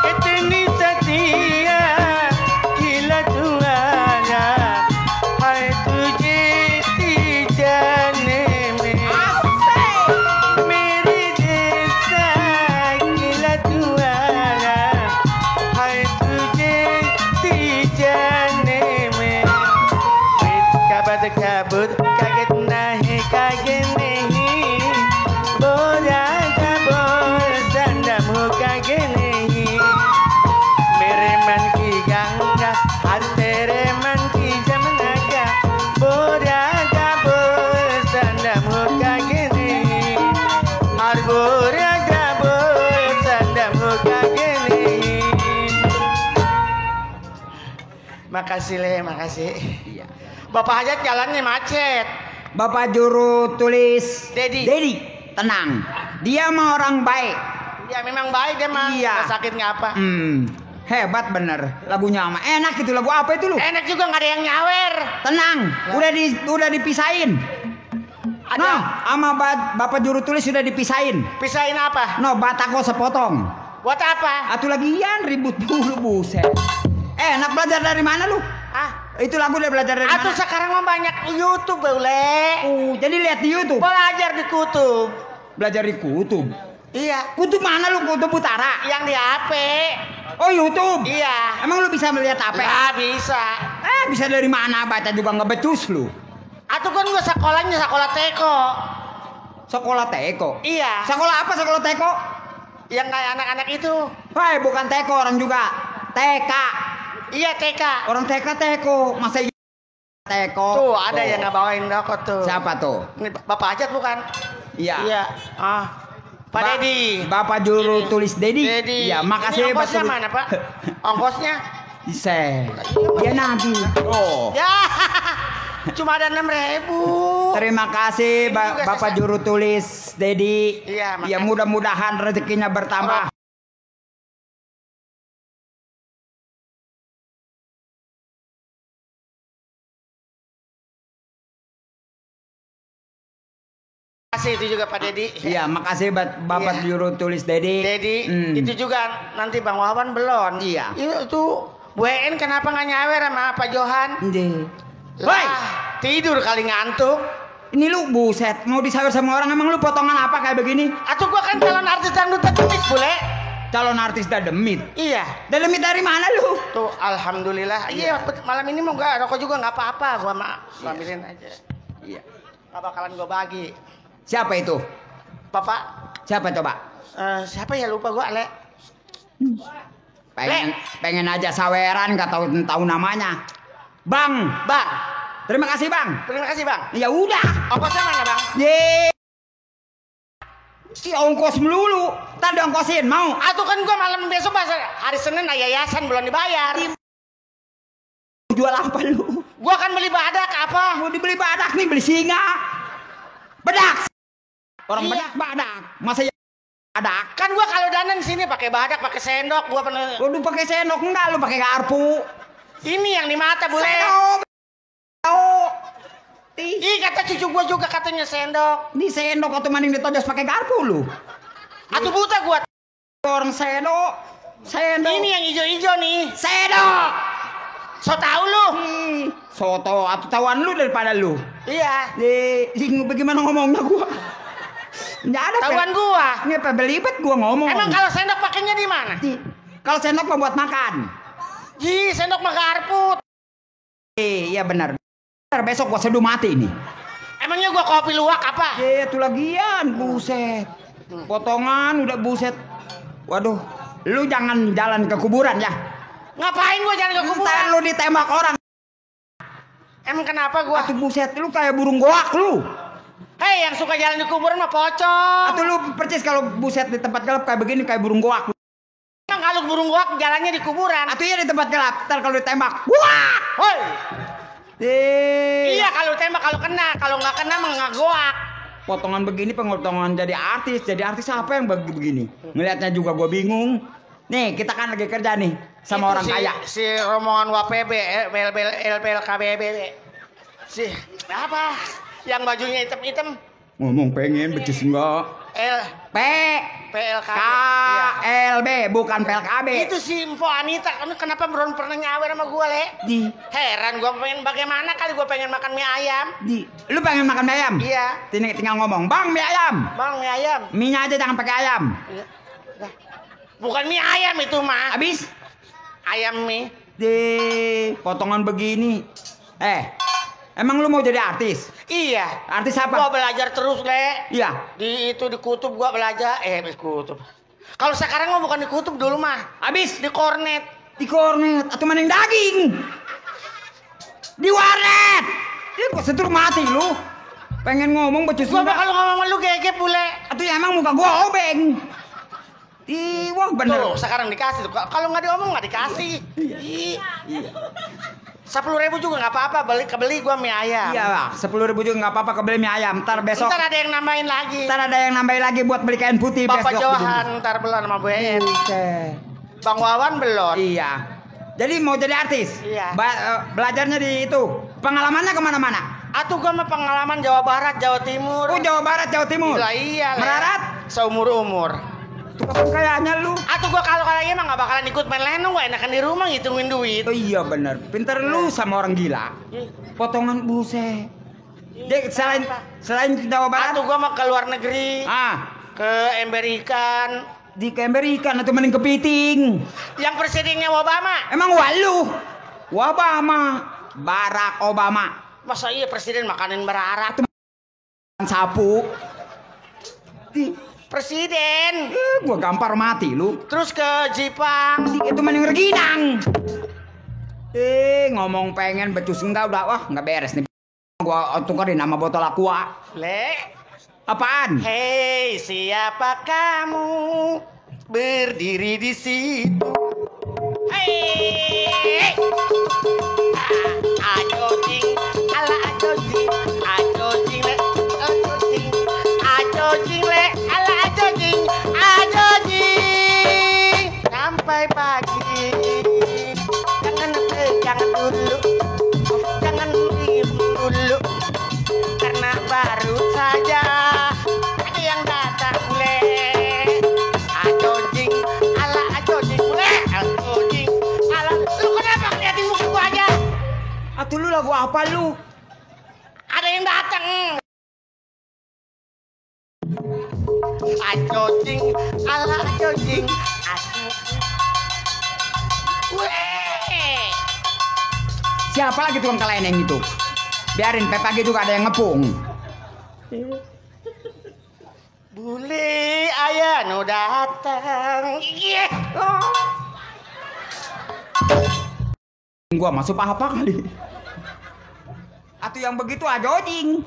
C: इतनी सतिया खिलत वाला है तुझे जाने में मेरी जैसा खिलत वाला है तुझे जाने में kabut kabut kaget nahi kaget नहीं बोला kabur sandamu kaget नहीं मेरे मन की गंगा हर तेरे मन की जमुना का बोला kabur sandamu kaget नहीं और बोला kabur sandamu kaget नहीं. Makasih Le, makasih.
K: Iya.
C: Bapak Hajat jalannya macet.
K: Bapak juru tulis
C: Dedi.
K: tenang. Dia mah orang baik.
C: Ya memang baik dia mah.
K: Iya.
C: Nggak sakit ngapa.
K: Hebat bener. Lagunya mah enak itu. Lagu apa itu lu?
C: Enak juga nggak ada yang nyawer.
K: Tenang. Udah dipisahin.
C: Ada.
K: No, sama bapak juru tulis sudah dipisahin.
C: Pisahin apa?
K: No, batako sepotong.
C: Buat apa?
K: Atuh lagian ribut dulu buset. Enak belajar dari mana lu? Itu lagu udah belajar dari
C: Atuh
K: mana?
C: sekarang mah banyak YouTube boleh.
K: Jadi lihat di YouTube.
C: Belajar di kutub.
K: Belajar di kutub.
C: Iya.
K: Kutub mana lu? Kutub utara.
C: Yang di HP.
K: Oh YouTube.
C: Iya.
K: Emang lu bisa melihat HP?
C: Nggak bisa.
K: Bisa dari mana? Baca juga nggak becus lu.
C: Atuh kan gua sekolahnya sekolah teko.
K: Sekolah teko.
C: Iya.
K: Sekolah apa sekolah teko?
C: Yang kayak anak-anak itu.
K: Hai, bukan teko orang juga. TK.
C: Iya TK.
K: Orang TK teko. Masa teko.
C: Tuh ada yang nggak bawain rokok tuh.
K: Siapa tuh?
C: Ini Bapak Hajat bukan?
K: Iya.
C: Iya. Pak Dedi.
K: Bapak juru tulis Dedi.
C: Dedi.
K: Iya, makasih
C: Ini
K: Pak.
C: ongkosnya mana Pak? Ongkosnya?
K: Dia nagih. Oh.
C: Ya. Cuma ada 6.000.
K: Terima kasih Bapak juru tulis Dedi.
C: Iya,
K: ya mudah-mudahan rezekinya bertambah.
C: Makasih itu juga Pak Dedi.
K: Iya, makasih Bapak juru tulis Dedi.
C: Itu juga nanti Bang Wawan belum.
K: Iya.
C: Itu WN kenapa nggak nyawer sama Pak Johan?
K: Woi,
C: tidur kali ngantuk.
K: Ini lu buset, mau disawer sama orang emang lu potongan apa kayak begini?
C: Atuh gua kan calon artis dangdut demit bule.
K: Calon artis dademit.
C: Iya.
K: Dademit dari mana lu?
C: Tuh alhamdulillah. Iya, malam ini mau nggak rokok juga nggak apa-apa, gua ambilin aja.
K: Iya.
C: Nggak bakalan gua bagi.
K: Siapa itu?
C: Bapak.
K: Siapa coba?
C: Siapa ya lupa gua, Le.
K: Pengen aja saweran gak tahu namanya. Bang. Terima kasih Bang.
C: Terima kasih Bang.
K: Ya udah.
C: Ongkosnya mana Bang?
K: Ongkos melulu. Tadi ongkosin mau.
C: Atuh kan gua malam besok hari Senin yayasan belum dibayar.
K: Jual apa lu?
C: Gua akan beli badak apa?
K: Mau dibeli badak nih, beli singa. Bedak. Orang badak. Masa ya badak?
C: Kan gua kalau dandan sini pakai badak, pakai sendok, gua pernah.
K: Lu pakai sendok enggak, lu pakai garpu.
C: Ini yang di mata boleh. Ih, kata cucu gua juga katanya sendok.
K: Ini sendok atau maning ditojos pakai garpu lu.
C: Atuh buta gua.
K: Orang sendok.
C: Ini yang hijau-hijau nih.
K: Sendok.
C: So tahu lu.
K: Soto atau tawan lu daripada lu.
C: Iya.
K: Bagaimana ngomongnya gua? Enggak ada
C: tawan gua.
K: Ini apa belibet gua ngomong.
C: Emang kalau sendok pakainya di mana?
K: Kalau sendok mau buat makan.
C: Sendok mah garpu.
K: Iya benar. Besok gua seduh mati nih.
C: Emangnya gua kopi luwak apa?
K: Itu lagian buset. Potongan udah buset. Waduh, lu jangan jalan ke kuburan ya.
C: Ngapain gua jalan ke kuburan?
K: Ntar lu ditembak orang.
C: Emang kenapa gua?
K: Atuh buset, lu kayak burung goak lu.
C: Hei, yang suka jalan di kuburan mah pocong.
K: Atuh lu percis kalau buset di tempat gelap kayak begini kayak burung goak.
C: Emang kalau burung goak jalannya di kuburan?
K: Atuh ya di tempat gelap, ntar kalau ditembak. Wah!
C: Hoi. Iya kalau tembak kalau kena, kalau nggak kena mah nggak goak.
K: Potongan begini pengotongan jadi artis apa yang begini? Ngelihatnya juga gue bingung. Nih kita kan lagi kerja nih sama orang kaya.
C: Si rombongan WPB, LPLKBB. Si apa?
H: Yang bajunya hitam-hitam.
K: Ngomong pengen becus enggak?
H: PLKB.
K: KLB bukan PLKB.
H: Itu si Mpo Anita. Kenapa belum pernah nyawer sama gue, Le? Heran gue pengen bagaimana kali gue pengen makan mie ayam.
K: Lu pengen makan mie ayam?
H: Iya.
K: Tinggal ngomong, "Bang, mie ayam."
H: Bang, mie ayam.
K: Mie-nya aja jangan pakai ayam.
H: Iya. Bukan mie ayam itu mah.
K: Habis
H: ayam mie.
K: Potongan begini. Emang lu mau jadi artis?
H: Iya.
K: Artis apa?
H: Gua belajar terus, Le.
K: Iya.
H: Di Kutub gua belajar. Di Kutub. Kalau sekarang mah bukan di Kutub dulu mah.
K: Habis
H: di Kornet.
K: Di Kornet atau maning daging. Di warnet. Ini kok setur mati lu. Pengen ngomong becus.
H: Gua bakal ngomong sama lu gege bule.
K: Atau emang muka gua obeng. Wah bener.
H: Tuh, sekarang dikasih tuh. Kalau nggak diomong nggak dikasih. Iya. 10.000 juga nggak apa-apa. Kebeli gua mie ayam.
K: Iya lah. 10.000 juga nggak apa-apa kebeli mie ayam. Ntar besok.
H: Ntar ada yang nambahin lagi.
K: Ntar ada yang nambahin lagi buat beli kain putih.
H: Bapak
K: besok.
H: Johan ntar belum sama Bu En. Bang Wawan belum.
K: Iya. Jadi mau jadi artis.
H: Iya.
K: Belajarnya di itu. Pengalamannya kemana-mana?
H: Atuh gua mah pengalaman Jawa Barat, Jawa Timur.
K: Oh Jawa Barat, Jawa Timur.
H: Gila, iya.
K: Merarat?
H: Seumur-umur.
K: Tuh kapan kayaknya lu?
H: Atuh gua kalau kayaknya mah nggak bakalan ikut main lenong, gua enakan di rumah ngitungin duit.
K: Oh iya bener. Pinter lu sama orang gila. Potongan buset. Jadi selain Jawa Barat.
H: Atuh gua mah ke luar negeri. Ke Amerikan.
K: Di ke Amerikan atau mending kepiting.
H: Yang presidennya Obama.
K: Emang walu? Obama. Barack Obama.
H: Masa iya presiden makanin berarak?
K: Sapu.
H: Presiden.
K: Gua gampar mati lu.
H: Terus ke Jepang.
K: Itu mending reginang. Ngomong pengen becus enggak udah wah enggak beres nih. Gua tukerin nama botol aqua.
H: Le.
K: Apaan?
H: Hei, siapa kamu berdiri di situ? Hei. Ajojing, ala ajojing, ajojing le, ajojing, ajojing le, ala ajojing, ajojing. Sampai pagi, jangan dulu, jangan diem dulu, karena baru saja ada yang datang le. Ajojing, ala ajojing le, ajojing, ala. Lu kenapa ngeliatin muka gua aja?
K: Atuh lu lagu apa lu?
H: Ada yang datang. Ajojing, ala ajojing, ajojing. Weh.
K: Siapa lagi tukang keleneng itu? Biarin pagi juga ada yang ngepung.
H: Bule ayah nu datang. Iya.
K: Gua masuk apa kali? Atau yang begitu ajojing.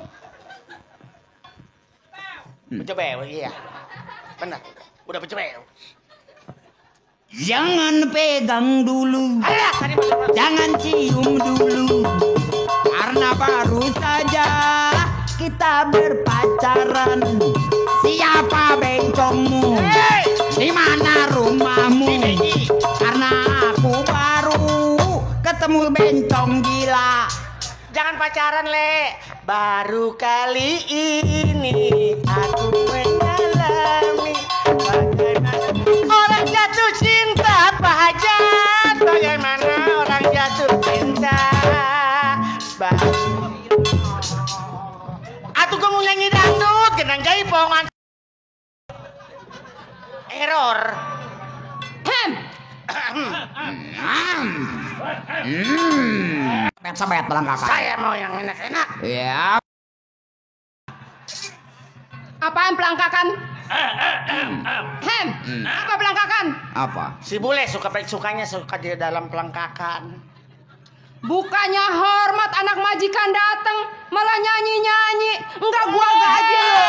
H: Pecebel, iya. Benar. Udah pecebel.
K: Jangan pegang dulu.
H: Alah, tadi masuk.
K: Jangan cium dulu. Karena baru saja kita berpacaran. Siapa bencongmu?
H: Hey!
K: Di mana rumahmu? Karena aku baru ketemu bencong gila.
H: Jangan pacaran, Le. Baru kali ini aku mengalami bagaimana orang jatuh cinta, Pak Hajat. Bagaimana orang jatuh cinta. Atuh gue mau nyanyi dangdut, genang jaipongan. Error.
K: Pet pelangkakan.
H: Saya mau yang enak-enak.
K: Ya.
F: Apaan pelangkakan? Apa pelangkakan?
K: Apa?
H: Si bule sukanya suka di dalam pelangkakan.
F: Bukannya hormat anak majikan datang malah nyanyi-nyanyi. Enggak gua gaji lo.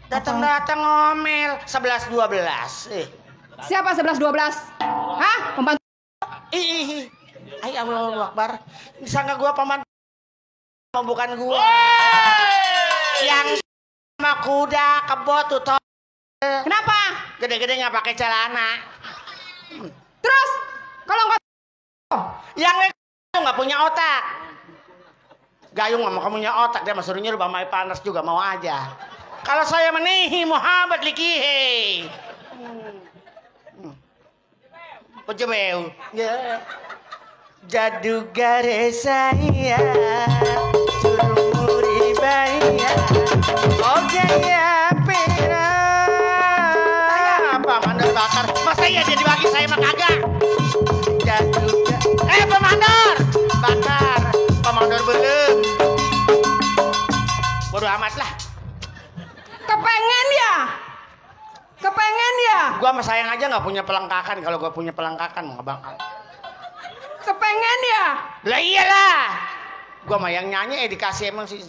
H: Datang-datang ngomel 11-12.
F: Siapa 11-12? Hah? Pembantu?
H: Ih. Ay Allahu Akbar. Disangka gua pembantu bukan gua. Yang sama kuda kebot tuh.
F: Kenapa?
H: Gede-gede nggak pakai celana.
F: Terus kalau nggak
H: yang nggak punya otak.
L: Gayung sama kamunya otak dia suruh nyuruh bamai panas juga mau aja. Kalau saya menihi Muhammad likihe. Pejebeu. Ya. Jadugare saya suruh muribaya. Oke ya pera. Pak Mandor bakar. Masa iya dia dibagi saya mah kagak. Jaduga. Pak Mandor bakar. Pak Mandor belum. Bodoh amat lah.
F: Kepengen ya? Kepengen ya?
L: Gua sama sayang aja nggak punya pelengkakan. Kalau gua punya pelengkakan nggak bakal.
F: Kepengen ya?
L: Lah iyalah. Gua mah yang nyanyi dikasih emang si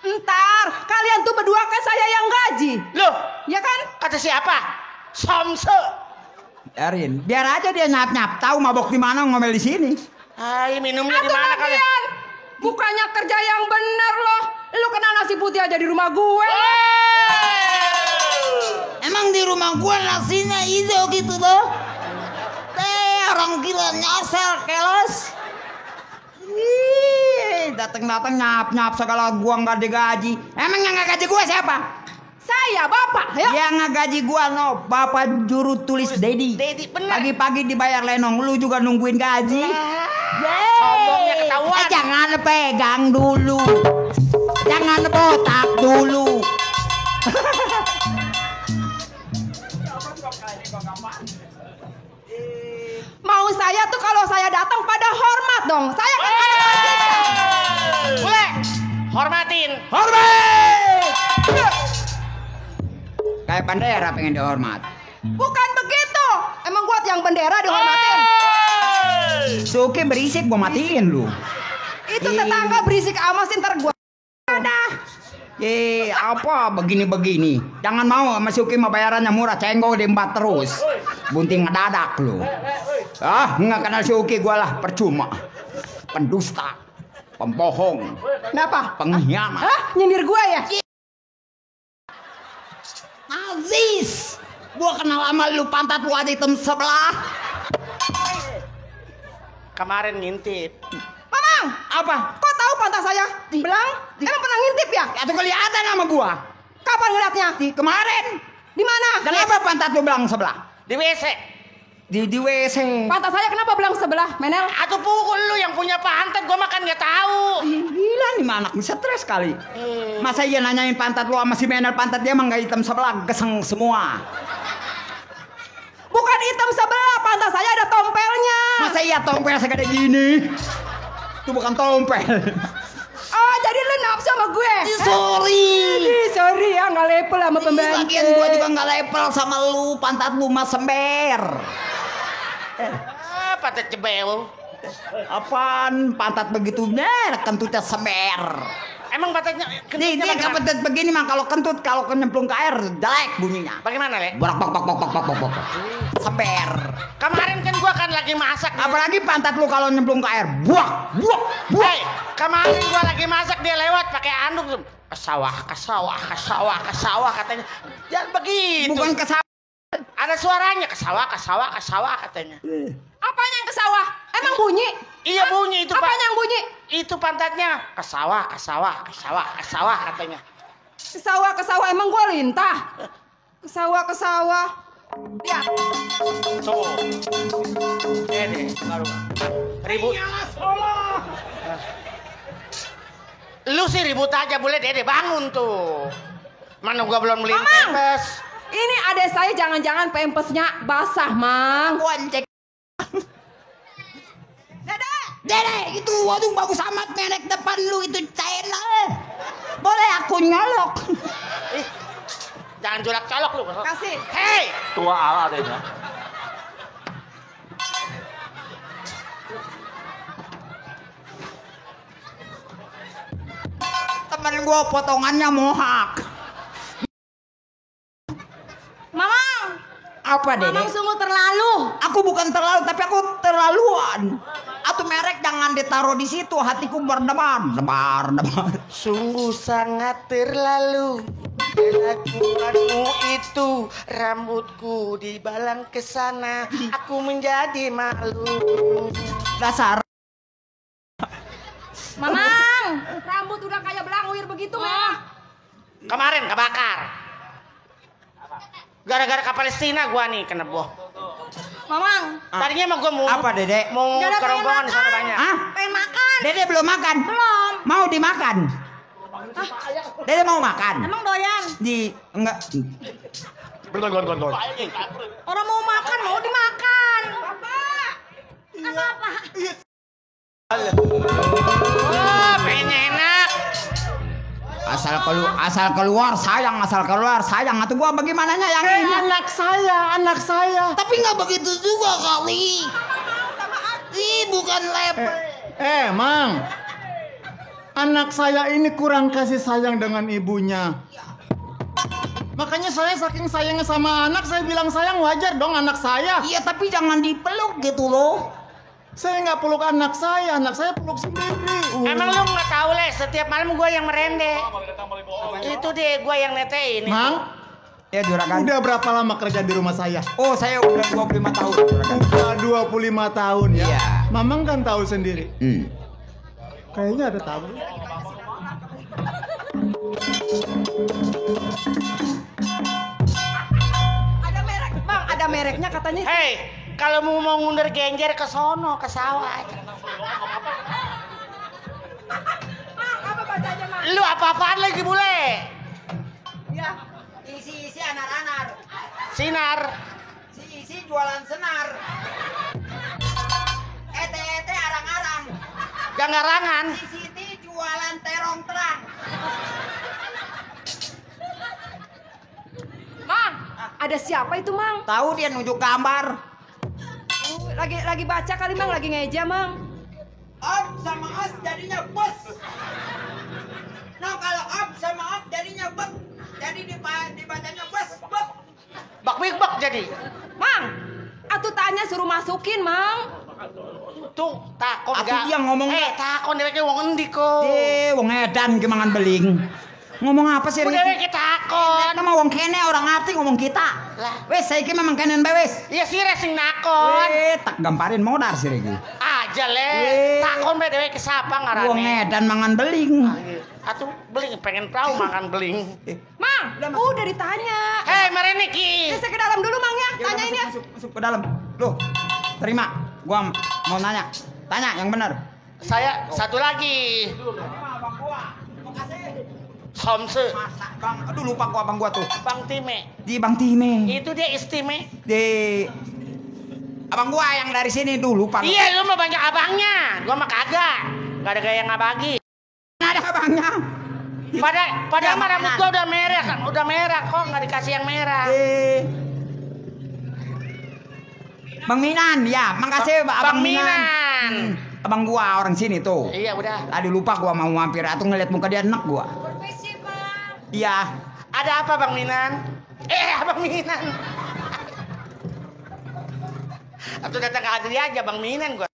F: Ntar kalian tuh berdua kan saya yang gaji.
L: Loh,
F: ya kan?
L: Kata siapa? Somse.
K: Biarin, biar aja dia nyap-nyap. Tahu mabok di mana ngomel di sini.
L: Hai, minumnya di mana kalian?
F: Bukannya kerja yang bener loh. Lu kena nasi putih aja di rumah gue.
K: Emang di rumah gue nasinya hijau gitu loh. Orang gila nyasar kelos. Datang-datang nyap-nyap segala gua nggak digaji. Emang yang nggak gaji gua siapa?
F: Saya, Bapak. Ya.
K: Yang nggak gaji gua Bapak juru tulis Dedi. Pagi-pagi dibayar lenong, lu juga nungguin gaji.
L: Sombongnya ketahuan.
K: Jangan pegang dulu. Jangan botak dulu.
F: Mau saya tuh kalau saya datang pada hormat dong. Saya kan
L: boleh. Hormatin.
K: Hormat. Kayak bendera pengen dihormat.
F: Bukan begitu. Emang gua yang bendera dihormatin.
K: Suki berisik gua matiin lu.
F: Itu tetangga berisik amas ntar gua. Ada.
K: Apa begini-begini. Jangan mau sama Suki mah bayarannya murah, cenggol diembat terus. Bunting ngedadak lu. Nggak kenal Suki gua lah, percuma. Pendusta, pembohong.
F: Kenapa?
K: Pengkhianat.
F: Nyindir gua ya?
K: Aziz, gua kenal sama lu pantat lu ada hitam sebelah.
L: Kemarin ngintip.
F: Mamang,
K: apa?
F: Kok tahu pantat saya? Belang? Emang pernah ngintip ya?
K: Itu kelihatan sama gua.
F: Kapan ngeliatnya?
K: Kemarin.
F: Di mana?
K: Kenapa pantat lu belang sebelah?
L: Di WC.
K: Di WC.
F: Pantat saya kenapa belang sebelah, Menel?
L: Atau pukul lu yang punya pantat, gua makan nggak tahu.
K: Gila nih anak nih stres kali. Masa iya nanyain pantat lu sama si Menel, pantat dia emang nggak hitam sebelah, geseng semua.
F: Bukan hitam sebelah, pantat saya ada tompelnya.
K: Masa iya tompel segede gini? Itu bukan tompel.
F: Oh, jadi lu nafsu sama gue?
K: Sorry
F: ya, nggak level sama pembantu.
K: Bagian gue juga nggak level sama lu, pantat lu mah sember.
L: Pantat cebel.
K: Apaan? Pantat begitu kentutnya sember.
L: Emang pantatnya
K: Ini pantat begini mah kalau kentut, kalau nyemplung ke air jelek bunyinya.
L: Bagaimana, Le?
K: Borak bok. Sember.
L: Kemarin kan gua kan lagi masak.
K: Apalagi pantat lu kalau nyemplung ke air. Buak.
L: Hey, kemarin gua lagi masak dia lewat pakai anduk tuh. Ke sawah katanya. Jangan begitu.
K: Bukan ke sawah.
L: Ada suaranya ke sawah katanya.
F: Apanya yang ke sawah? Emang bunyi?
L: Iya bunyi itu, Pak.
F: Apanya yang bunyi?
L: Itu pantatnya ke sawah katanya.
F: Ke sawah emang gua lintah. Ke sawah. Lihat.
L: Tuh. Ini baru ribut. Lu sih ribut aja boleh, Dede bangun tuh. Mana gua belum beli pempes.
F: Ini adek saya jangan-jangan pempesnya basah, Mang.
K: Cek. Dede, itu waduh bagus amat merek depan lu itu China. Boleh aku nyolok.
L: Jangan colok lu.
F: Kasih.
L: Hei,
J: Tua ala adanya.
K: Temen gua potongannya mohak.
F: Mamang.
K: Apa, Dede?
F: Mamang sungguh terlalu.
K: Aku bukan terlalu, tapi aku terlaluan. Atau merek jangan ditaruh di situ, hatiku berdebar.
L: Sungguh sangat terlalu. Kelakuanmu itu, rambutku dibalang ke sana, aku menjadi malu.
K: Dasar.
F: Mamang, rambut udah kayak belangwir begitu, Mang.
L: Kemarin kebakar. Gara-gara ke Palestina gua nih kena boh.
F: Mamang.
L: Tadinya mah gua mau
K: Apa, Dede?
L: mau ke rombongan di sana banyak.
K: Hah?
F: Pengen makan.
K: Dede belum makan?
F: Belum.
K: Mau dimakan? Dede mau makan?
F: Emang doyan?
K: Enggak.
F: Orang mau makan, mau dimakan. Bapak. Apa-apa?
L: Oh, pengen enak.
K: Asal keluar sayang atau gua bagaimana yang ini?
H: Anak saya. Tapi nggak begitu juga kali. Bukan level.
D: Mang. Anak saya ini kurang kasih sayang dengan ibunya. Makanya saya saking sayangnya sama anak, saya bilang sayang, wajar dong anak saya.
K: Iya, tapi jangan dipeluk gitu loh.
D: Saya nggak peluk anak saya peluk sendiri.
L: Emang lu nggak tahu Le, setiap malam gua yang merende. Itu deh gua yang netein.
D: Mang,
K: ya juragan.
D: Udah berapa lama kerja di rumah saya?
K: Oh, saya udah 25 tahun, juragan.
D: Udah 25 tahun ya.
K: Iya.
D: Mamang kan tahu sendiri. Kayaknya ada tamu.
F: Ada merek, Bang. Ada mereknya katanya.
L: Hei, kalau mau ngundur genjer ke sono, ke sawah.
F: Apa bacanya, Mang?
L: Lu apa-apaan lagi bule?
K: Ya, isi anar-anar.
L: Sinar.
K: Si jualan senar. Ete arang-arang.
L: Ganggarangan.
K: Si Siti jualan terong terang.
F: Mang, ada siapa itu, Mang?
K: Tahu dia nunjuk gambar.
F: Lagi baca kali, Mang, lagi ngeja, Mang.
K: Om sama Os jadinya bos. Nah, kalau Om sama Om jadinya bek. Jadi dibacanya bos.
L: Bak bak jadi.
F: Mang, atuh tanya suruh masukin, Mang.
L: Tuh, takon
K: Aku
L: gak?
K: dia ngomong.
L: Takon dheweke wong endi ko?
K: Wong edan ki mangan beling. Ngomong apa sih?
L: Udah dheweke takon.
K: Nama wong kene orang ngerti ngomong kita.
L: Lah,
K: wes saiki memang kenen bae wes.
L: Iya sih racing nakon.
K: Tak gamparin modar sih iki.
L: Aja le. Takon bae dheweke sapa ngarane?
K: Wong edan mangan beling.
L: Atuh beling pengen tahu makan beling.
F: Mang, udah ditanya.
L: Hei, mari Niki.
F: Saya ke dalam dulu, Mang ya. Tanyain ya.
K: Masuk ke dalam. Loh, terima. Gua mau nanya. Tanya yang benar.
L: Saya satu lagi. Somse.
K: Bang, aduh lupa gua abang gua tuh.
L: Bang Time.
K: Di Bang Time.
L: Itu dia istime.
K: Di abang gua yang dari sini dulu, Pak.
L: Iya, lu mah banyak abangnya. Gua mah kagak. Gak ada gaya ngabagi.
K: Ada abangnya.
L: Pada mah rambut gua udah merah kok nggak dikasih yang merah.
K: Bang Minan, ya, makasih Abang
L: Minan.
K: Abang gua orang sini tuh.
L: Iya udah.
K: Tadi lupa gua mau mampir atau ngeliat muka dia enak gua.
F: Permisi, Bang.
K: Iya.
L: Ada apa Bang Minan? Bang Minan. Atau datang ke Adri aja Bang Minan gua.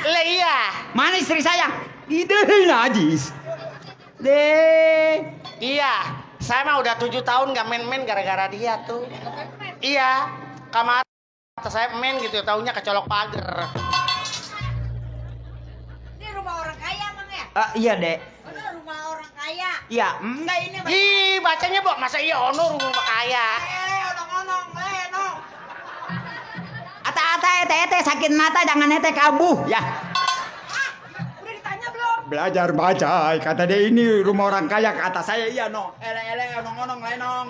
L: Lah iya.
K: Mana istri saya? Itu najis.
L: Iya. Saya mah udah 7 tahun gak main-main gara-gara dia tuh. Iya. Kamar kata saya main gitu, taunya kecolok pagar.
G: Ini rumah orang kaya, Mang ya?
K: Iya, Dek.
G: Ini rumah orang kaya.
K: Iya, enggak ini.
L: Ih, bacanya Bok, masa iya ono rumah kaya.
K: Onong-onong, no. Ata-ata, ete sakit mata jangan ete kabuh, ya.
F: Udah ditanya belum?
K: Belajar baca, kata dia ini rumah orang kaya, kata saya iya no. Ele onong-onong lenong.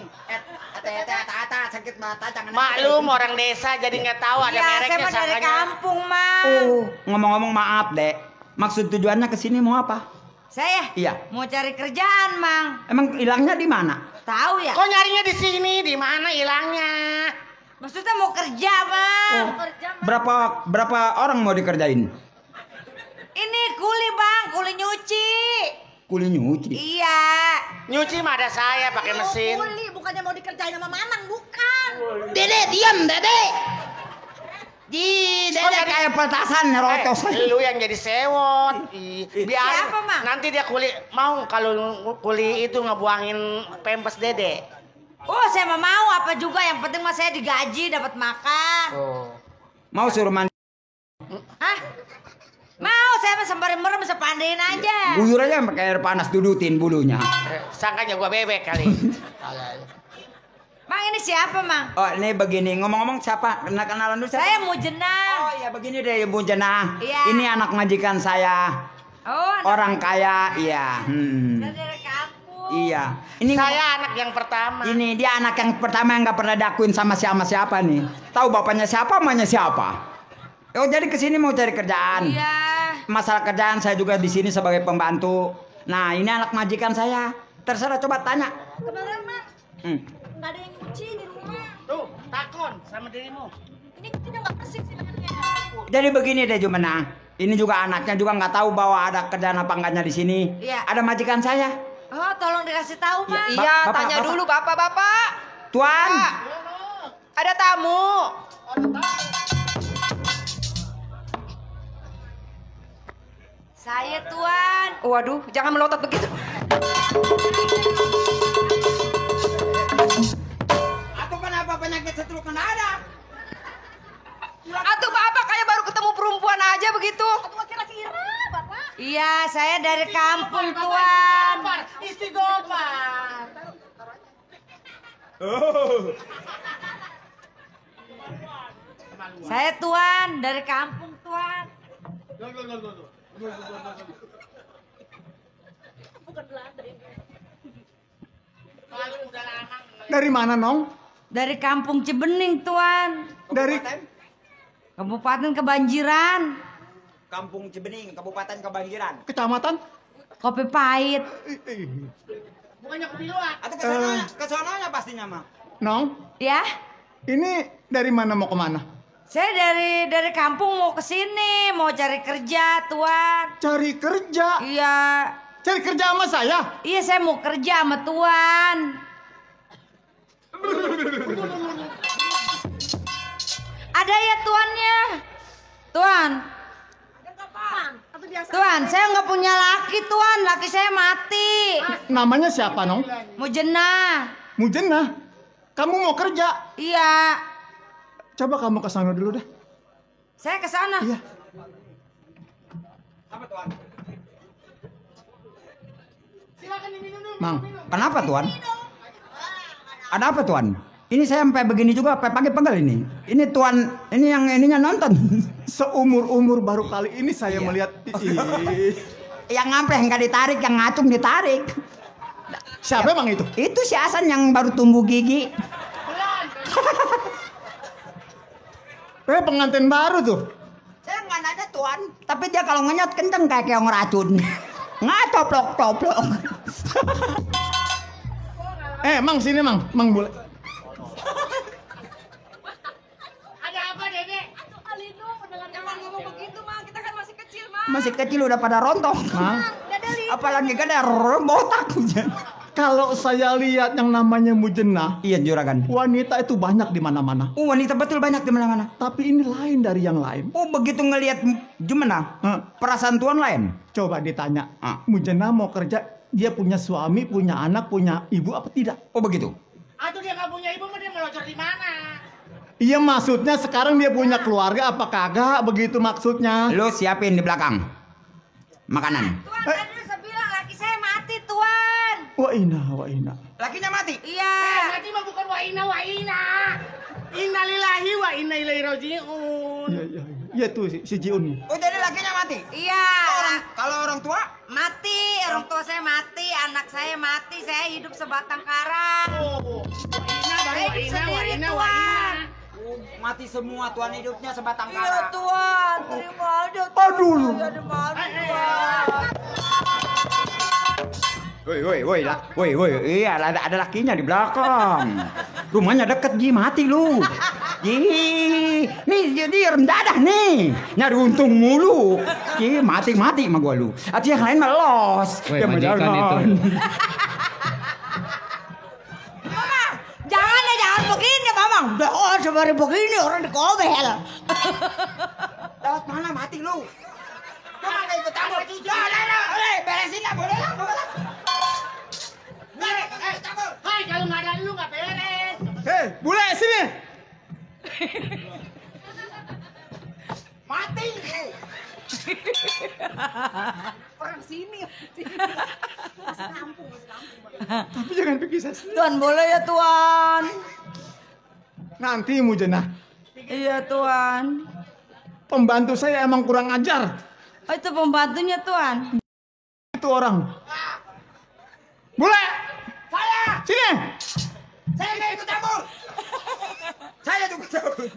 K: Ete ata sakit mata jangan.
L: Maklum orang desa jadi nggak tahu ada mereknya
G: saya dari kampung, Mang.
K: Ngomong-ngomong maaf, Dek. Maksud tujuannya ke sini mau apa?
G: Saya?
K: Iya.
G: Mau cari kerjaan, Mang.
K: Emang hilangnya di mana?
G: Tahu ya?
L: Kok nyarinya di sini? Di mana hilangnya?
G: Maksudnya mau kerja, Bang. Kerja, Bang.
K: Berapa orang mau dikerjain?
G: Ini kuli, Bang, kuli nyuci.
K: Kuli nyuci.
G: Iya.
L: Nyuci mah ada saya pakai mesin.
F: Kuli, bukannya mau dikerjain sama Mamang, bukan.
K: Dede, diam, Dede. Dede kayak petasan rotos.
L: Lu yang jadi sewot. Biar
G: Siapa, Mang?
L: nanti dia kuli mau kalau kuli itu ngebuangin pempes Dede.
G: Oh, saya mah mau apa juga, yang penting mah saya digaji, dapat makan.
L: Oh.
K: Mau suruh mandi.
G: Hah?
F: Mau, saya mah sembarin merem sepandein aja.
K: Guyur aja pakai air panas dudutin bulunya.
L: Sangkanya gua bebek kali.
F: Mang ini siapa, Mang?
K: Oh, ini begini. Ngomong-ngomong siapa? Kenalan dulu siapa?
F: Saya Mujenah.
K: Oh, iya begini deh Ibu Jenah.
F: Iya.
K: Ini anak majikan saya.
F: Oh,
K: Orang kaya, iya.
F: dari kampung.
K: Iya. Ini
L: Saya anak yang pertama.
K: Ini dia anak yang pertama yang nggak pernah dakuin sama siapa nih. Tahu bapaknya siapa, mamanya siapa? Oh, jadi kesini mau cari kerjaan.
F: Iya.
K: Masalah kerjaan saya juga di sini sebagai pembantu. Nah, ini anak majikan saya. Terserah coba tanya.
F: Kemarin, Mang. Nggak ada yang nyuci di rumah.
L: Tuh, takon sama dirimu.
F: Ini tidak nggak bersih sih temennya.
K: Jadi begini deh Jumena. Ini juga anaknya juga nggak tahu bahwa ada kerjaan apa enggaknya di sini.
F: Iya.
K: Ada majikan saya.
F: Oh, tolong dikasih tahu, Mang.
K: Iya, tanya dulu
F: Bapak.
K: Tuan.
F: Ada tamu. Saya Tuan.
M: Waduh, jangan melotot begitu.
K: Atau kenapa penyakit stroke kena ada?
M: Atuh Bapak kayak baru ketemu perempuan aja begitu.
F: Kira-kira, Bapak. Iya, saya dari kampung, Tuan.
L: Istighfar.
F: Saya Tuan, dari kampung, Tuan.
D: Dari mana, Nong?
F: Dari kampung Cibening, Tuan.
D: Dari
F: Kabupaten kebanjiran.
K: Kampung Cibening, Kabupaten Kebanjiran.
D: kecamatan?
F: Kopi pahit.
L: Bukannya kebiluan.
K: Atau kesononya pastinya mah.
D: Nong,
F: Ya,
D: ini dari mana mau kemana?
F: saya dari kampung mau ke sini, mau cari kerja, Tuan.
D: Cari kerja?
F: Iya.
D: Cari kerja sama saya?
F: Iya, saya mau kerja sama Tuan. Ada ya tuannya. Tuan. Tuan, saya nggak punya laki, Tuan. Laki saya mati.
D: Namanya siapa, Nong?
F: Mujenah.
D: Mujenah. Kamu mau kerja?
F: Iya.
D: Coba kamu ke sana dulu dah.
F: Saya ke sana.
D: Iya.
K: Apa Tuan?
L: Silakan diminum dulu.
D: Mang,
K: Kenapa Tuan? Ada apa Tuan? Ini saya sampai begini juga, sampai pagi-pagi ini. Ini Tuan, ini yang ininya nonton.
D: seumur-umur baru kali ini saya melihat.
K: Yang ngampleh nggak ditarik, yang ngacung ditarik.
D: Siapa emang itu?
K: Itu si Hasan yang baru tumbuh gigi.
D: Pengantin baru tuh.
K: Saya nggak nanya Tuan, tapi dia kalau ngenyot kenceng kayak yang ngeracun. Ngacoplok-coplok.
D: Mang sini Mang boleh.
L: Ada apa, Dede?
M: Alinu, jangan ngomong begitu, Mang. Kita kan masih kecil, Mang.
K: Masih kecil udah pada rontok. Apalagi kan ada botak.
D: Kalau saya lihat yang namanya Mujenah,
K: Iya juragan.
D: wanita itu banyak di mana-mana.
K: Wanita betul banyak di mana-mana.
D: Tapi ini lain dari yang lain.
K: Oh begitu ngelihat gimana? Perasaan Tuan lain.
D: Coba ditanya, Mujenah mau kerja, dia punya suami, punya anak, punya ibu apa tidak?
K: Oh begitu.
L: Atau dia nggak punya ibu, dia melocor di mana?
D: Iya maksudnya sekarang dia punya keluarga apa kagak? Begitu maksudnya.
K: Lo siapin di belakang makanan.
F: Tuan, tadi saya bilang laki saya mati, Tuan.
D: Wa ina.
K: Lakinya mati.
F: Iya.
L: Mati mah bukan wa ina. Innalillahi wa inna ilaihi raji'un.
D: Iya tuh si Jiun.
K: Oh jadi lakinya mati.
F: Iya.
K: Kalau orang tua?
F: Mati, orang tua saya mati, anak saya mati, saya hidup sebatang kara. Saya hidup sendiri, Tuan.
K: Mati semua Tuan hidupnya sebatang kara.
F: Iya, Tuan. Terima aja, Tuan.
D: Aduh.
F: Ada malu, Tuan.
K: Woi, iya ada lakinya di belakang. Rumahnya deket Ji, mati lu. Ji, nih jadi rendadah nih. Nyari untung mulu. Ji, mati sama gua lu. Ati yang lain melos.
E: Woi, majikan itu.
F: Mama, jangan begini, Mama. Udah sebari begini orang dikobel.
K: Lewat mana mati lu? Cuma nggak ikut campur. Beresin lah, boleh lah.
L: Hai, kalau nggak ada lu nggak beres.
D: Bule sini.
K: Mati.
M: Orang sini.
D: Tapi jangan pergi saya sendiri.
F: Tuan boleh ya Tuan?
D: Nanti Mujana.
F: Iya Tuan.
D: Pembantu saya emang kurang ajar.
F: Oh, itu pembantunya Tuan.
D: Itu orang. Bule.
K: Saya.
D: Sini.
K: Saya nggak ikut campur. Saya juga campur.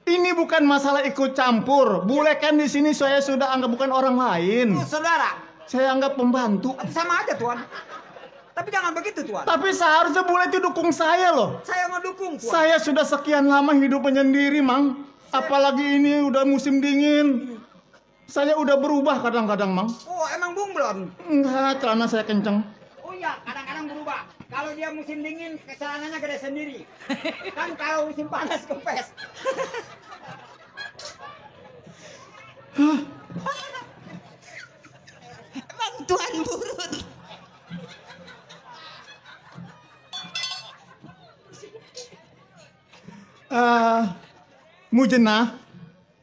D: Ini bukan masalah ikut campur. Bule kan di sini saya sudah anggap bukan orang lain.
K: Saudara.
D: Saya anggap pembantu.
K: Sama aja Tuan. Tapi jangan begitu Tuan.
D: Tapi seharusnya bule itu dukung saya loh.
K: Saya ngedukung Tuan.
D: Saya sudah sekian lama hidup menyendiri, Mang. Apalagi ini udah musim dingin. Saya udah berubah kadang-kadang, Mang.
K: Oh, emang bunglon?
D: Enggak, celana saya kenceng.
K: Oh iya, kadang-kadang berubah. Kalau dia musim dingin, celananya gede sendiri. Kan kalau musim panas kempes.
F: Emang Tuan burut.
D: Mujana.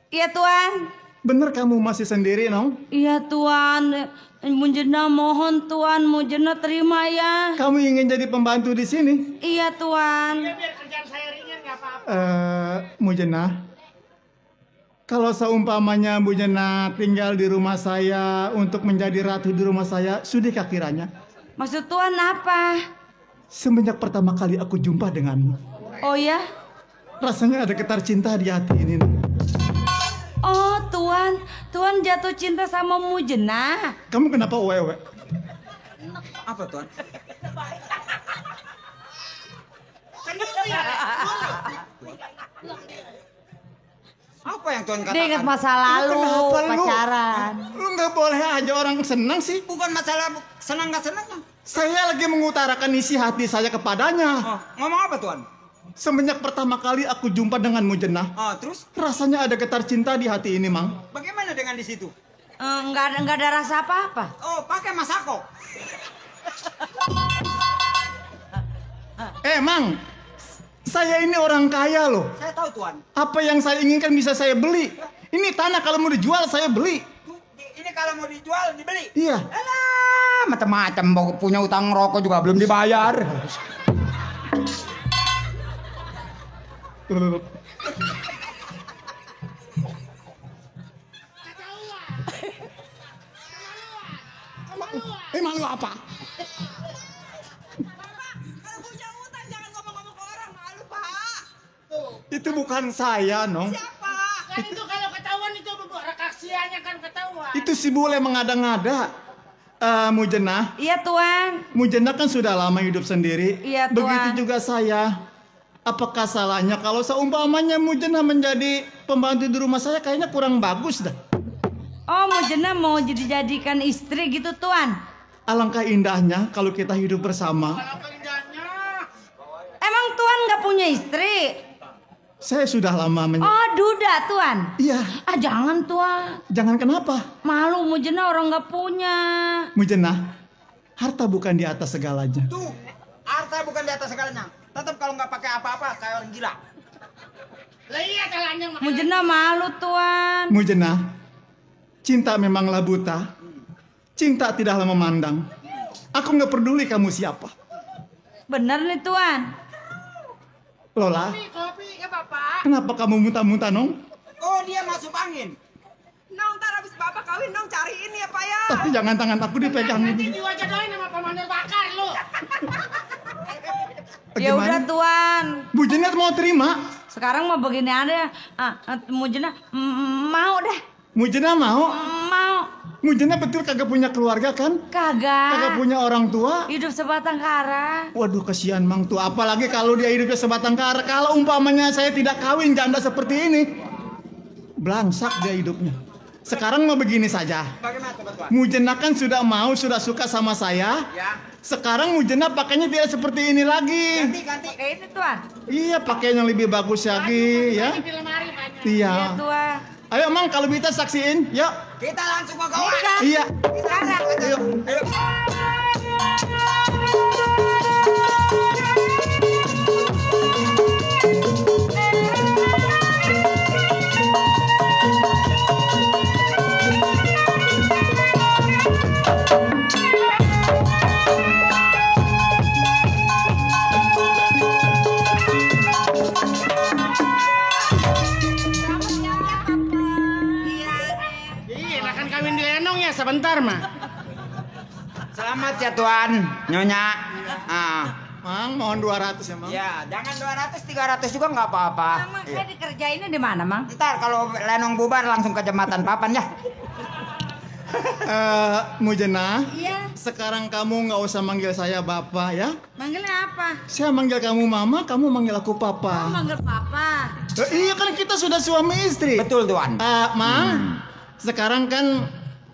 F: Iya Tuan.
D: Bener kamu masih sendiri, Nong?
F: Iya Tuan. Mujana mohon Tuan, Mujana terima ya.
D: Kamu ingin jadi pembantu di sini?
F: Iya Tuan.
L: Biar kerjaan saya ringan nggak apa-apa.
D: Mujana. Kalau seumpamanya Mujana tinggal di rumah saya untuk menjadi ratu di rumah saya, sudahkah kiranya?
F: Maksud Tuan apa?
D: Semenjak pertama kali aku jumpa denganmu.
F: Oh ya?
D: Rasanya ada getar cinta di hati ini.
F: Oh Tuan, Tuan jatuh cinta sama Mujana.
D: Kamu kenapa wewe?
K: Apa Tuan? Apa yang Tuan katakan?
F: Dia ingat masa lalu, pacaran.
D: Lu nggak boleh aja orang senang sih.
K: Bukan masalah senang nggak senang.
D: Saya lagi mengutarakan isi hati saya kepadanya.
K: Oh, ngomong apa Tuan?
D: Semenjak pertama kali aku jumpa dengan Mujana,
K: Terus?
D: rasanya ada getar cinta di hati ini, Mang.
K: Bagaimana dengan di situ?
F: Enggak ada rasa apa-apa.
K: Oh, pakai Masako.
D: Mang, saya ini orang kaya loh.
K: Saya tahu Tuan.
D: Apa yang saya inginkan bisa saya beli. Ini tanah kalau mau dijual saya beli.
K: Ini kalau mau dijual dibeli.
D: Iya.
K: Alah, macam-macam punya utang rokok juga belum dibayar.
D: Malu apa? Itu bukan saya, Nong.
L: Siapa? Kan itu kalau ketahuan itu kasihannya kan ketahuan.
D: Itu si bule mengada-ngada. Mujana.
F: Iya Tuan.
D: Mujana kan sudah lama hidup sendiri.
F: Iya Tuan.
D: Begitu juga saya. Apakah salahnya kalau seumpamanya Mujana menjadi pembantu di rumah saya, kayaknya kurang bagus dah.
F: Oh, Mujana mau dijadikan istri gitu Tuan.
D: Alangkah indahnya kalau kita hidup bersama.
F: Emang Tuan nggak punya istri?
D: Saya sudah lama
F: Oh, duda Tuan.
D: Iya.
F: Jangan Tuan.
D: Jangan kenapa?
F: Malu Mujana orang nggak punya.
D: Mujana, harta bukan di atas segalanya.
K: Tuh, harta bukan di atas segalanya. Tetap kalau nggak pakai apa-apa kayak orang gila.
L: Lah iya calanya.
F: Mujana malu Tuan.
D: Mujana, cinta memanglah buta. Cinta tidaklah memandang. Aku nggak peduli kamu siapa.
F: Bener nih Tuan.
D: Lola,
M: Kopi ya Bapak.
D: kenapa kamu muntah-muntah, Nong?
K: Oh, dia masuk angin.
M: Nong, ntar habis Bapak kawin Nong cariin ya Pak ya.
D: Tapi jangan tangan aku dipegang.
L: Nanti diwajadain sama pemandir bakar lu.
F: Ya udah Tuan.
D: Mujana mau terima?
F: Sekarang mau begini ada. Mujana mau deh.
D: Mujana mau?
F: Mau.
D: Mujana betul kagak punya keluarga kan?
F: Kagak.
D: Kagak punya orang tua?
F: Hidup sebatang kara.
D: Waduh, kasihan Mang tuh. Apalagi kalau dia hidupnya sebatang kara. Kalau umpamanya saya tidak kawin janda seperti ini, belangsak dia hidupnya. Sekarang mau begini saja.
K: Bagaimana Tuan?
D: Mujana kan sudah suka sama saya.
K: Ya.
D: Sekarang Mujana pakainya tidak seperti ini lagi.
K: Ganti.
F: Kayak ini Tuan.
D: Iya, pakai yang lebih bagus lagi ya. Iya.
F: Tuan.
D: Ayo Mang, kalau bisa saksiin, yuk.
K: Kita langsung ke gawat.
D: Iya.
F: Sekarang.
D: Ayo.
L: sebentar mah.
K: Selamat ya Tuan, Nyonya.
D: Mang, mohon 200 ya, Mang.
K: Ya, jangan 200, 300 juga nggak apa-apa.
G: Mang, saya dikerjainnya di mana, Mang?
K: Ntar kalau lenong bubar langsung ke jembatan papan ya.
D: Mujena.
G: Iya.
D: Sekarang kamu nggak usah manggil saya Bapak ya.
G: Manggilnya apa?
D: Saya manggil kamu Mama, kamu manggil aku Papa.
G: Kamu manggil Papa.
D: Iya kan kita sudah suami istri.
K: Betul Tuan.
D: Mang, sekarang kan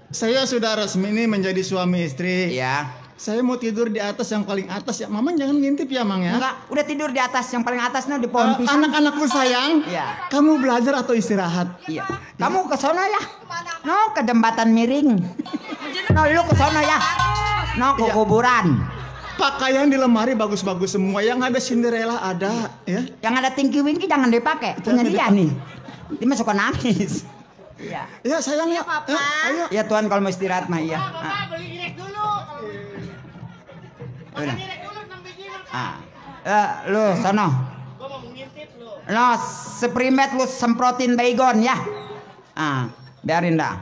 D: saya sudah resmi nih menjadi suami istri.
K: Iya.
D: Saya mau tidur di atas yang paling atas ya. Mama jangan ngintip ya, Mang ya.
K: Enggak, udah tidur di atas yang paling atas di pohon pisang.
D: Anak-anakku sayang.
K: Iya.
D: Kamu belajar atau istirahat?
K: Iya. Kamu ke sono ya. No, ke jembatan miring. No, lu ke sono ya. No, ke kuburan.
D: Pakaian di lemari bagus-bagus semua. Yang ada Cinderella ada, ya.
K: Yang ada Tinky Winky jangan dipakai. Punya dia nih. Dia mah suka nangis. Iya.
D: Ya sayang ya.
G: Papa.
D: Ayo.
K: Iya Tuan kalau mau istirahat mah iya.
L: Beli direk dulu.
K: Udah.
L: Direk dulu 6 biji.
K: Lu sono.
L: Gua mau ngintip lu.
K: No, seprimet lu semprotin baygon ya. Biarin dah.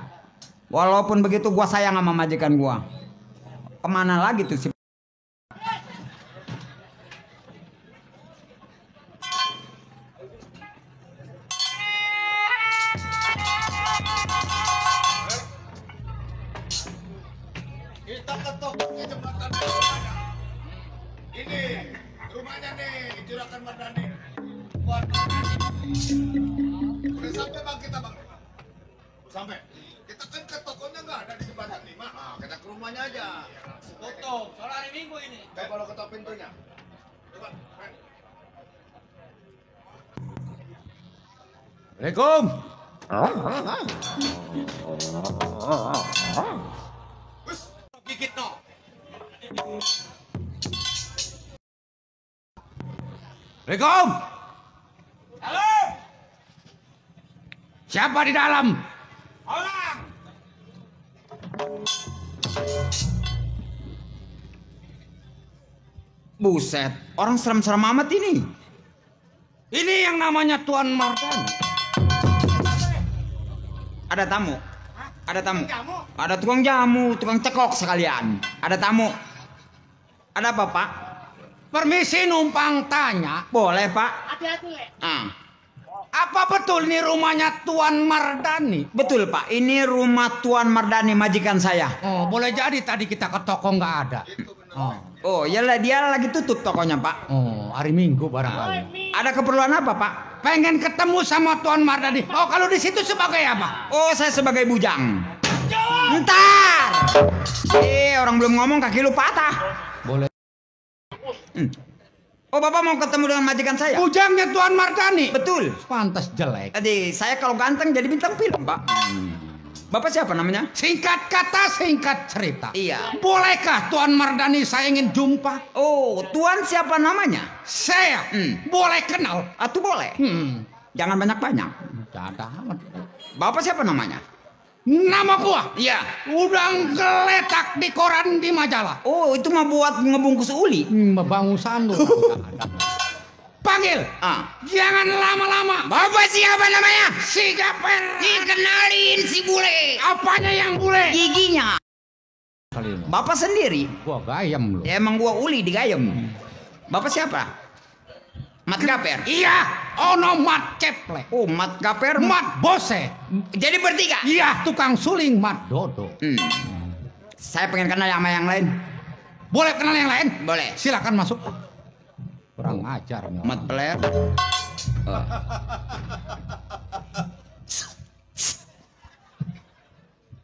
K: Walaupun begitu gua sayang sama majikan gua. Kemana lagi tuh si
B: Kita ketok ke jembatan. Ini rumahnya nih, Juragan Mardani. Udah sampai bang kita bang. Sampai. Kita kan ke tokonya nggak ada di jembatan nih, Mak. Nah, kita ke rumahnya aja. Tutup. Soalnya hari Minggu ini. Kayak kalau ketok pintunya. Coba.
E: Assalamualaikum.
B: Gigit no.
E: Assalamualaikum. Halo. Siapa di dalam?
B: Orang.
K: Buset, orang serem-serem amat ini.
E: Ini yang namanya Tuan Mardani.
K: Ada tamu. Ada tamu. Ada tukang jamu, tukang cekok sekalian. Ada tamu. Ada apa, Pak?
E: Permisi numpang tanya.
K: Boleh, Pak.
L: Hati-hati, Le.
E: Apa betul ini rumahnya Tuan Mardani?
K: Betul, Pak. Ini rumah Tuan Mardani, majikan saya.
E: Oh, boleh jadi tadi kita ke toko nggak ada.
K: Oh, iyalah dia lagi tutup tokonya, Pak.
E: Oh, hari Minggu barangkali.
K: Ada keperluan apa, Pak?
E: Pengen ketemu sama Tuan Mardani. Oh, kalau di situ sebagai apa?
K: Oh, saya sebagai bujang. Ntar. Orang belum ngomong kaki lu patah.
E: Boleh.
K: Oh, Bapak mau ketemu dengan majikan saya?
E: Bujangnya Tuan Mardani.
K: Betul.
E: Pantas jelek.
K: Tadi saya kalau ganteng jadi bintang film, Pak. Bapak siapa namanya?
E: Singkat kata, singkat cerita.
K: Iya.
E: Bolehkah Tuan Mardani saya ingin jumpa?
K: Oh, Tuan siapa namanya?
E: Saya. Boleh kenal?
K: Atuh boleh. Jangan banyak-banyak.
E: Ada amat.
K: Bapak siapa namanya?
E: Nama gua?
K: Iya.
E: Udah geletak di koran di majalah.
K: Oh, itu mah buat ngebungkus uli.
E: Bangusan lu. Panggil. Jangan lama-lama.
K: Bapak siapa namanya?
E: Si Gaper.
K: Dikenalin si bule.
E: Apanya yang bule?
K: Giginya. Bapak sendiri.
E: Gua gayem lu.
K: Ya, emang gua uli digayem. Bapak siapa? Mat Gaper.
E: Iya. Ono Mat Ceple.
K: Oh, Mat Gaper.
E: Mat Bose.
K: Jadi bertiga.
E: Iya, tukang suling Mat Dodo.
K: Saya pengen kenal sama yang lain.
E: Boleh kenal yang lain?
K: Boleh.
E: Silakan masuk. Kurang ajar nih.
K: Mat Peler.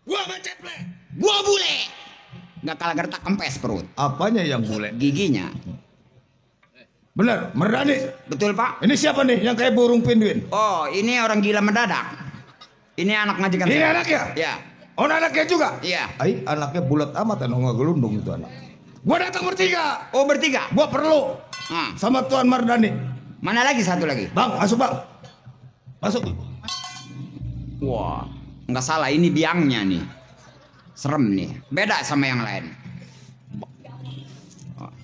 B: Gua Mat Ceple.
K: Gua bule. Nggak kalah gertak kempes perut.
B: Apanya yang bule?
K: Giginya.
B: Bener, Mardani.
K: Betul, Pak.
B: Ini siapa nih yang kayak burung pinduin?
K: Oh, ini orang gila mendadak. Ini anak majikan
B: Ini
K: saya.
B: anaknya?
K: Iya.
B: Oh, anaknya juga?
K: Iya.
B: Ay, anaknya bulat amat, nggak gelundung itu anak. Gua datang bertiga.
K: Oh, bertiga.
B: Gua perlu sama Tuan Mardani.
K: Mana lagi satu lagi?
B: Bang, masuk bang. Masuk.
K: Wah, nggak salah ini biangnya nih. Serem nih. Beda sama yang lain.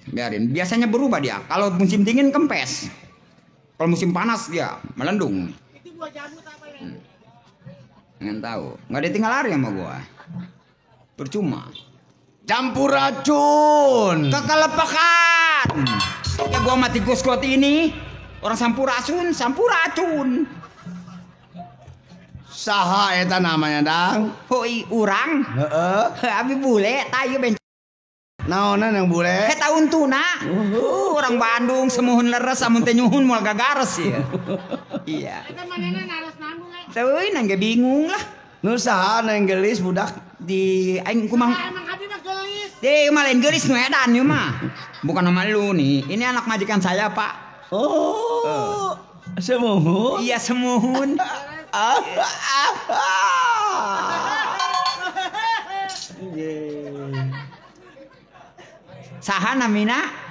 K: Biarin. Biasanya berubah dia. Kalau musim dingin kempes. Kalau musim panas dia melendung.
L: Itu buah jamut apa, Le?
K: Nggak tahu. Nggak ditinggal lari sama gua. Percuma.
A: Campur racun.
K: Kekelepakan. Ya gua mati goskot ini. Orang sampurasun.
A: Saha eta namanya dang?
K: Hoi urang.
A: Heeh.
K: Abi bule tayu ben.
A: Naonan yang bule?
K: Eta untuna. Orang Bandung semuhun leres amun teh nyuhun moal gagares ya. Iya.
D: Eta manehna naros nanggung we.
K: Teuing nangge bingung lah.
A: Nu saha na yang gelis budak?
K: Di aing kumang.
D: Emang abi mah gelis.
K: Malain gelis nu edan ieu mah. Bukan sama lu nih. Ini anak majikan saya, Pak.
A: Oh. Semuhun?
K: Iya, semuhun. Saha namina?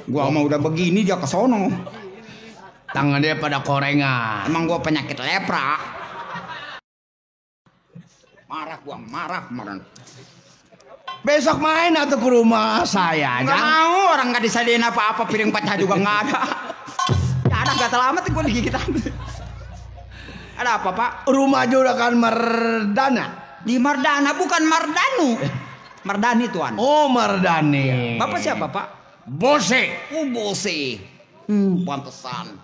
K: Gua mah udah begini dia ke sono.
A: Tangan dia pada korengan.
K: Emang gua penyakit lepra. Marah.
A: Besok main atau ke rumah saya
K: Nggak
A: aja.
K: mau, orang nggak disadiain apa-apa, piring pecah juga nggak ada. Ya ada gatal amat gue digigit. Ada apa, Pak?
A: Rumah Juragan Mardana.
K: Di Mardana, bukan Mardanu. Mardani, Tuan.
A: Oh, Mardani.
K: Bapak siapa, Pak?
A: Bose.
K: Oh, Bose. Pantesan.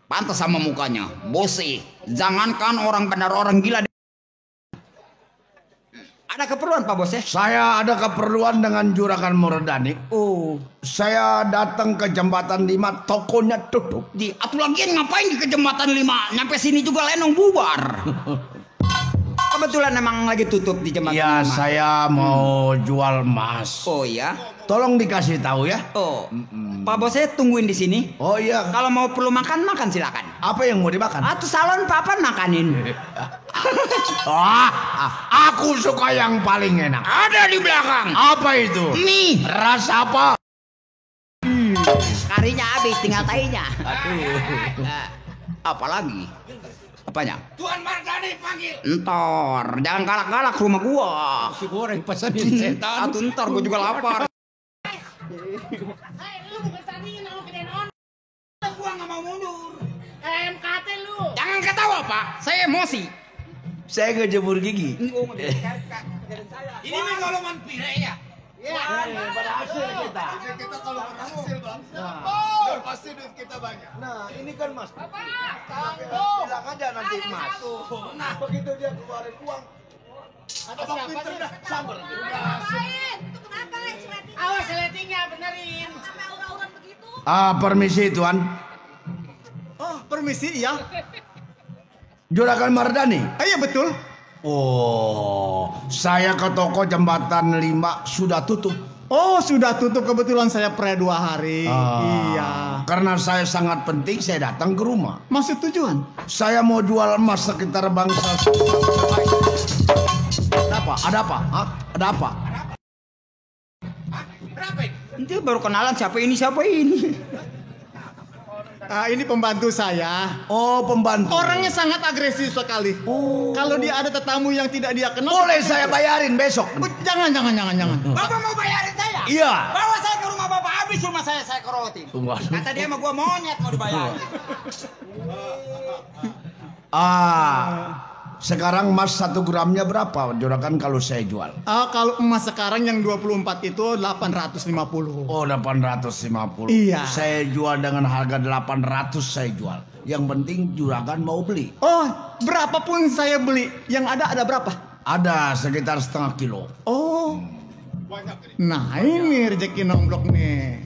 K: Pantes sama mukanya. Bose. Jangankan orang benar, orang gila. Ada keperluan, Pak Bos ya?
A: Saya ada keperluan dengan Juragan Mardani.
K: Oh.
A: Saya datang ke jembatan 5, tokonya tutup.
K: Atuh lagian ngapain di ke jembatan 5? Nyampe sini juga lenong bubar. Kebetulan emang lagi tutup di jembatan 5.
A: Iya, saya mau jual emas.
K: Oh iya?
A: Tolong dikasih tahu ya.
K: Oh. Pak Bosnya tungguin di sini.
A: Oh iya.
K: Kalau mau perlu makan silakan.
A: Apa yang mau dimakan?
K: Atuh salon papan makanin.
A: Aku suka yang paling enak.
K: Ada di belakang.
A: Apa itu?
K: Mie.
A: Rasa apa?
K: Karinya habis, tinggal tainya. Aduh. Apa lagi? Apanya?
B: Tuan Mardani panggil.
K: Entar, jangan galak-galak ke rumah gua.
B: Si goreng pesenin setan.
K: Atuh entar gua juga lapar.
D: Hei, lu bukan tandingin sama gedean on. Gua nggak mau mundur. MKT lu.
K: Jangan ketawa, Pak. Saya emosi.
A: Saya ngejemur gigi.
B: Ini mah golongan pire ya.
D: Iya,
A: pada hasil kita.
B: Kita kalau berhasil, Bang.
A: Nah,
B: Pasti duit kita banyak.
A: nah ini kan mas.
B: Bilang
A: aja nanti mas. Nah, begitu dia keluarin uang.
D: Ada siapa sih?
A: Sabar.
G: Ngapain? Itu kenapa seleting?
D: Awas seletingnya benerin.
G: Sampai aura-auran begitu.
A: Permisi tuan.
D: Oh, permisi ya.
A: Juragan Mardani.
D: Iya betul.
A: Oh, saya ke toko jembatan 5 sudah tutup.
D: Oh, sudah tutup, kebetulan saya pre 2 hari. Iya.
A: Karena saya sangat penting, saya datang ke rumah.
D: Maksud tujuan?
A: Saya mau jual emas sekitar bangsa. Ada apa? Ada apa? Hah? Ada apa?
B: Berapa?
K: Nanti baru kenalan siapa ini.
D: Ini pembantu saya.
A: Oh, pembantu.
D: Orangnya sangat agresif sekali. Kalau dia ada tetamu yang tidak dia kenal,
A: boleh saya bayarin besok.
D: Jangan.
K: Bapak mau bayarin saya?
A: Iya.
K: Bawa saya ke rumah Bapak, habis rumah saya kerotin. Kata dia sama gua monyet mau dibayarin.
A: Sekarang emas 1 gramnya berapa, Juragan, kalau saya jual?
D: Kalau emas sekarang yang 24 itu 850.
A: Oh, 850.
D: Iya.
A: Saya jual dengan harga 800 saya jual. Yang penting Juragan mau beli.
D: Oh, berapapun saya beli. Yang ada berapa?
A: Ada sekitar setengah kilo.
D: Oh. Nah, ini rezeki nomblok nih.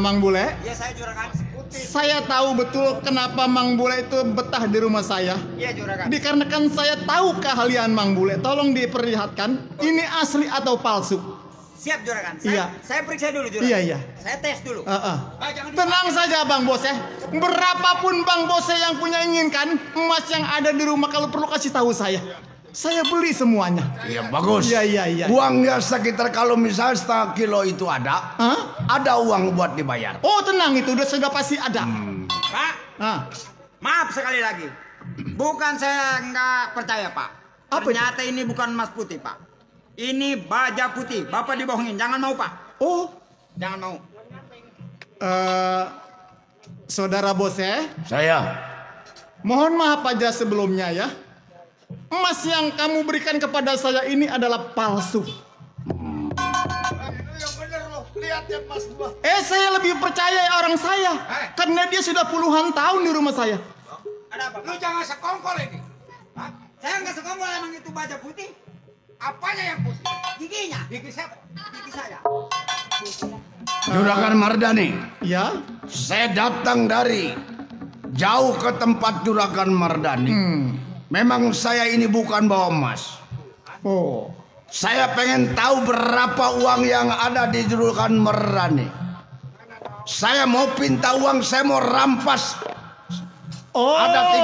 D: Mang Bule.
K: Iya, saya Juragan.
D: Saya tahu betul kenapa Mang Bule itu betah di rumah saya.
K: Iya, Juragan.
D: Dikarenakan saya tahu keahlian Mang Bule. Tolong diperlihatkan, ini asli atau palsu.
K: Siap, Juragan.
D: Iya.
K: Saya periksa dulu, Juragan.
D: Iya.
K: Saya tes dulu.
D: Tenang saja Bang Bose. Berapapun Bang Bose yang punya inginkan, emas yang ada di rumah kalau perlu kasih tahu saya. Saya beli semuanya.
A: Iya, bagus.
D: Iya.
A: Uangnya sekitar, kalau misalnya setengah kilo itu ada, ada uang buat dibayar.
D: Oh, tenang, itu sudah pasti ada.
K: Pak, maaf sekali lagi. Bukan saya nggak percaya, Pak. Ternyata ini bukan emas putih, Pak. Ini baja putih. Bapak dibohongin. Jangan mau, Pak.
D: Oh,
K: jangan mau.
D: Saudara Bose,
B: Saya.
D: mohon maaf aja sebelumnya ya. Emas yang kamu berikan kepada saya ini adalah palsu. Saya lebih percaya orang saya karena dia sudah puluhan tahun di rumah saya.
E: Ada apa? Lu jangan sekongkol ini. Hah? Saya nggak sekongkol, emang itu baja putih. Apanya yang putih? Giginya. Gigi siapa? Gigi saya.
B: Juragan Mardani.
D: Ya.
B: Saya datang dari jauh ke tempat Juragan Mardani. Memang saya ini bukan bawa emas.
D: Oh.
B: Saya pengen tahu berapa uang yang ada di Juragan Mardani. Saya mau pinta uang, saya mau rampas.
D: Oh.
B: Ada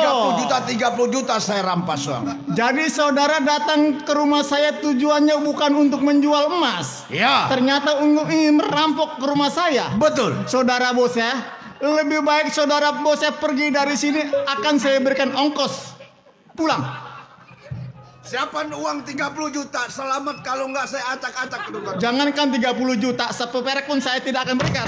B: 30 juta saya rampas uang.
D: Jadi saudara datang ke rumah saya tujuannya bukan untuk menjual emas.
B: Ya.
D: Ternyata ingin merampok ke rumah saya.
B: Betul.
D: Saudara bos ya, lebih baik saudara bos saya pergi dari sini, akan saya berikan ongkos pulang.
B: Siapa uang 30 juta? Selamat kalau enggak saya acak-acak ke rumah.
D: Jangankan 30 juta, sepeperek pun saya tidak akan berikan.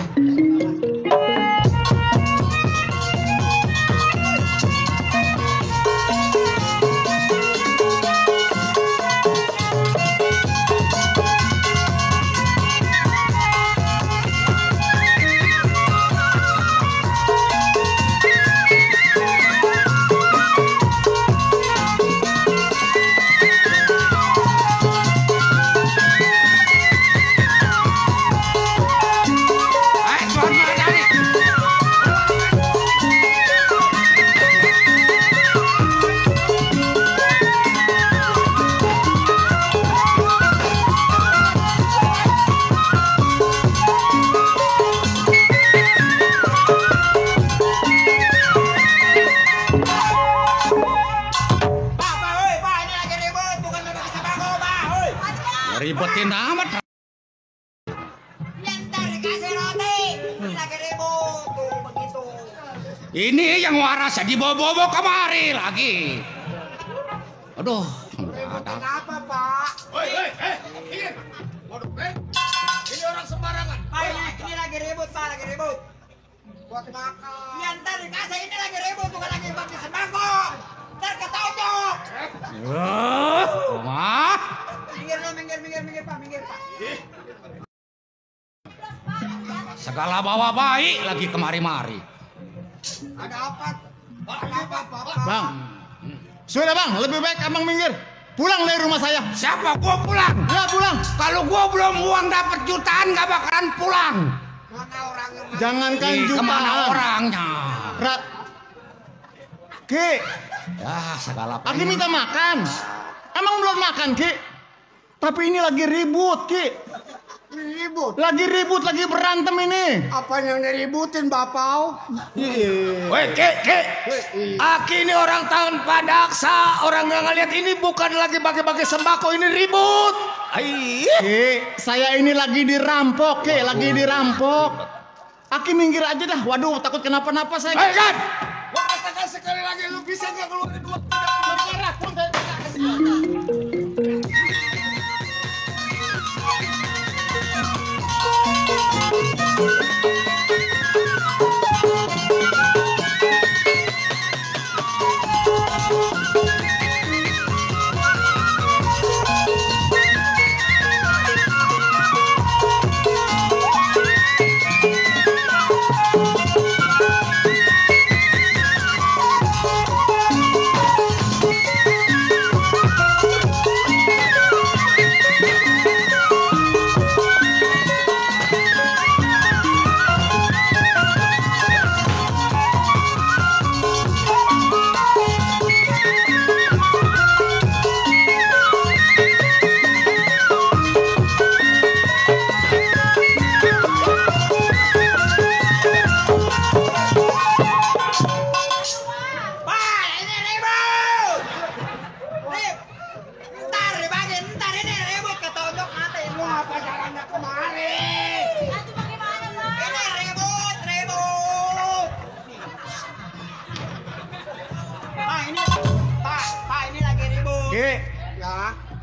E: Ribetin amat. Ini yang waras dibawa-bawa kemari lagi. Aduh,
H: Kenapa, Pak?
B: Ini orang sembarangan.
H: Pak, ini lagi ribut, Pak, lagi ribut. Buat makan. Ya, ntar dikasih, ini lagi ribut, bukan lagi bagi sembako. Ntar ketonjok.
E: Mah.
H: Minggir, Pak, minggir, Pak.
E: Segala bawa baik lagi kemari-mari.
H: Ada apa? Ada apa, Pak?
D: Bang, sudah bang, lebih baik abang minggir. Pulang dari rumah saya.
E: Siapa gua pulang?
D: Ya pulang.
E: Kalau gua belum uang dapat jutaan gak bakalan pulang.
H: Mana orangnya?
D: Jangankan jutaan.
E: Kemana orangnya?
D: Ki.
E: Ya segala.
D: Aki minta makan. Emang belum makan Ki? Tapi ini lagi ribut Ki.
H: Ribut?
D: Lagi ribut, lagi berantem ini.
H: Apa yang diributin Bapak?
B: Woi, Ki. Aki ini orang tanpa daksa. Orang yang ngeliat ini bukan lagi bagi-bagi sembako, ini ribut.
D: Ki, saya ini lagi dirampok, Ki, lagi dirampok. Aki minggir aja dah. Waduh, takut kenapa-napa saya.
B: Hei, kan? Gua katakan sekali lagi, lu bisa nggak keluarin duit?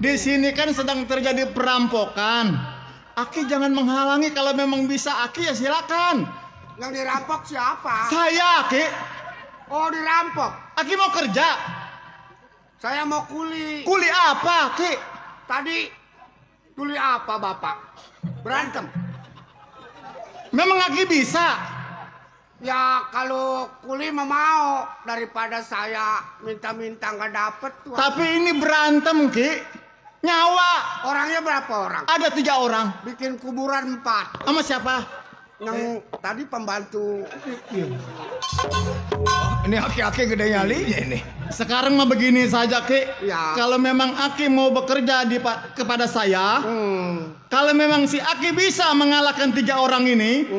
D: Di sini kan sedang terjadi perampokan. Aki jangan menghalangi, kalau memang bisa Aki ya silakan.
H: Yang dirampok siapa?
D: Saya, Ki.
H: Oh, dirampok.
D: Aki mau kerja.
H: Saya mau kuli.
D: Kuli apa, Ki?
H: Tadi kuli apa, Bapak? Berantem.
D: Memang Aki bisa.
H: Ya kalau kuli mau daripada saya minta-minta nggak dapet.
D: Tapi ini berantem, Ki. Nyawa.
H: Orangnya berapa orang?
D: Ada 3 orang.
H: Bikin kuburan 4.
D: Sama siapa?
H: Yang tadi pembantu.
B: Ini aki-aki gede nyalinya ini.
D: Sekarang mah begini saja, Ki.
H: Ya.
D: Kalau memang Aki mau bekerja kepada saya, kalau memang si Aki bisa mengalahkan 3 orang ini,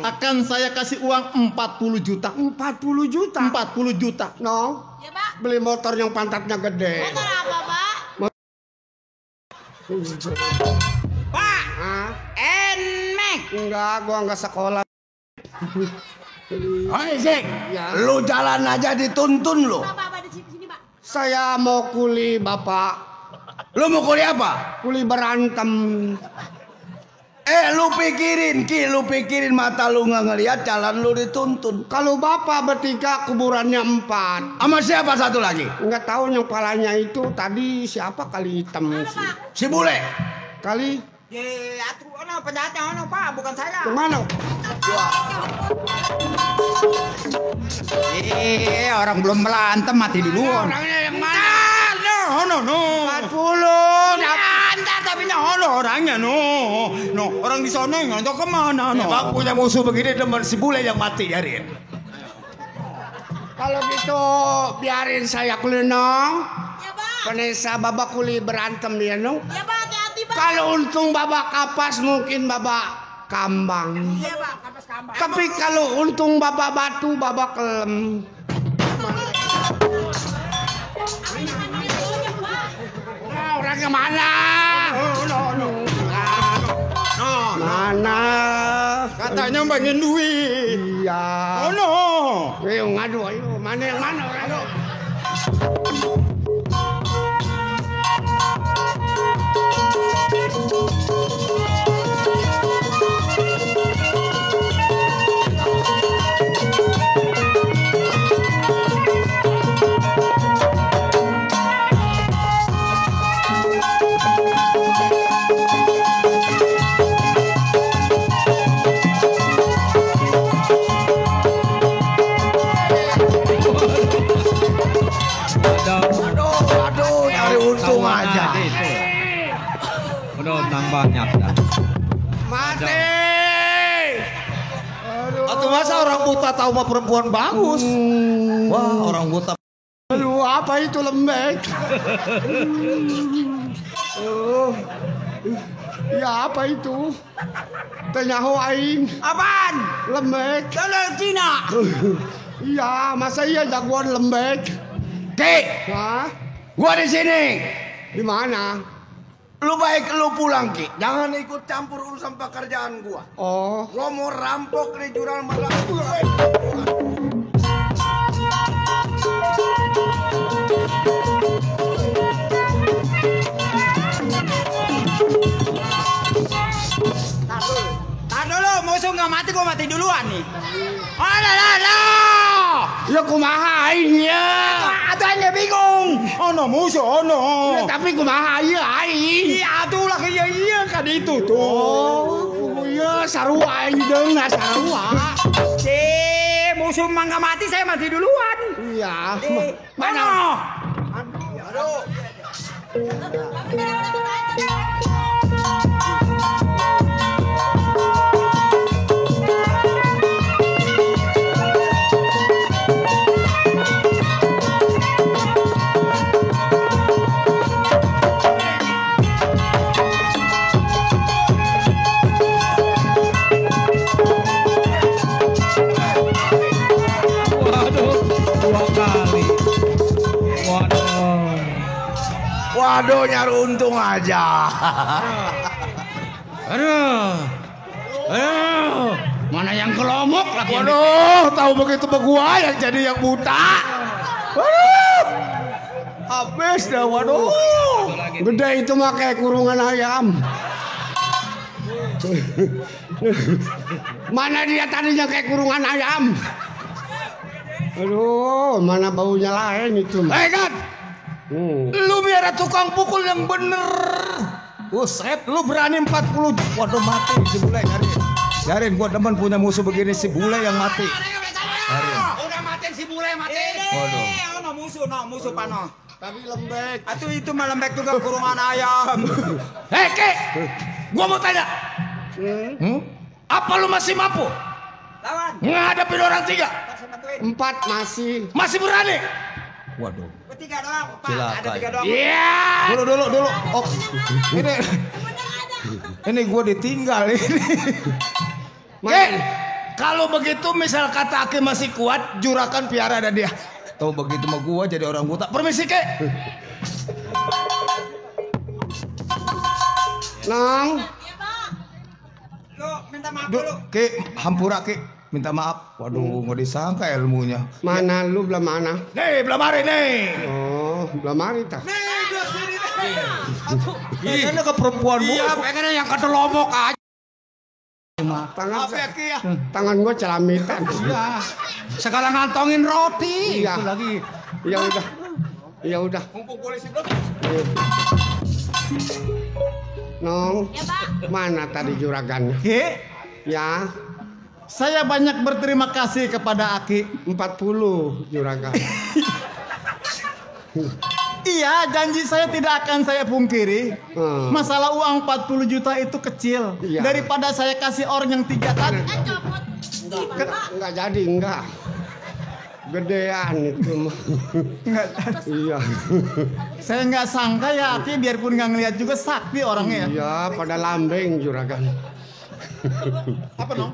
D: akan saya kasih uang 40 juta.
H: 40 juta?
D: 40 juta.
H: No.
G: Ya, Pak.
H: Beli motor yang pantatnya gede.
G: Motor apa, Pak?
H: Pak.
G: Nmax.
H: Enggak, gua enggak sekolah.
B: Hai Sik,
H: Ya.
B: lu jalan aja dituntun lu.
G: Apa di sini, Pak?
H: Saya mau kuli, Bapak.
B: Lu mau kuliah apa?
H: Kuli berantem.
B: Lu pikirin Ki, lu pikirin mata lu nggak ngelihat, jalan lu dituntun.
H: Kalau Bapak bertiga kuburannya 4.
B: Sama siapa satu lagi?
H: Enggak tahu yang palanya itu tadi siapa kali hitam sih.
B: Si bule.
H: Kali
K: Atuh, ono penjahatnya ono, Pak, bukan saya.
H: kemana?
K: Orang belum berantem mati duluan.
H: Orangnya yang mana?
D: No.
H: 40.
D: Entar tapi orangnya orang di sana nggak tahu kemana
B: Bang punya musuh begini teman si bule yang mati hari.
H: Kalau gitu biarin saya kuli nong.
G: Ya, Pak.
H: Penesa babak kuli berantem ya nong.
G: Ya, Pak, hati-hati, Pak.
H: Kalau untung babak kapas mungkin babak kambang.
G: Iya, Pak, kapas kambang.
H: Tapi kalau untung babak batu babak lem. Nah, orangnya mana? Mana?
D: katanya pengen duit.
H: Iya. Ayo ngadu, ayo. Mana yang mana orangnya?
B: Aduh, nyari untung aja.
E: Udah menang banyak dah.
H: Mati.
B: Atau masa orang buta tahu mah perempuan bagus? Wah, orang buta.
H: Aduh, apa itu lembek? Ya apa itu? Tenyaho aing.
K: Apaan?
H: Lembek.
K: Kalau Cina.
H: Iya, masa iya jagoan lembek?
B: Ki,
H: Hah?
B: gua di sini.
H: Di mana?
B: Lu baik lu pulang Ki. Jangan ikut campur urusan pekerjaan gua.
H: Oh.
B: Gua mau rampok di jurang malam.
K: Tar dulu, musuh nggak mati, gua mati duluan nih.
H: Ya kumaha aing ya.
K: Atuannya bingung.
D: Musuh.
H: Ya, tapi kumaha ieu aing.
D: Iya tuh lah iya kan itu tuh.
H: Oh, iya sarua aing deung na sarua.
K: Musuh mah nggak mati, saya mati duluan.
H: Iya.
K: Mana?
B: Aduh.
E: Waduh, 2 kali.
B: Waduh, nyari untung aja.
E: Aduh. Mana yang kelomok lagi?
B: Waduh, tahu begitu mah gua yang jadi yang buta. Waduh. Habis dah, waduh.
H: Gede itu mah kayak kurungan ayam. Mana dia tadinya kayak kurungan ayam. Aduh, mana baunya lain itu.
B: Gat, lu biar tukang pukul yang bener. Buset, lu berani 40. Waduh, mati si bule. Jarin, gua demen punya musuh begini, si bule yang mati.
K: Udah mati si bule mati.
B: Waduh.
K: Musuh pano.
H: Tapi lembek.
K: Atuh itu mah lembek juga kurungan ayam.
B: Ke, gua mau tanya. Apa lu masih mampu
K: Lawan.
B: ngadepin orang 3?
H: 4 masih.
B: Masih berani?
A: Waduh.
K: 3 doang, Pak.
A: Cilaka.
K: Ada 3 doang.
B: Iya.
A: Dulu. Oh, ini gue ditinggal ini.
B: Kalau begitu misal kata Aki masih kuat, jurakan piara ada dia.
A: Tahu begitu mah gue jadi orang buta.
B: Permisi, Ke.
H: Nang.
K: Lu minta maaf dulu.
A: Ki, hampura Ki, minta maaf. Waduh, nggak disangka ilmunya.
H: Mana lu belah mana?
B: Nih, belah mari nih.
H: Oh, belah mari tah.
A: Ini ke perempuan bu.
E: Iya, pengennya yang kedelobok aja.
H: Tangan tangan gua celamitan.
E: Iya. Segala ngantongin roti.
H: Iya.
E: Itu lagi.
H: Ya udah. Ya udah.
K: Mumpung polisi belum.
H: Nong. Mana tadi juragan?
D: Ki,
H: Ya,
D: saya banyak berterima kasih kepada Aki.
H: 40 juragan.
D: Iya, janji saya tidak akan saya pungkiri. Masalah uang 40 juta itu kecil.
H: Iya.
D: Daripada saya kasih orang yang 3 kan.
H: Enggak jadi, enggak. Gedean itu mah.
D: Enggak.
H: Iya.
D: Saya nggak sangka ya Aki biarpun nggak ngelihat juga sakti orangnya ya.
H: Iya, pada lambeng juragan.
D: Apa Nong?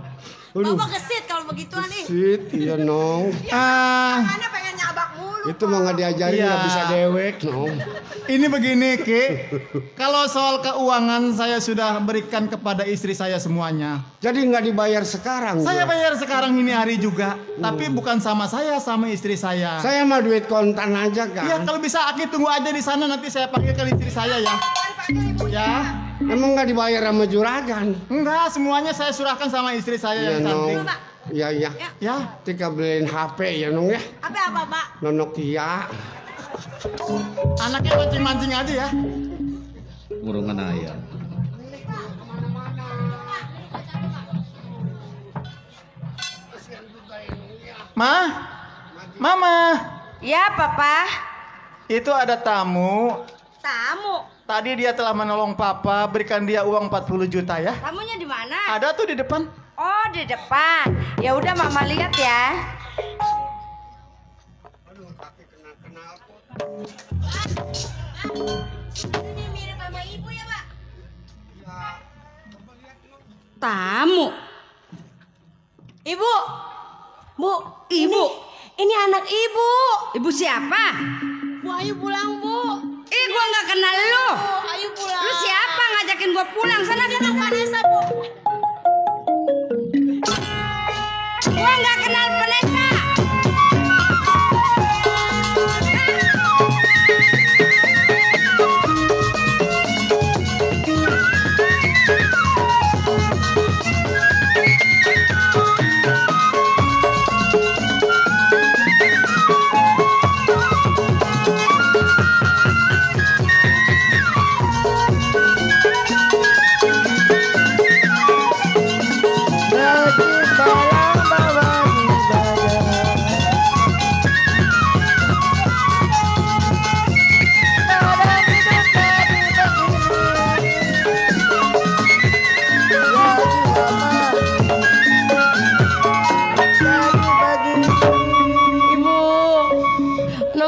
G: Bapak gesit kalau begitu nih.
H: Sit, iya Nong.
G: Mana pengen nyabak mulu.
H: Itu mah nggak diajarin,
D: Iya.
H: nggak bisa dewek Nong.
D: Ini begini Ki. Kalau soal keuangan saya sudah berikan kepada istri saya semuanya.
H: Jadi nggak dibayar sekarang.
D: Saya
H: Juragan.
D: bayar sekarang ini hari juga, tapi bukan sama saya, sama istri saya.
H: Saya mah duit kontan aja kan.
D: Iya, kalau bisa Aki tunggu aja di sana, nanti saya panggil ke istri saya ya. Ya.
H: Emang nggak dibayar sama juragan?
D: Enggak, semuanya saya surahkan sama istri saya
H: Iya
D: yang cantik.
H: Nong. Iya iya.
D: Ya.
H: Tika beliin HP ya Nong ya.
G: Apa Pak?
H: Nokia.
D: Anaknya mancing-mancing aja ya.
A: Kurungan ayam.
D: Mama.
G: Ya, Papa.
D: Itu ada tamu.
G: Tamu.
D: Tadi dia telah menolong Papa, berikan dia uang 40 juta ya.
G: Tamunya di mana?
D: Ada tuh di depan.
G: Oh, di depan. Ya udah Mama lihat ya. Ini mirip sama ibu ya, Pak? Tamu. Ibu. Bu, ibu. Ini anak ibu. Ibu siapa? Bu Ayu pulang, Bu. Gua nggak kenal lu. Bu Ayu pulang. Lu siapa ngajakin gua pulang? Sana dia anak Vanessa, Bu. Gua nggak kenal Vanessa.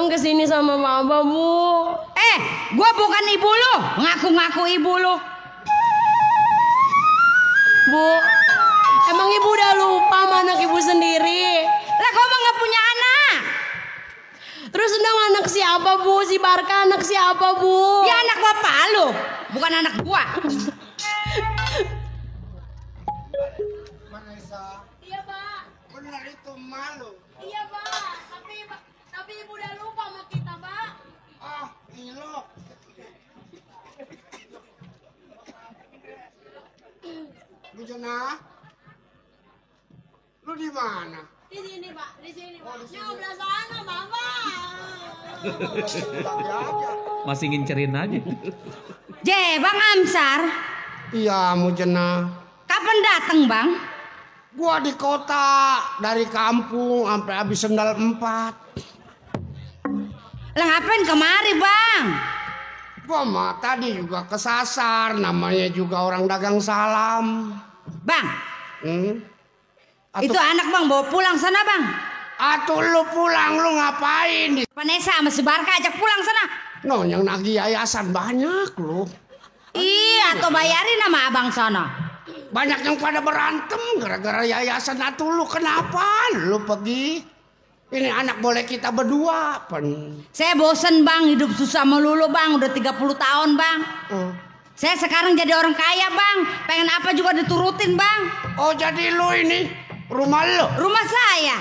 G: Kesini sama Mama, Bu. Gua bukan ibu lu, ngaku-ngaku ibu lu. Bu, emang ibu udah lupa sama anak ibu sendiri? Lah kau mah nggak punya anak. Terus dong anak siapa, Bu? Si Barka anak siapa, Bu? Ya anak bapak lu, bukan anak gua. Iya, Pak.
H: Benar itu malu.
G: Iya, Pak. Tapi ibu udah lupa sama kita, Pak.
H: Ah, ilo. Bu Jana, lu di mana?
F: Di sini Pak, di sini Pak. Nyoba sana Bapak.
J: Masih ngincerin aja.
F: Bang Amsar.
H: Iya, Mujana.
F: Kapan datang Bang?
H: Gua di kota, dari kampung sampai habis sendal 4.
F: Lah ngapain kemari Bang?
H: Gua mah tadi juga kesasar, namanya juga orang dagang salam.
F: Bang, itu anak Bang bawa pulang sana Bang.
H: Atuh lu pulang, lu ngapain?
F: Vanessa sama si Barka ajak pulang sana.
H: No, yang nagih yayasan banyak lu.
F: Iya, atau bayarin sama abang sana.
H: Banyak yang pada berantem gara-gara yayasan. Atuh lu kenapa? Lu pergi. Ini anak boleh kita berdua.
F: Saya bosen Bang, hidup susah melulu Bang. Udah 30 tahun Bang. Saya sekarang jadi orang kaya Bang. Pengen apa juga diturutin Bang.
H: Oh jadi lu ini rumah lu?
F: Rumah saya.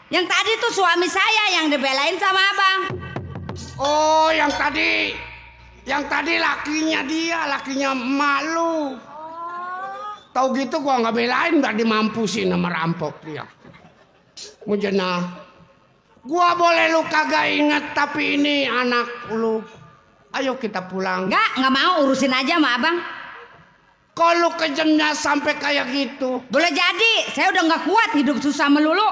F: Yang tadi tuh suami saya yang dibelain sama abang.
H: Oh yang tadi lakinya dia, lakinya emak lu. Tahu gitu gua nggak belain, nggak dimampusin sama rampok dia. Mujana, gua boleh lu kagak inget tapi ini anak lu. Ayo kita pulang.
F: Nggak mau, urusin aja sama abang.
H: Kalau kejamnya sampai kayak gitu.
F: Boleh jadi, saya udah nggak kuat hidup susah melulu.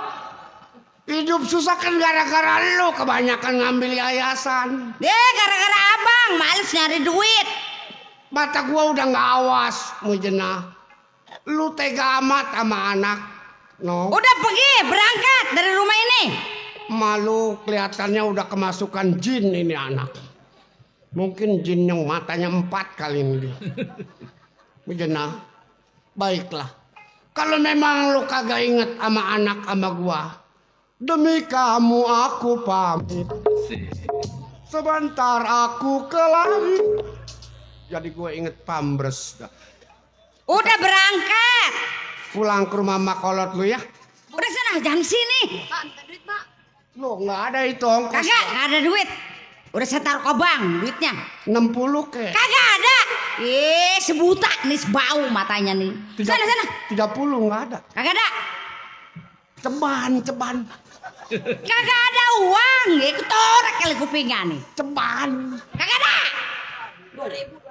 H: Hidup susah kan gara-gara lu kebanyakan ngambil yayasan.
F: Gara-gara abang, males nyari duit.
H: Mata gua udah nggak awas, Mujana. Lu tega amat sama anak. No.
F: Udah pergi, berangkat dari rumah ini.
H: Malu kelihatannya udah kemasukan jin ini anak. Mungkin jin yang matanya 4 kali ini. Mujana, baiklah. Kalau memang lu kagak inget sama anak sama gua, demi kamu aku pamit. Sebentar aku ke langit. Jadi gue inget pambres.
F: Udah berangkat.
H: Pulang ke rumah Makolot lu ya.
F: Udah sana, jangan sini.
M: Pak, minta duit Pak.
H: Lu nggak ada itu ongkos.
F: Kagak ada duit. Udah saya taruh ke bank duitnya.
H: 60 ke.
F: Kagak ada. Sebuta nih, bau matanya nih. Sana.
H: 30 nggak ada.
F: Kagak ada.
H: Ceban.
F: Kagak ada uang. Ketorek kali kupingnya nih.
H: Ceban.
F: Kagak ada.
M: 2.000.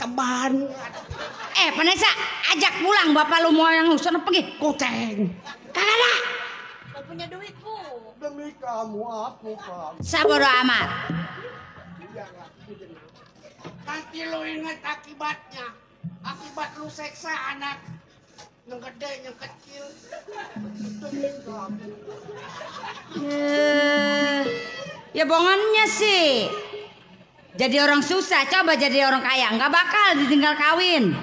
H: Ceban.
F: Vanessa, ajak pulang bapak lu mau yang sana pergi.
H: Kucing.
F: Kagak ada.
M: Gak punya duit Bu.
H: Demi kamu aku pamit.
F: Sabar amat.
H: Nanti lu ingat akibatnya. Akibat lu seksa anak. Yang gede, yang kecil. Demi kamu.
F: Ya bohongannya sih. Jadi orang susah, coba jadi orang kaya. Nggak bakal ditinggal kawin.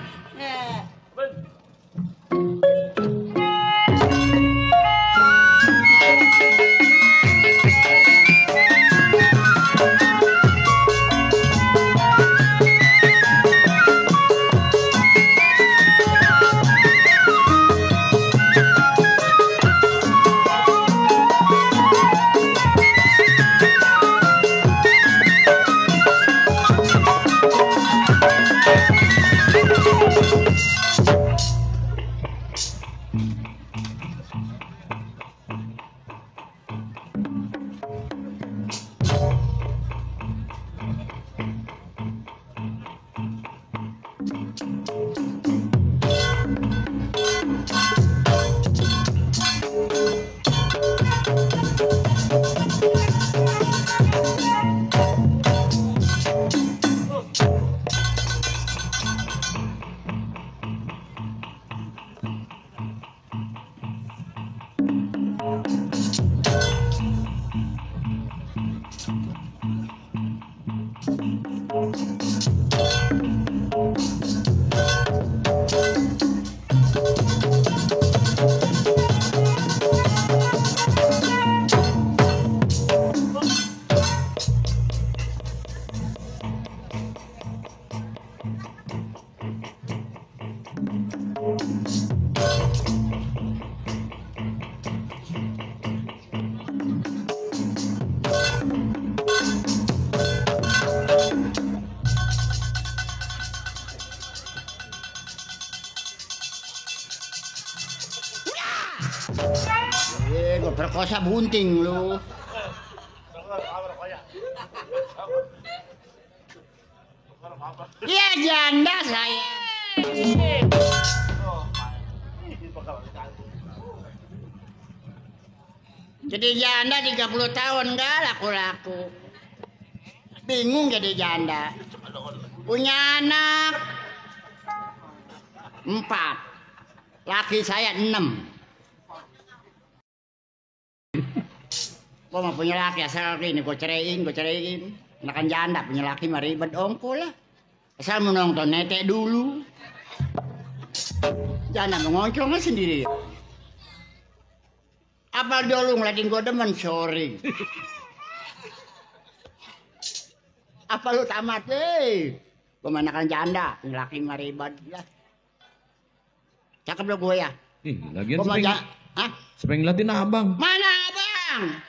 H: Gue perkosa bunting lu. Iya janda saya. Jadi janda 30 tahun enggak laku-laku. Bingung jadi janda. Punya anak 4. Laki saya 6. Gua mau punya laki asal ini gua ceraiin. Anak janda punya laki mah ribet ongko lah. Asal mau nonton netek dulu. Janda mengoncongnya sendiri. Apa dulu ngeliatin gua demen sorry. Apa lu tamat gua manakan janda, laki mah ribet lah. Cakep lo gue ya.
J: Lagian sepeng ngeliatin abang.
H: Mana abang?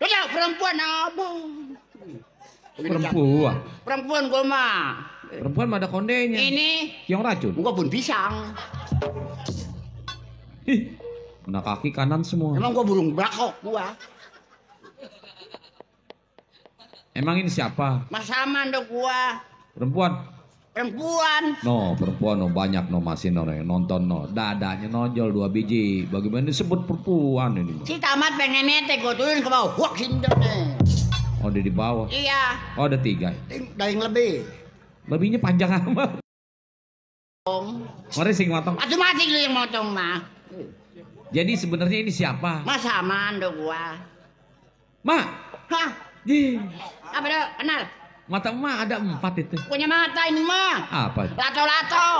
H: Lu tahu perempuan abang. Perempuan gue mah.
J: Perempuan mah ada kondenya.
H: Ini
J: yang racun.
H: Gua pun pisang.
J: Kena kaki kanan semua.
H: Emang gua burung blakok gua.
J: Emang ini siapa?
H: Mas Saman dong gua.
J: Perempuan. No, perempuan no banyak no masih no nonton no. Dadanya nonjol 2 biji. Bagaimana disebut perempuan ini?
H: Si tamat pengen netek gua turun ke bawah. Wah sindone.
J: Oh, dia di bawah.
H: Iya.
J: Oh, ada 3.
H: Ada yang lebih.
J: Lebihnya panjang amat. Mari sing motong.
H: Otomatis lu yang motong mah.
J: Jadi sebenarnya ini siapa?
H: Mas Saman dong gua.
J: Ma.
H: Hah? Apa dong? Kenal?
J: Mata emak ada 4 itu.
H: Punya mata ini mah.
J: Apa?
H: Lato-lato.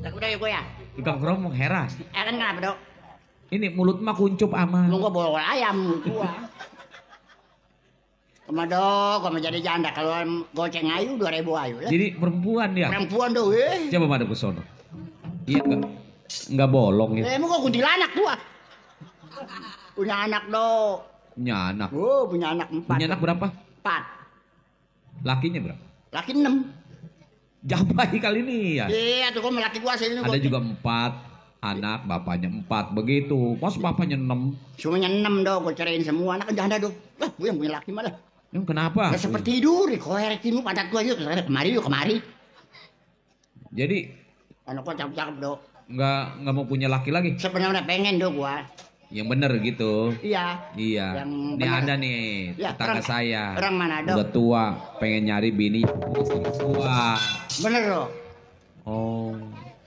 H: Tak udah ya gue ya.
J: Tukang keromong heran.
H: Kan kenapa dok?
J: Ini mulut mah kuncup aman.
H: Lu gua bawa ayam gua. Dok, gua mau jadi janda kalau goceng ayu 2.000 ayu lah.
J: Jadi perempuan dia.
H: Perempuan dong,
J: Coba madep ke sono. Iya enggak bolong ya.
H: Emang gua kuntilanak gua. Punya anak dok.
J: Punya anak.
H: Oh, punya anak 4.
J: Punya anak berapa?
H: 4.
J: Lakinya berapa?
H: Laki 6.
J: Jabai kali ini ya.
H: Iya, tuh gua laki gua sini.
J: Ada juga 4 anak, bapaknya 4 begitu. Mas bapaknya 6.
H: Semuanya 6 dong, gua cariin semua anak janda dong. Lah, gua yang punya laki malah.
J: Kenapa?
H: Ya seperti tidur, korektimu padat gua yuk kemari. Jadi anak gua cakep-cakep dong.
J: Nggak mau punya laki lagi?
H: Sebenarnya pengen dong gua.
J: Yang bener gitu.
H: Iya.
J: Yang ini bener. Ada nih ya, tetangga saya.
H: Orang mana dong?
J: Udah tua, pengen nyari bini tua.
H: Bener dong.
J: Oh.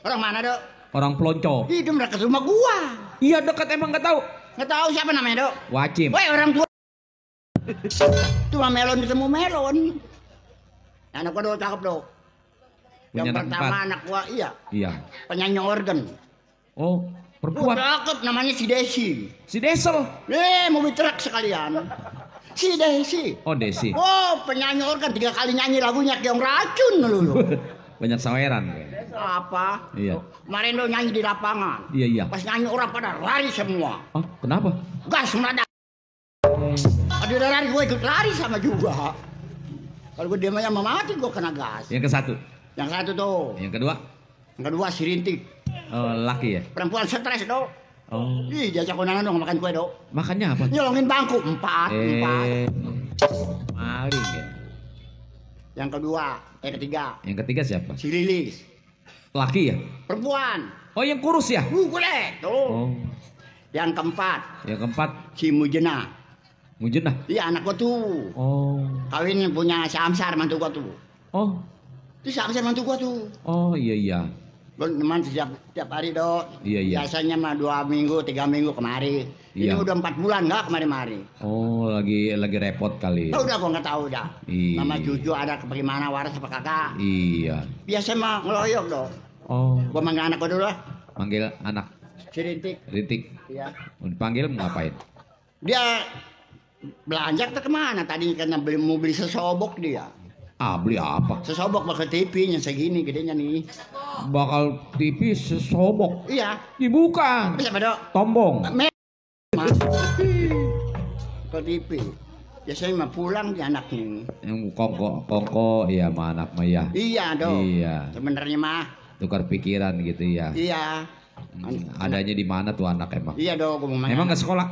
H: Orang mana dok?
J: Orang Pelonco.
H: Itu dekat rumah gua.
J: Iya dekat emang nggak tahu.
H: Nggak tahu siapa namanya dok?
J: Wacim.
H: Woi orang tua. Cuma melon ketemu melon. Anak gua dok cakep dok. Yang pertama 4. Anak gua iya. Penyanyi organ.
J: Oh. Perempuan.
H: Cakep namanya si Desi.
J: Si Desel.
H: Mobil truk sekalian. Si Desi.
J: Oh Desi.
H: Oh penyanyi organ 3 kali nyanyi lagunya Keong Racun lu.
J: Banyak saweran.
H: Apa?
J: Iya.
H: Kemarin lo nyanyi di lapangan.
J: Iya.
H: Pas nyanyi orang pada lari semua.
J: Oh kenapa?
H: Gas meledak. Ada lari gue ikut lari sama juga. Kalau gue diam aja mau mati gue kena gas.
J: Yang ke 1.
H: Yang 1 tuh.
J: Yang kedua?
H: Yang kedua si Rintik.
J: Oh, laki ya?
H: Perempuan stres dok.
J: Oh.
H: Ih, diajak kondangan dong makan kue dok.
J: Makannya apa?
H: Nyolongin bangku 4.
J: Maling ya.
H: Yang kedua, ketiga.
J: Yang ketiga siapa?
H: Si Lilis.
J: Laki ya?
H: Perempuan.
J: Oh yang kurus ya?
H: Boleh. Tuh. Oh. Yang keempat. Si Mujena.
J: Mujena?
H: Iya anak gua tuh.
J: Oh.
H: Kawin punya si Amsar mantu gua tuh.
J: Oh.
H: Itu si Amsar mantu gua tuh.
J: Oh iya.
H: Teman setiap hari dok.
J: Iya.
H: Biasanya mah 2 minggu, 3 minggu kemari. Ini udah 4 bulan nggak kemari-mari.
J: Oh lagi repot kali.
H: Oh, udah gua nggak tahu dah.
J: Iya.
H: Mama Juju ada bagaimana waras apa kakak?
J: Iya.
H: Biasa mah ngeloyok dok.
J: Oh.
H: Gua manggil anak gua dulu lah.
J: Manggil anak.
H: Si Rintik.
J: Iya. Mau dipanggil mau ngapain?
H: Dia belanja ke kemana? Tadi karena mau beli sesobok dia.
J: Beli apa?
H: Sesobok bakal TV yang segini gedenya nih.
J: Bakal TV sesobok?
H: Iya.
J: Bukan.
H: Siapa dok?
J: Tombong.
H: Ke TV. Biasanya mah pulang di anaknya.
J: Yang kongko iya sama anak mah ya.
H: Iya dok.
J: Iya.
H: Sebenarnya mah.
J: Tukar pikiran gitu ya.
H: Iya.
J: Adanya di mana tuh anak emang?
K: Iya dok,
J: Emang nggak sekolah?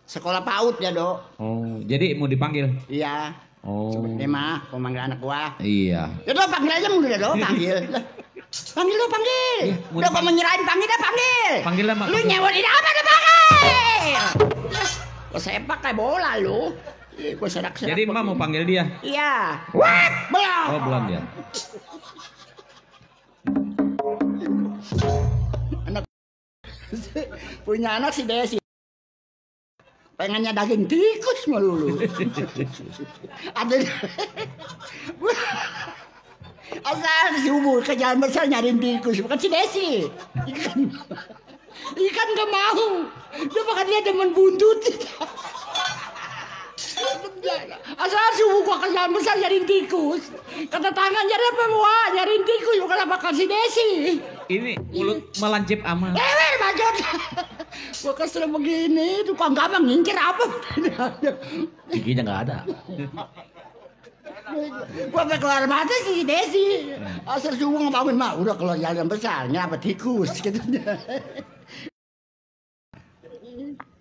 K: Sekolah PAUD ya dok.
J: Oh, jadi mau dipanggil?
K: Iya.
J: Oh.
K: Seperti mah, mau manggil anak gua.
J: Iya.
K: Ya dok, panggil aja mulu ya dok, panggil. Panggil dok, panggil. Udah kok menyerahin, panggil dah, panggil.
J: Panggil lah, Mak.
K: Lu nyewolin apa deh, panggil. Kok sepak kayak bola lu. Gua serak-serak.
J: Jadi Emak mau panggil dia?
K: Iya. What? Belum.
J: Oh, belum ya.
K: Anak punya anak si Desi. Pengennya daging tikus melulu. Ada asal si Ubu ke jalan besar nyariin tikus, bukan si Desi. Ikan gak mau. Dia makan dia demen buntut. Asal si Ubu gua ke jalan besar nyariin tikus. Kata tangan nyari apa mua? Nyariin tikus, bukan apa si Desi.
J: Ini mulut melancip ama.
K: Lewer bacot. Gua kesel begini, tukang gampang ngincir apa?
J: Giginya nggak ada.
K: Gua sampai keluar mata si Desi. Asal subuh ngebangun mah, udah keluar jalan besar, nyapa tikus gitu.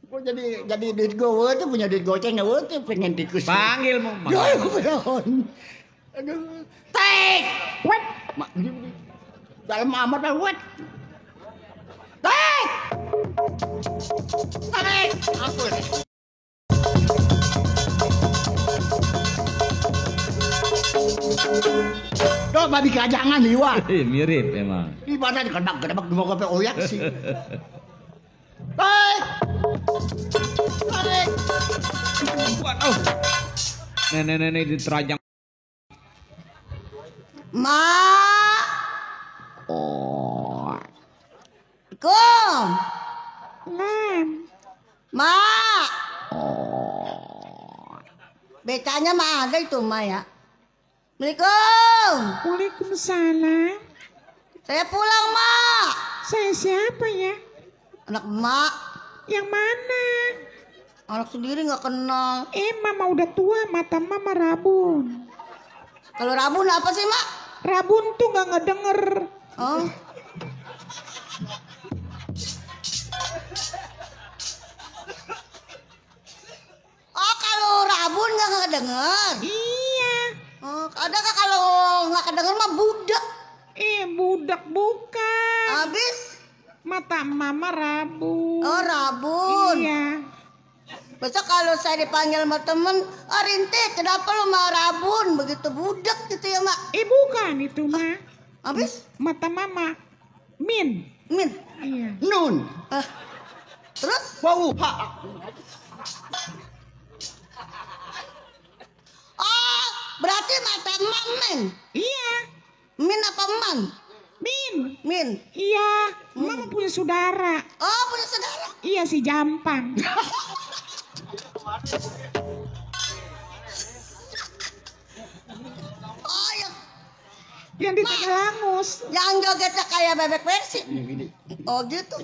K: Gua jadi duit gua tuh punya duit goceng gua tuh pengen tikus.
J: Panggil mau.
K: Yo, gua pengen. Aduh, tek. What? Dalam amat lah, what? Tek. Tek. Ampun. Dok, babi kajangan liwat.
J: Mirip emang.
K: Di mana gedebak dua kopi oyak sih. Baik. Baik.
J: Waduh. Nenek-nenek diterajang.
F: Mak. Oh. Kum. Mak. Oh. Becanya mah ada itu, Mak ya. Assalamualaikum.
C: Waalaikumsalam.
F: Saya pulang, Mak.
C: Saya siapa ya?
F: Anak Mak.
C: Yang mana?
F: Anak sendiri nggak kenal.
C: Mama udah tua, mata mama rabun.
F: Kalau rabun apa sih, Mak?
C: Rabun tuh nggak ngedenger.
F: Oh. Oh, kalau rabun nggak ngedenger.
C: Iya.
F: Oh, adakah kalau nggak kedenger mah budak?
C: Budak bukan.
F: Habis?
C: Mata mama rabun.
F: Oh, rabun.
C: Iya.
F: Besok kalau saya dipanggil sama temen, Rintit, kenapa lu mau rabun? Begitu budak gitu ya, Mak?
C: Bukan itu, Mak.
F: Habis?
C: Mata mama. Min.
F: Min?
C: Iya.
K: Nun.
F: Terus?
K: Wow.
F: Oh, berarti mata emak men?
C: Iya.
F: Min apa man?
C: Min.
F: Min?
C: Iya. Mama punya saudara.
F: Oh, punya saudara?
C: Iya, si Jampang.
F: Oh,
C: yang di Tegalangus.
F: Yang jogetnya kayak bebek Persib. Oh gitu.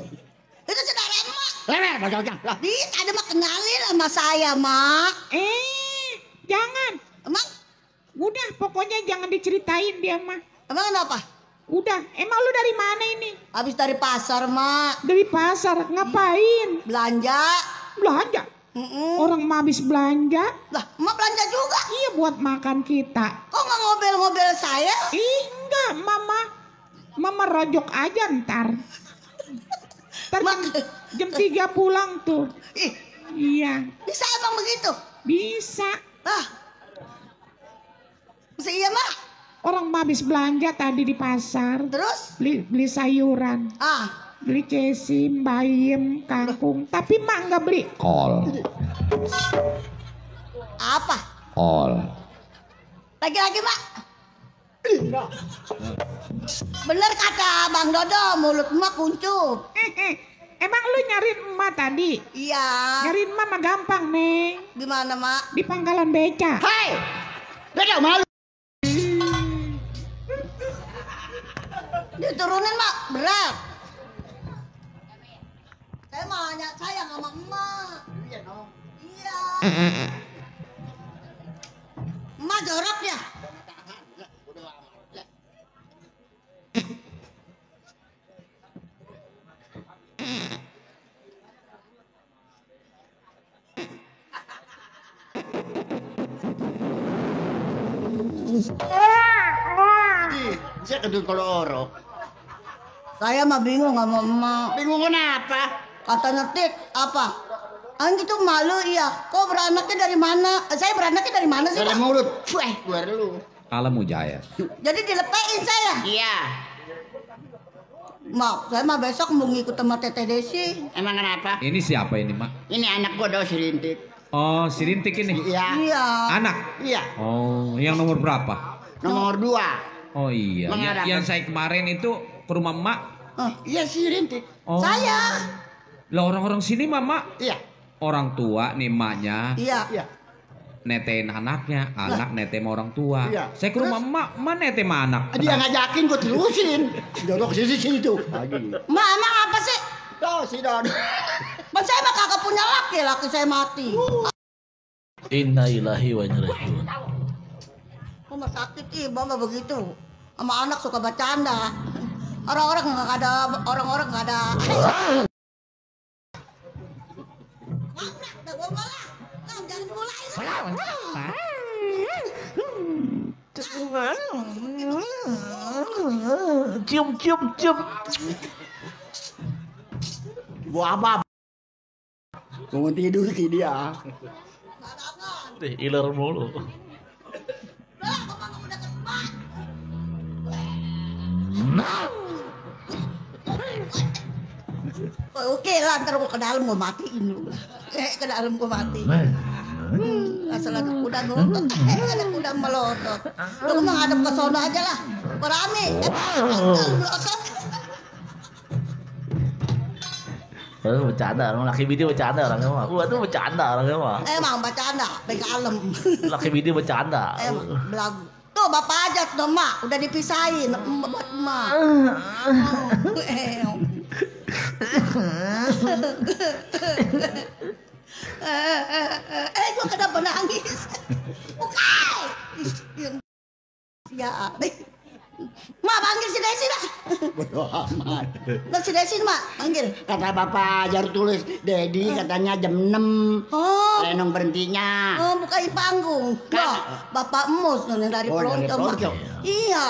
F: Itu saudara emak.
K: Lewer, bacotnya.
F: Dia ada mah kenalin sama saya, Mak.
C: Jangan.
F: Emang?
C: Udah, pokoknya jangan diceritain dia, Mak.
F: Emang kenapa?
C: Udah, emang lu dari mana ini?
F: Habis dari pasar, Mak.
C: Dari pasar, ngapain?
F: Belanja.
C: Belanja? Orang mah habis belanja.
F: Lah, emak belanja juga?
C: Iya, buat makan kita.
F: Kok nggak ngobel-ngobel saya?
C: Enggak, Mama rojok aja ntar. Ntar jam 3 pulang tuh. Iya.
F: Bisa emang begitu?
C: Bisa.
F: Bisa iya, Mak?
C: Orang mah habis belanja tadi di pasar.
F: Terus?
C: Beli sayuran. Beli cesim, bayam, kangkung. Tapi mak nggak beli.
J: Kol.
F: Apa?
J: Kol.
F: Lagi-lagi, Mak. Bener kata Bang Dodo, mulut emak kuncup.
C: Emang lu nyariin emak tadi?
F: Iya.
C: Nyariin emak mah gampang, Neng.
F: Di mana, Mak?
C: Di pangkalan beca.
K: Hei! Beca malu.
F: Diturunin, Mak. Berat. Saya mah hanya sayang sama emak. Iya. Emak jorok ya?
H: Saya kedut kalau oro.
I: Saya mah bingung sama emak.
H: Bingung kenapa?
I: Kata ngetik apa? Anjing itu malu iya. Kok beranaknya dari mana? Saya beranaknya dari mana sih?
H: Dari
I: Pak?
H: mulut. Wah, keluar dulu.
J: Kalau Mujaya.
I: Jadi dilepein saya.
H: Iya.
I: Mak, saya mah besok mau ngikut sama Teteh Desi.
H: Emang kenapa?
J: Ini siapa ini, Mak?
H: Ini anak gua do si Rintik.
J: Oh, si Rintik ini.
H: Iya.
I: Iya.
J: Anak.
H: Iya.
J: Oh, yang nomor berapa?
H: Nomor 2.
J: Oh iya.
H: Mengarah.
J: Yang saya kemarin itu ke rumah Emak.
H: Iya si Rintik.
J: Oh.
I: Saya.
J: Lah orang-orang sini Mama.
H: Iya.
J: Orang tua nih emaknya.
I: Iya.
H: Iya.
J: Netein anaknya, anak netem orang tua.
H: Iya.
J: Saya ke rumah emak, netem anak.
H: Dia ngajakin gua terusin. Dorong sini tuh.
I: Mak, emang apa sih?
H: Tuh si Don.
I: Man saya mah kagak punya laki saya mati.
N: Innalillahi wa inna ilaihi raji'un.
I: Rumah sakit ibu nggak begitu. Sama anak suka bercanda. Orang-orang nggak ada.
N: Cium.
H: Gua apa? Mau tidur sih dia.
N: Iler mulu.
I: Oke lah, ntar gua ke dalam gua matiin lu. Ke dalam gua mati. Asal ada kuda ngotot, ada kuda melotot. Lu mah ngadep ke sono aja lah. Berani.
N: Bercanda, laki bini bercanda orangnya mah. Gua tuh bercanda orangnya mah.
I: Emang bercanda, pegalem.
N: Laki bini bercanda.
I: Emang belagu. Tuh bapak aja tuh mak, udah dipisahin buat emak. Gua kenapa nangis? Ya, mak panggil si Desi dah.
H: Bodo amat.
I: Nah, si Desi mak panggil.
H: Kata bapak jar tulis Dedi katanya jam 6.
I: Oh.
H: Lenong berhentinya.
I: Oh, bukain panggung. Wah, bapak emus nih dari Pelonco mak. Iya.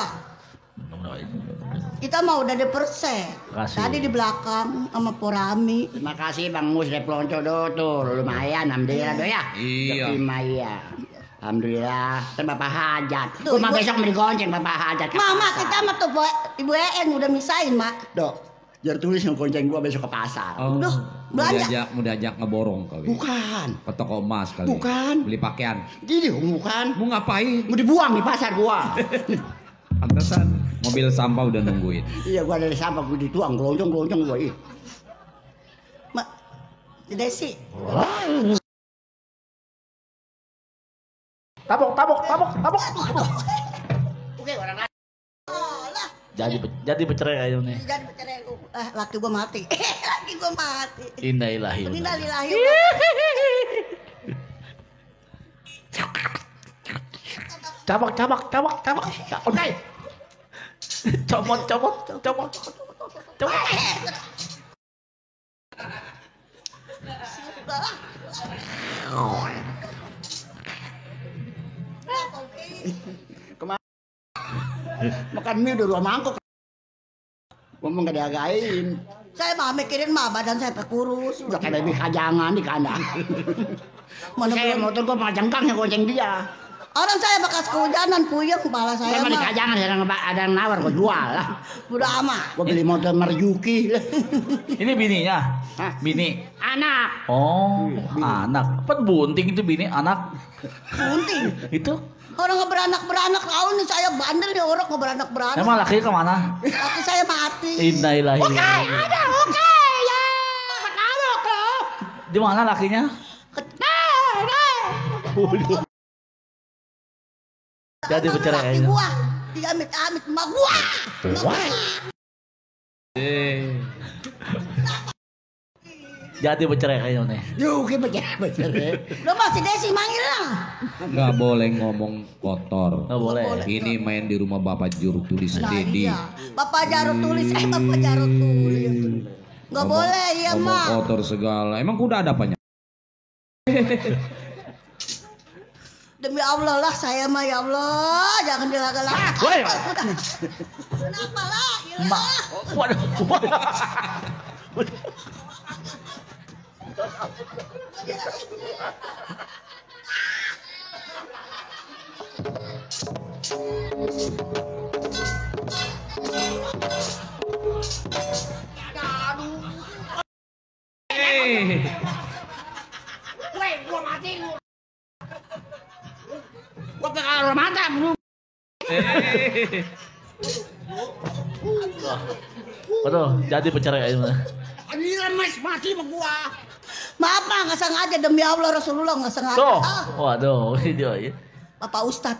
I: Kita mau udah dipersek. Tadi di belakang sama Porami.
H: Terima kasih Bang Mus dari Pelonco do tuh lumayan alhamdulillah do ya.
J: Iya.
H: Terima ya. Alhamdulillah, kan Bapak Hajat. Tuh, Mak besok mau digonceng Bapak Hajat.
I: Mama, kita sama tuh Ibu En udah misain, Mak.
H: Dok, jar tulis ngegonceng gua besok ke pasar.
J: Oh,
I: Duh, belanja.
J: Mau diajak ngeborong kali.
H: Bukan.
J: Ke toko emas kali.
H: Bukan.
J: Beli pakaian.
H: Jadi bukan.
J: Mau ngapain?
H: Mau dibuang di pasar gua.
J: Pantesan mobil sampah udah nungguin.
H: Iya, gua dari sampah gua dituang, gelonjong gua ih.
I: Mak, Desi.
N: Tabok.
H: Oke, orang lain.
N: Jadi bercerai ayo nih.
I: Jadi bercerai lu. Laki gua mati. Laki gua mati.
N: Innalillahi.
I: Innalillahi.
N: Cabak. Oke. Comot.
H: Makan mie udah 2 mangkok. Gua mau gak diagain.
I: Saya mah mikirin mah badan saya kurus.
H: Udah kayak baby kajangan di kandang. Saya motor gua pakai jengkang yang gonceng dia.
I: Orang saya bekas kehujanan puyeng kepala saya.
H: Saya mah di kajangan ada yang nawar gua jual lah.
I: Udah amat.
H: Gua beli motor Marzuki.
N: Ini bininya. Bini.
H: Anak.
N: Oh, anak. Apa bunting itu bini anak?
I: Bunting.
N: Itu
I: orang beranak tahu nih saya bandel nih orang beranak.
N: emang laki kemana?
I: Laki saya mati.
N: Innalillahi.
I: Oke, ada oke ya. Kalau loh.
N: Di mana lakinya? Jadi bercerai.
I: Laki gua diamit-amit sama gua.
N: Jadi bercerai kayaknya nih.
H: Yuk, bercerai.
I: Lo masih Desi manggil lah.
J: Nggak boleh ngomong kotor.
N: Nggak boleh.
J: Ini main di rumah Bapak Juru Tulis Dedi.
I: Iya. Bapak Jarut tulis. Nggak boleh ya
J: Ngomong
I: mak.
J: kotor segala. Emang kuda ada apanya?
I: Demi Allah lah saya mah ya Allah, jangan dilaga-laga. Kenapa lah?
N: Waduh.
H: Weh, gua mati lu. Gua bakal mata lu.
N: Waduh, jadi bercerai mah.
H: Ini lemes mati sama gua.
I: Maaf mah nggak sengaja demi Allah Rasulullah nggak sengaja.
N: Tuh, waduh, video ya.
I: Bapak Ustad.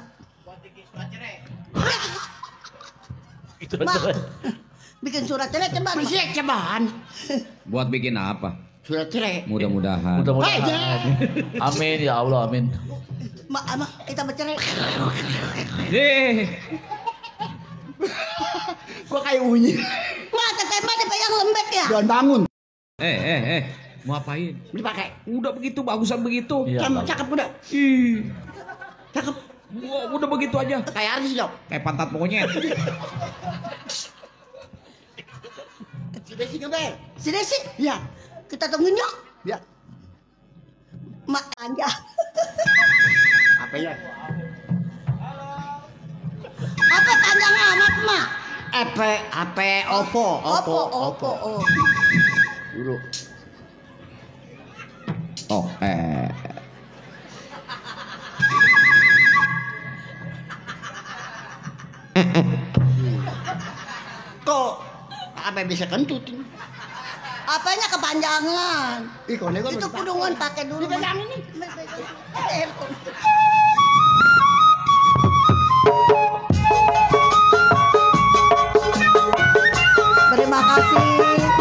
N: Itu
I: Ma,
N: cerai.
I: bikin surat cerai ceban.
H: Masih cobaan.
J: Buat bikin apa?
H: Surat cerai.
J: Mudah-mudahan.
N: Mudah-mudahan. Amin ya Allah, amin.
I: Ma, kita bercerai.
H: Gua kayak unyi.
I: Ma, tetema dipegang lembek ya.
H: Jangan bangun.
J: Mau apain?
H: Dipakai.
J: Udah begitu, bagusan begitu.
N: Iya,
H: Cakep udah.
J: Ih,
H: Cakep.
J: udah begitu aja.
H: Kayak artis dong.
J: Kayak pantat monyet.
H: Si Desi ngebel.
I: Si Desi,
H: Iya.
I: kita tungguin yuk.
H: Iya.
I: Mak aja.
H: Apa ya?
I: Apa panjang amat, Mak?
H: Opo.
I: Oh.
H: Dulu.
J: Oh,
H: Kok apa bisa kentut ini?
I: Apanya kepanjangan?
H: Ikonnya gua
I: Itu kudungan pakai dulu.
H: Dipegang ini.
I: Terima kasih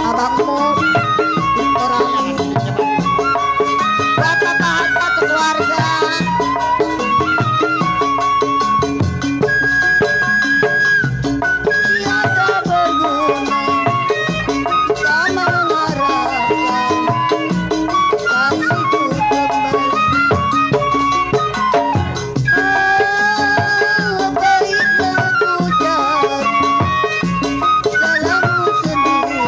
I: abangmu orang buat bapak keluarga. Tiada berguna sama mengharapkan kasihku kembali. Baiklah ku cari dalammu sendiri.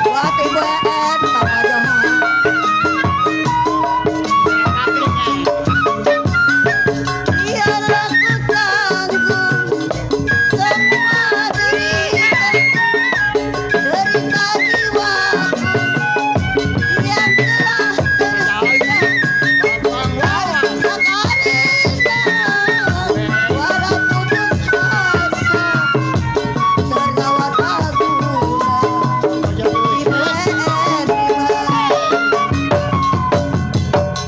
I: Buat Ibu En, Papa Johan. Biarlah ku tanggung semua derita jiwaku yang telah tersisa. Walau putus asa, tertawa tak guna.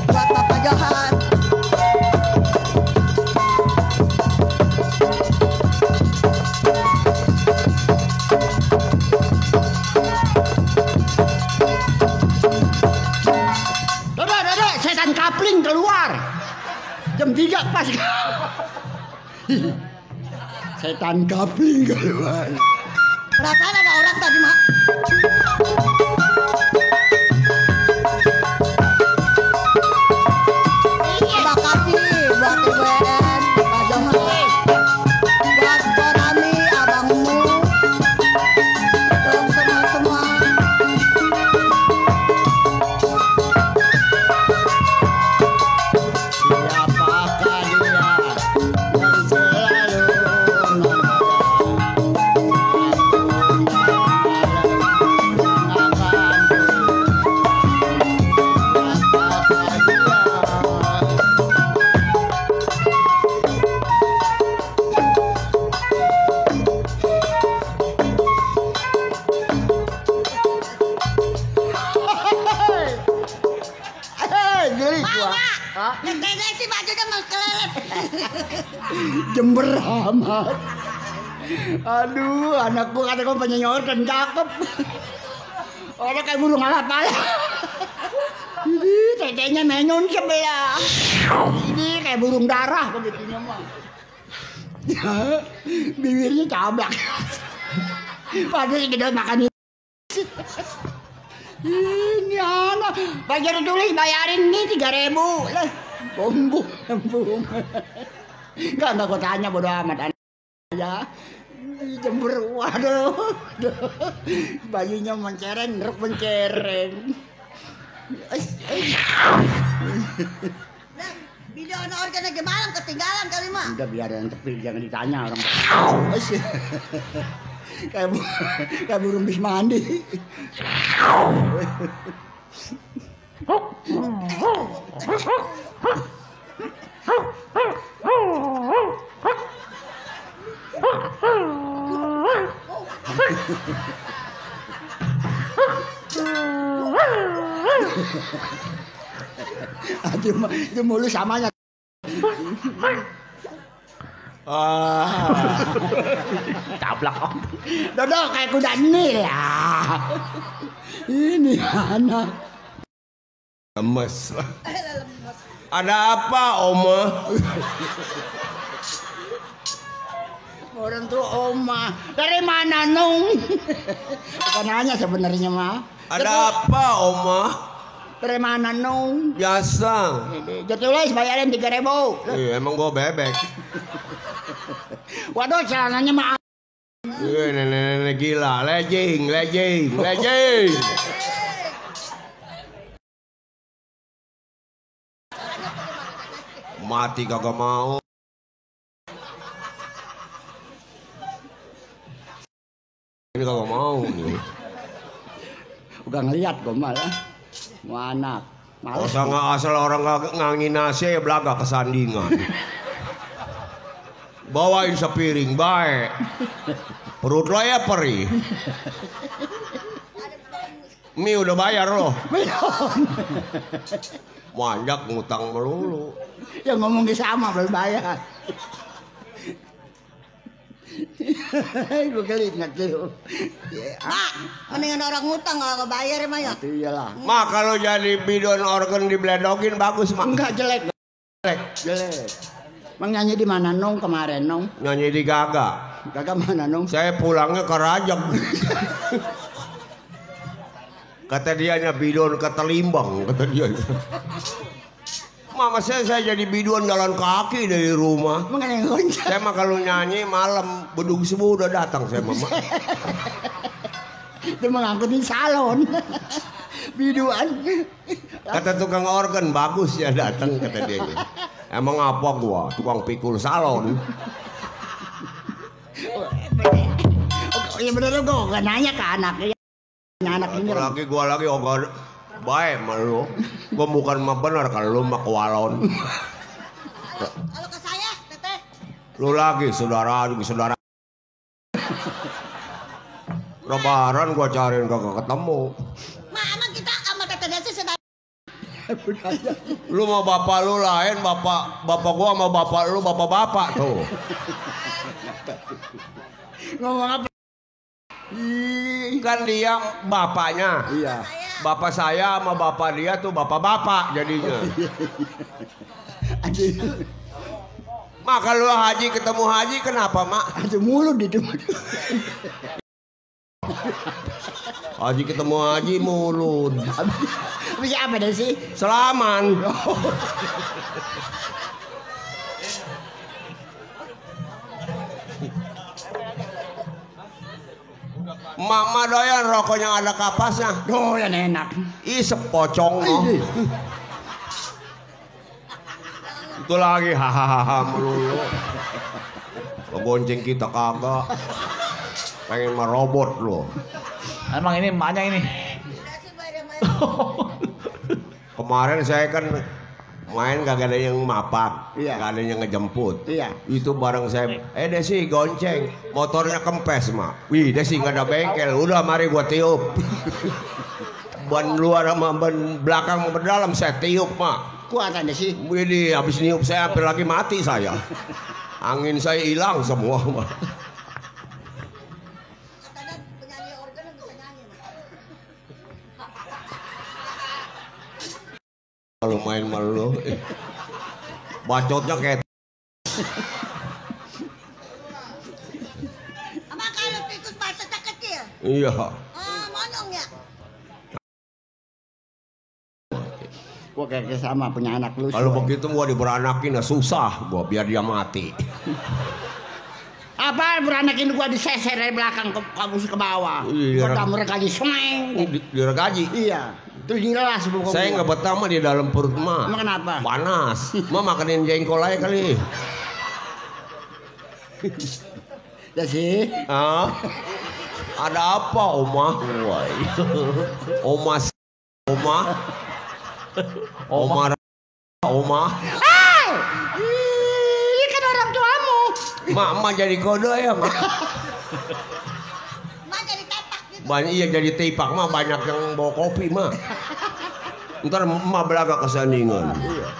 I: Buat Papa Johan.
H: Dede, setan kapling keluar. Jam 3 pas. Setan kapling keluar.
I: Perasaan ada orang tadi, Mak. Terima kasih buat Ibu En, Pak Johan, buat Korami, abangmu, untuk semua-semua.
H: Siapakah dia yang selalu geli gua.
I: Dede sih bajunya mengkelelep.
H: Jember amat. Aduh, anakku kata gua penyenyor dan cakep. Orang kayak burung alap-alap. Ini tetenya menyon sebelah. Ini kayak burung darah begitunya mah. Bibirnya cablak.
K: Padahal kita makan ini anak. Bayarin tulis, bayarin nih 3.000. Lah, bumbung. Enggak gua tanya bodo amat ya. Jember, waduh. Bayinya mencereng, neruk mencereng.
I: Video organ lagi malam ketinggalan kali mah.
K: Udah biar yang tepi, jangan ditanya orang. Kayak burung bis mandi. Itu mulu samanya.
N: Cablak om.
K: Dodo kayak kuda nil ya. Ini anak.
B: Lemes. Ada apa, Oma?
K: Orang tuh Oma. Dari mana Nung? Bukan nanya sebenarnya mah.
B: Ada apa, Oma?
K: Dari mana Nung?
B: Biasa.
K: Tulis bayarin 3.000.
B: Iya, emang gua bebek.
K: Waduh, celananya mah.
B: Iya, nenek gila, lejing. Mati kagak mau. Ini kagak mau nih.
K: Udah ngeliat gua malah. Mau anak.
B: Males. Nggak asal orang ngangin nasi ya belaga kesandingan. Bawain sepiring baik. Perut lo ya perih. Mie udah bayar loh.
K: Belum.
B: Manjak ngutang melulu.
K: Ya ngomongnya sama belum bayar. Gue kelingat tuh.
I: Mak, mendingan orang ngutang gak kebayar mah ya.
K: Iyalah.
B: Mak kalau jadi bidon organ dibledokin bagus mak.
K: Enggak jelek. Jelek. Mang nyanyi di mana Nong kemarin Nong?
B: Nyanyi di Gaga.
K: Gaga mana Nong?
B: Saya pulangnya ke Rajab. Kata dianya bidon ketelimbang kata dia. Mama saya jadi biduan jalan kaki dari rumah. Saya mah kalau nyanyi malam bedug semua udah datang saya mama.
K: Dia mengangkutin salon. Biduan.
B: Kata tukang organ bagus ya datang kata dia. Emang apa gua tukang pikul salon.
K: Oh iya bener gua gak nanya ke anaknya. Anak ini
B: lagi gua lagi ogor baik malu. Gua bukan mah benar kalau lu mah kualon.
I: Kalau ke saya, Teteh.
B: Lu lagi saudara. Lebaran gua cariin kagak ketemu.
I: Mak, emang kita sama Teteh Desi sedang.
B: Lu mau bapak lu lain, bapak gua sama bapak lu bapak tuh.
K: Ngomong apa?
B: Kan dia bapaknya.
K: Iya.
B: Bapak saya sama bapak dia tuh bapak-bapak jadinya. Mak kalau haji ketemu haji kenapa mak?
K: Aduh mulut itu.
B: Haji ketemu haji mulut.
K: Bisa apa deh sih?
B: Selaman. Mama doyan rokok yang ada kapasnya.
K: Doyan enak.
B: Ih sepocong loh. Itu lagi hahaha melulu. Bonceng kita kagak. Pengen merobot loh.
N: Emang ini emaknya ini.
B: Kemarin saya kan main kagak ada yang mapak,
K: iya.
B: Gak ada yang ngejemput.
K: Iya.
B: Itu bareng saya, Desi gonceng, motornya kempes mak. Wih Desi nggak ada bengkel, udah mari gua tiup. Ban luar sama ban belakang sama dalam saya tiup mak.
K: Kuat ada sih.
B: Wih habis niup saya hampir lagi mati saya. Angin saya hilang semua mak. Kalau main malu, bacotnya kayak.
I: Apa kalau tikus mata kecil
O: Iya.
I: Monyong ya.
K: Gua kayak sama punya anak lu.
O: Kalau begitu gua diberanakin susah gua biar dia mati.
K: Apa beranakin gua diseser dari belakang ke bawah.
O: Iya.
K: Kamu regaji sweng.
O: Diregaji.
K: Iya. Terus jelas buku.
O: Saya nggak betah mah di dalam perut mah.
K: Emang kenapa?
O: Panas. Mah makanin jengkol aja kali.
K: Ya sih.
O: Ah. Ada apa, Oma? Oma.
K: Ini kan orang tuamu.
O: Mak jadi kode ya, Mak.
I: Mak jadi tepak gitu.
O: Banyak iya jadi tepak mah banyak yang bawa kopi mah. Ntar emak belaga kesandingan.
K: Iya.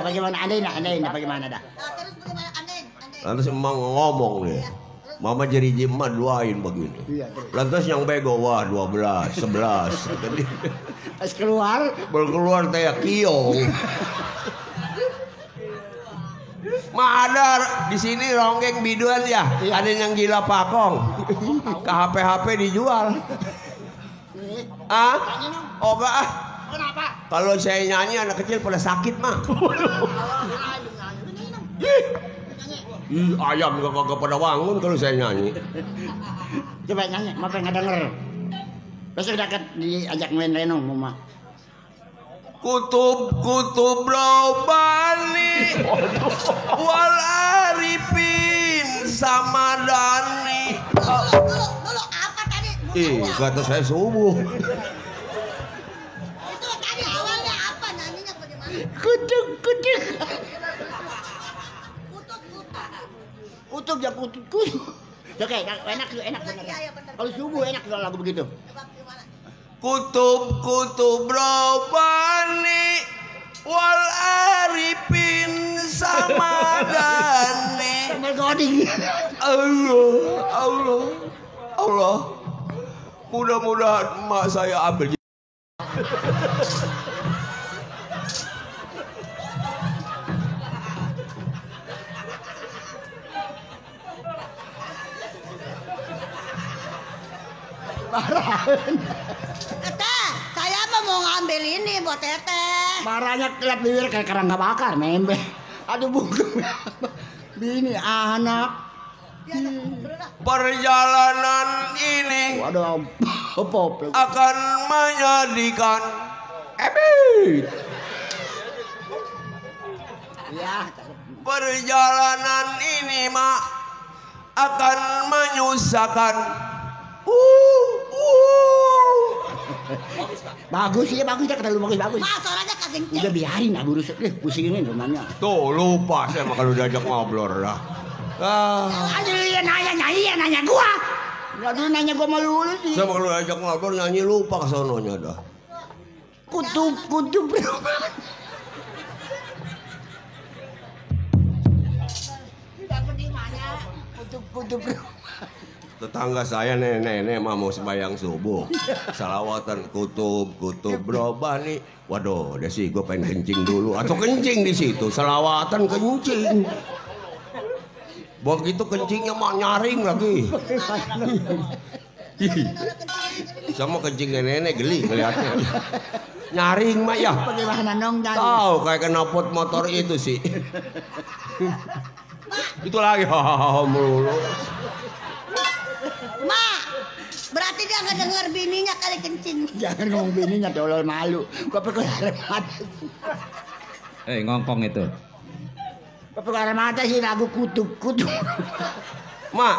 K: Bagaimana aneh bagaimana dah?
I: Terus bagaimana aneh?
O: Lantas emak ngomong nih. Mama jadi emak doain begini.
K: Iya,
O: Lantas yang bego wah 12, 11. Jadi
K: pas keluar
O: teh kiong. Ma ada di sini ronggeng biduan ya. Iya. Ada yang gila pakong. Ke HP dijual. Ah? Oh enggak ah.
K: Kenapa?
O: Kalau saya nyanyi anak kecil pada sakit mah. Ayam kagak pada bangun kalau saya nyanyi.
K: Coba nyanyi, mau pengen denger. Besok dekat diajak main renong mama.
O: Kutub robani wal arifin sama Dani.
I: Dulu apa tadi?
O: Kata saya subuh.
I: Itu tadi awalnya apa nyanyinya bagaimana?
K: Kutub. Kutub. Ya kayak enak bener. Kalau subuh enak kalau lagu begitu.
O: Kutub robani wal arifin sama Dani.
K: Sambil goding.
O: Allah. Mudah-mudahan emak saya ambil.
I: Teteh, saya mah mau ngambil ini buat teteh.
K: Marahnya kelap bibir kayak kerangka bakar, membe. Aduh buku. Bini anak.
O: Perjalanan ini akan menyedihkan.
K: Ya.
O: Perjalanan ini mak akan menyusahkan.
K: Bagus ya terlalu bagus.
I: Mas, suaranya kenceng.
K: Udah biarin lah burus. Pusingin rumahnya.
O: Tuh lupa saya mah kalau diajak ngobrol dah.
K: Aduh dia nanya gua. Aduh nanya gua malu sih.
O: Saya mah kalau diajak ngobrol nyanyi lupa kesononya dah.
K: Kutub bro. Kutub bro.
O: Tetangga saya nenek mah mau sembahyang subuh. Salawatan kutub robani. Waduh, deh sih gue pengen kencing dulu atau kencing di situ. Salawatan kencing. Begitu kencingnya mah nyaring lagi. Sama kencingnya nenek geli ngeliatnya. Nyaring mah ya.
K: Bagaimana dong?
O: Tahu kayak kena pot motor itu sih. Itu lagi melulu.
I: Mak, berarti dia nggak dengar bininya kali kencing.
K: Jangan ngomong bininya, tolol malu. Gua perlu air mata.
J: Ngongkong itu.
K: Gua perlu air mata sih lagu kutub.
O: Mak,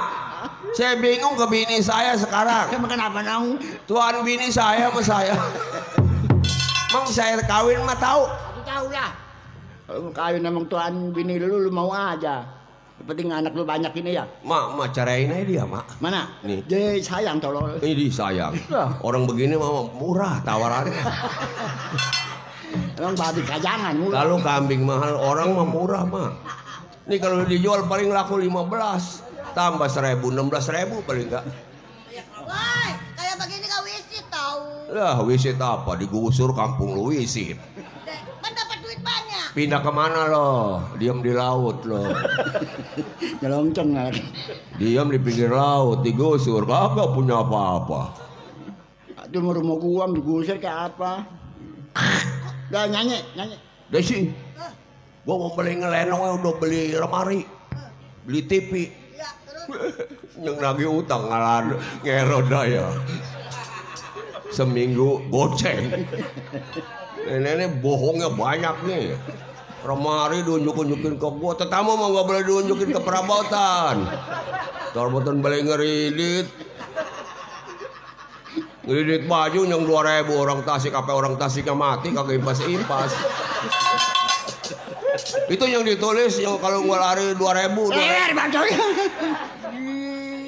O: saya bingung ke bini saya sekarang.
K: Emang kenapa dong?
O: Tuan bini saya sama saya. Emang saya kawin mah tahu?
K: Tahu lah. Kalau kawin emang tuan bini lu mau aja. Penting anak lu banyak ini ya.
O: Mak carain aja dia, Mak.
K: Mana?
O: Nih.
K: Dia sayang tolol.
O: Ini sayang. Orang begini mah murah tawarannya.
K: Emang babi kajangan murah.
O: Kalau kambing mahal orang mah murah, Mak. Nih kalau dijual paling laku 15. Tambah 1.000, 16.000 paling enggak.
I: Woi, kayak begini kau wisit tahu.
O: Lah, wisit apa? Digusur kampung lu wisit.
I: Kan dapat duit banyak.
O: Pindah kemana lo? Diam di laut lo.
B: Nyelongcong kan.
O: Diam di pinggir laut, digusur, kagak punya apa-apa.
B: Itu rumah gua digusur kayak apa? Udah nyanyi.
O: Desi, gua mau beli ngelenong, udah beli lemari, beli TV. Yang nagih utang ngalan ngeroda ya. Seminggu goceng. Nenek bohongnya banyak nih. Remari diunjuk-unjukin ke gua, tetamu mau nggak boleh diunjukin ke perabotan. Perabotan beli ngeridit baju yang 2.000 orang Tasik, apa orang Tasiknya mati kagak impas. Itu yang ditulis yang kalau gua lari 2.000.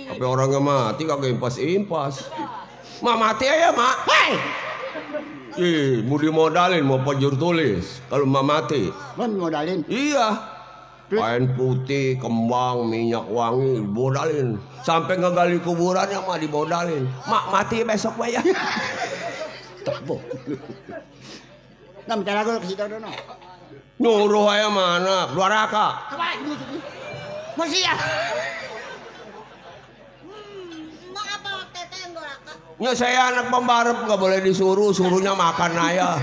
O: Tapi orangnya mati kagak impas. Mak mati aja mak. Hei. Ih, mau dimodalin, mau pajur tulis. Kalau mak mati.
B: Mau modalin?
O: Iya. Kain putih, kembang, minyak wangi, modalin. Sampai ngegali kuburannya mah dimodalin. Mak mati besok mah ya.
B: Tepuk. Nah, minta lagu ke situ dono.
O: Nyuruh aja mana? Dua raka.
I: Masih ya? Mak apa teteh yang doraka?
O: Ya saya anak pembarep nggak boleh disuruh, suruhnya makan aja.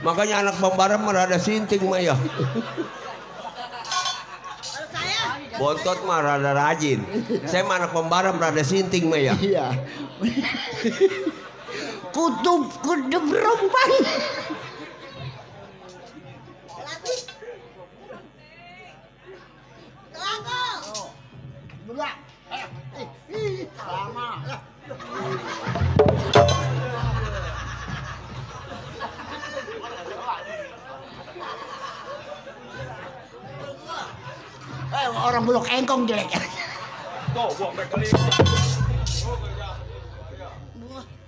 O: Makanya anak pembarep merada sinting mah ya. Bontot mah rada rajin. Saya mah anak pembarep rada sinting mah ya.
B: Iya.
F: Kutub rompan.
B: Orang buluk engkong jelek.
O: Assalamualaikum.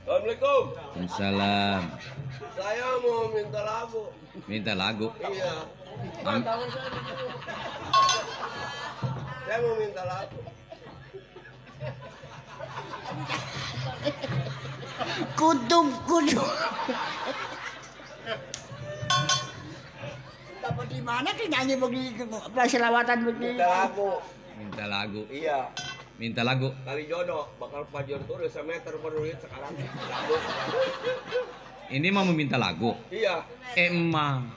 J: Waalaikumsalam.
O: Saya mau minta lagu.
J: Minta lagu.
O: Iya. Saya mau minta lagu.
F: Kutub.
B: Dapat di mana sih nyanyi begini selawatan begini?
O: Minta lagu.
J: Minta lagu.
O: Iya.
J: Minta lagu.
O: Kali jodoh bakal pajur tulis semeter penulis sekarang.
J: Ini mau meminta lagu.
O: Iya.
J: Emang.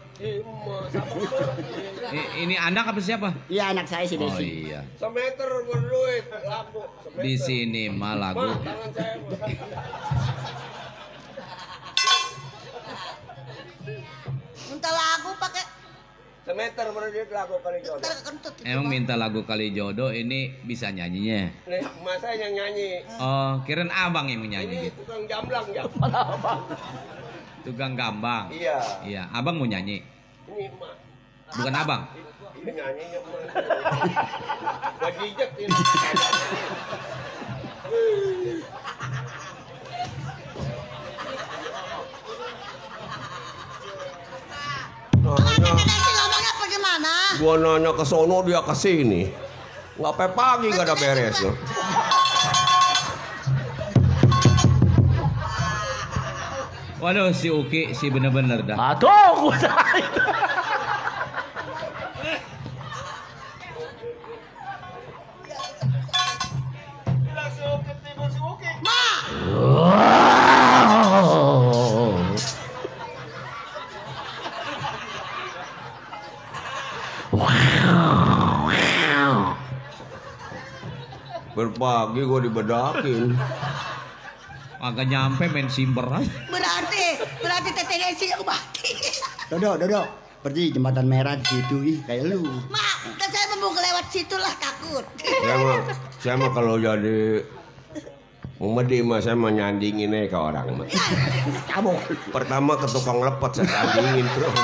J: Ini anak apa siapa?
B: Iya anak saya sih Desi.
J: Oh iya.
O: Semeter berduit lagu.
J: Di sini mah lagu.
O: Tangan saya.
I: Minta lagu pakai
O: Semeter berduit lagu kali jodoh.
J: Emang minta lagu kali jodoh ini bisa nyanyinya?
O: Nih, mas saya yang nyanyi.
J: Oh, kirain abang yang menyanyi
O: Ini
J: gitu.
O: tukang jamblang ya.
J: Tukang gambang.
O: Iya.
J: Iya, abang mau nyanyi.
O: Ini mah.
J: Bukan abang.
O: Ini nyanyinya mah. Gajijek ini.
I: Ngomongnya apa gimana?
O: Gua nanya ke sono dia ke sini. Nggak sampai pagi nggak ada beres loh.
J: Waduh, si Uki si bener-bener dah.
N: Aduh, gua salah.
O: Berpagi gua dibedakin.
J: Agak nyampe main simper aja.
I: Berarti teteh Desi yang mati.
B: Dodo, pergi jembatan merah di situ ih kayak lu.
I: Mak, kan saya mau lewat situ lah takut.
O: Saya mah kalau jadi Mumedi mah saya mah nyandingin ke orang mah.
B: Kamu
O: pertama ke tukang lepet saya nyandingin terus.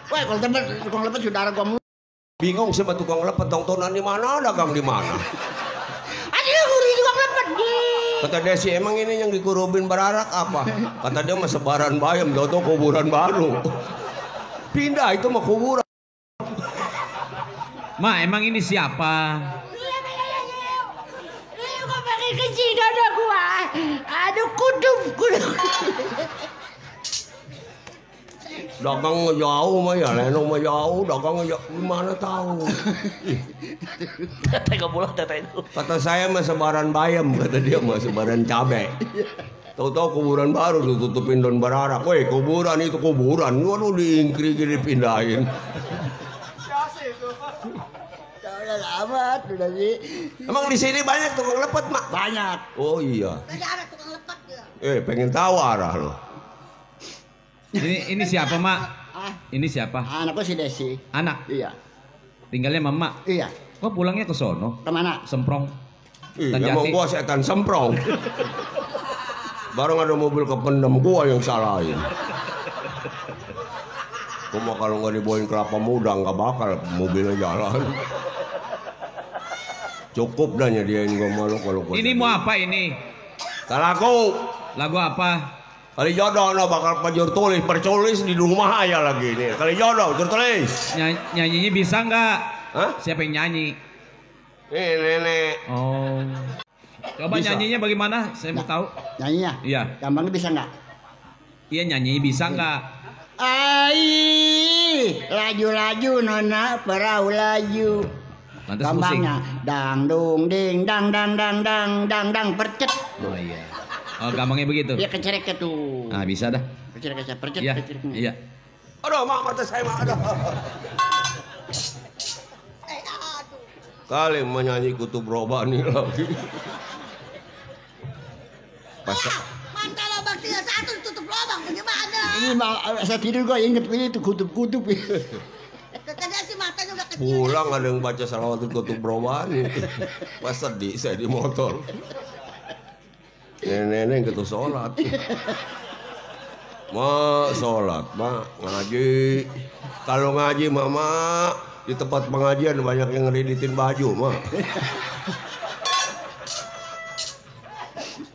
B: Wah, kalau tukang lepet saudara gua
O: bingung sama tukang lepet, tontonan di mana, dagang di mana. Kata Desi, emang ini yang dikurubin berarak apa? Kata dia mah sebaran bayam, tau kuburan baru. Pindah itu mah kuburan.
J: Ma, emang ini siapa?
F: kencing dada gua. Aduh kuduk.
O: Dagang ngejauh mah ya, Lenong mah jauh, dagang ngejauh, gimana tahu?
N: Tega pulang tete itu.
O: Kata saya mah sebaran bayam, kata dia mah sebaran cabe. Tahu-tahu kuburan baru ditutupin daun bararak. Woi, kuburan itu kuburan, waduh diingkri dipindahin.
I: Udah amat, udah sih.
O: Emang di sini banyak tukang lepet, Mak?
I: Banyak.
O: Oh iya.
I: Tadi ada tukang lepet ya.
O: Pengen tahu arah lo.
J: Ini siapa, Mak? Ini siapa?
I: Anakku si Desi.
J: Anak?
I: Iya.
J: Tinggalnya Mama?
I: Iya.
J: Kok pulangnya ke sono?
I: Kemana?
J: Semprong.
O: Emang gua setan semprong. Barang ada mobil kependem gua yang salahin. Gua mah kalau nggak dibawain kelapa muda nggak bakal mobilnya jalan. Cukup dah nyediain gua malu kalau gua.
J: Ini mau apa ini?
O: Lagu.
J: Lagu apa?
O: Kali jodoh no bakal pajur tulis perculis di rumah aja lagi nih. Kali jodoh pajur tulis.
J: Nyanyinya bisa nggak?
O: Hah?
J: Siapa yang nyanyi?
O: Nenek.
J: Oh. Coba
I: Bisa.
J: nyanyinya bagaimana? Saya mau tahu.
I: Nyanyinya?
J: Iya.
I: Gampangnya bisa nggak?
J: Iya nyanyi bisa nggak?
I: Ai, laju-laju nona perahu laju.
J: Lantas
I: Gampangnya dang dung ding dang dang dang dang dang dang percet.
J: Oh iya. Oh gampangnya begitu.
I: Dia kecerek tuh.
J: Ah bisa dah.
I: Kecerek percet.
J: Iya.
I: Kecerek.
J: Iya.
O: Aduh, mak mata saya mak aduh. Kali menyanyi kutub robani lagi. Pas
I: Mantap lubang 31 tutup lubang bagaimana? Ini saya tidur gua inget itu kutub-kutub. Tadi si matanya udah kecil.
O: pulang ada yang baca salawatul kutub robani. Pas sedih saya di motor. Nenek gitu sholat. Ma sholat, ma ngaji. Kalau ngaji mama di tempat pengajian banyak yang ngeditin baju, ma.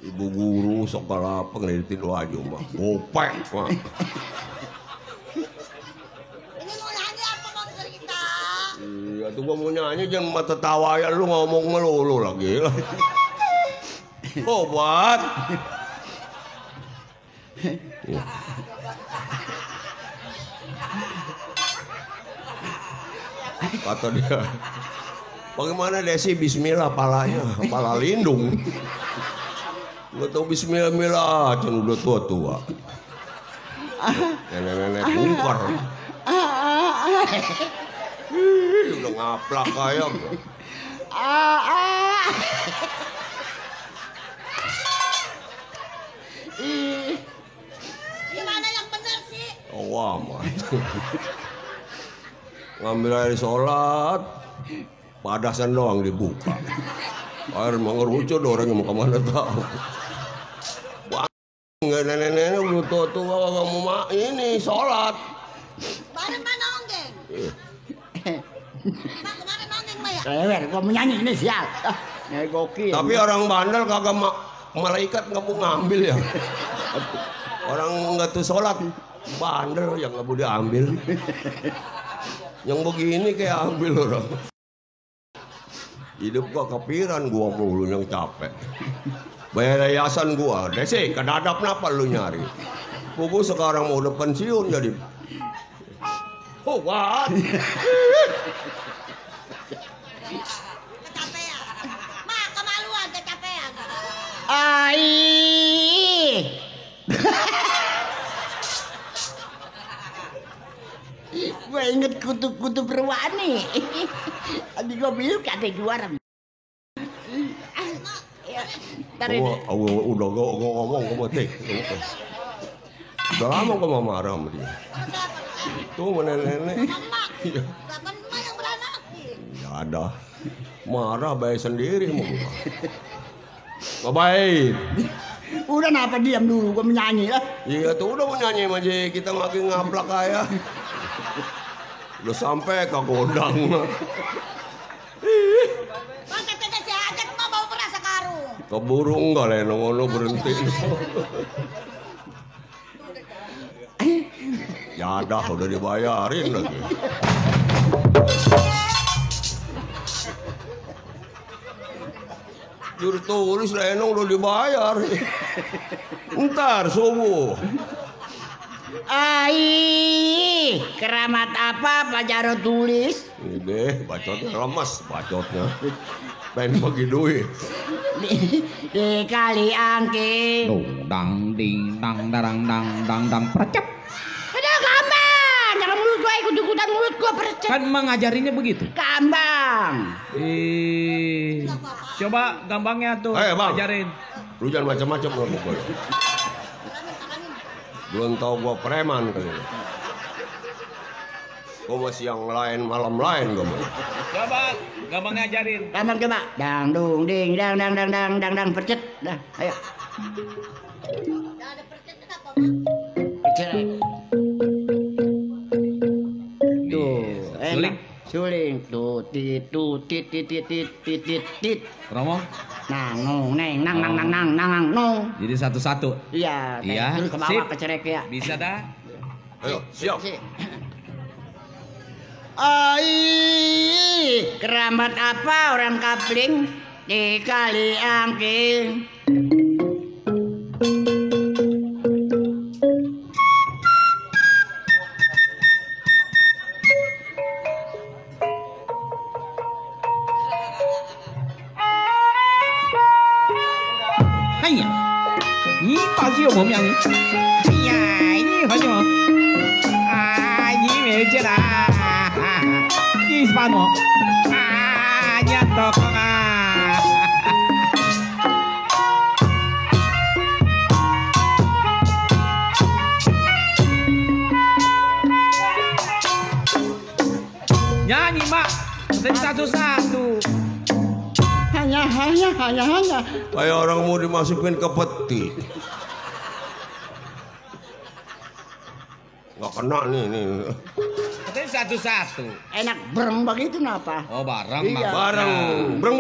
O: Ibu guru sekolah apa ngeditin baju, ma. Gopek, ma.
I: Ini mau nyanyi apa mau cerita?
O: Iya tuh gua mau nyanyi jangan mata tawa ya lu ngomong melulu lagi. Obat. Kata dia, bagaimana Desi bismillah palanya, pala lindung. Gak tau bismillah, can udah tua-tua. Nenek-nenek bungkar. Udah ngaplak kayak.
I: Gimana yang benar sih?
O: Oh amat. Ngambil air sholat, padasan doang dibuka. Air mengerucut orang yang mau kemana tahu. Nggak nenek-nenek udah tua-tua nggak mau ini sholat.
I: Bareng mana onggeng? Kemarin onggeng mah ya?
K: Lewer, gua mau nyanyi ini sial. Gokil.
O: Tapi orang bandel kagak malaikat nggak mau ngambil ya. Orang nggak tuh sholat bandel yang nggak boleh ambil. Yang begini kayak ambil orang. Hidup gua kepikiran gua mulu yang capek. Bayar yayasan gua, Desi, kedadap kenapa lu nyari? Buku sekarang mau udah pensiun jadi. Oh, what?
I: Kecapean. Mak kemaluan kecapean.
K: Ai. Gue inget kutub-kutub Rwani. Tadi gue bilang kata juara.
O: Udah gua ngomong gua mati. Udah lama gua mau marah sama dia. Tuh mana nenek.
I: Kapan emak yang beranak?
O: Ya ada. Marah baik sendiri mau gua. Ngapain?
K: Udah kenapa diam dulu gue menyanyi lah.
O: Iya tuh udah mau nyanyi aja kita lagi ngaplak kayak. Udah sampai ke gondang.
I: Bang teteh si ajak emak bawa beras sekarung.
O: Keburu enggak Leno berhenti. Ya dah udah dibayarin lagi. Juru tulis Lenong udah dibayar. Ntar subuh.
K: Ai, keramat apa Pak Jarod tulis?
O: Ini deh, bacotnya lemas, bacotnya. Pengen bagi duit.
K: Di kali angke.
J: Dang ding dang darang dang percep.
K: Ada kambang. Jangan mulut gua ikut-ikutan mulut gua percep.
J: Kan emang ngajarinnya begitu.
K: Kambang.
J: Coba gampangnya tuh
O: Bang.
J: ajarin.
O: Lu jangan macam-macam lu pukul. Belum tahu gua preman kali ini. Gua masih yang lain malam lain gua mau.
J: Coba gampangnya ajarin.
K: Kambang coba. Dang dung ding dang percet. Dah, ayo. Percet. Tuh,
J: suling.
K: Suling. Tuh, tit.
J: Romo.
K: Nang, nong.
J: Jadi satu-satu.
K: Iya,
J: iya.
K: Dulu ke bawah ke cerek ya.
J: Bisa dah.
O: Ayo, siap.
K: Ai, keramat apa orang kapling di kali angke?
J: Hanya, ini pasti umum yang ini. Iya, ini hanya. Ini meja dah. Ini sepano. Nyantok. Nyanyi mak, satu-satu.
K: Hanya.
O: Kayak orang mau dimasukin ke peti. Nggak kena nih.
J: Katanya satu-satu.
K: Enak bereng begitu napa?
J: Oh bareng,
K: Iya.
O: Bareng, bereng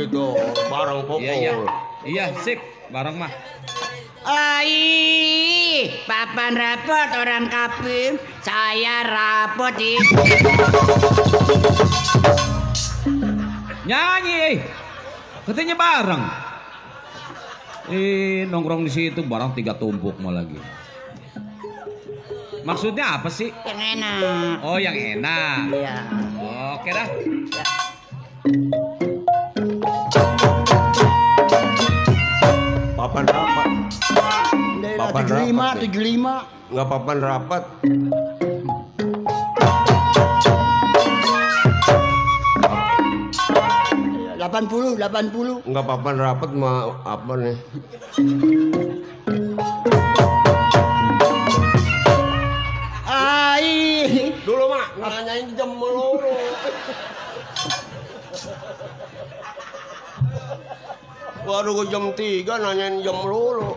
O: gitu. Bareng pokok.
J: Iya, sip. Bareng mah.
K: Ai, papan rapot orang kapim, saya rapotin.
J: Nyanyi. Katanya bareng. Nongkrong di situ barang 3 tumpuk mau lagi. Maksudnya apa sih?
K: Yang enak.
J: Oh, yang enak.
K: Iya.
J: Oke dah.
O: Papan rapat. Papan
K: 75.
O: Nggak papan rapat. Nggak papan rapat mah apa nih?
K: Ai.
O: Dulu mak nanyain jam melulu. Waduh gua jam 3 nanyain jam melulu.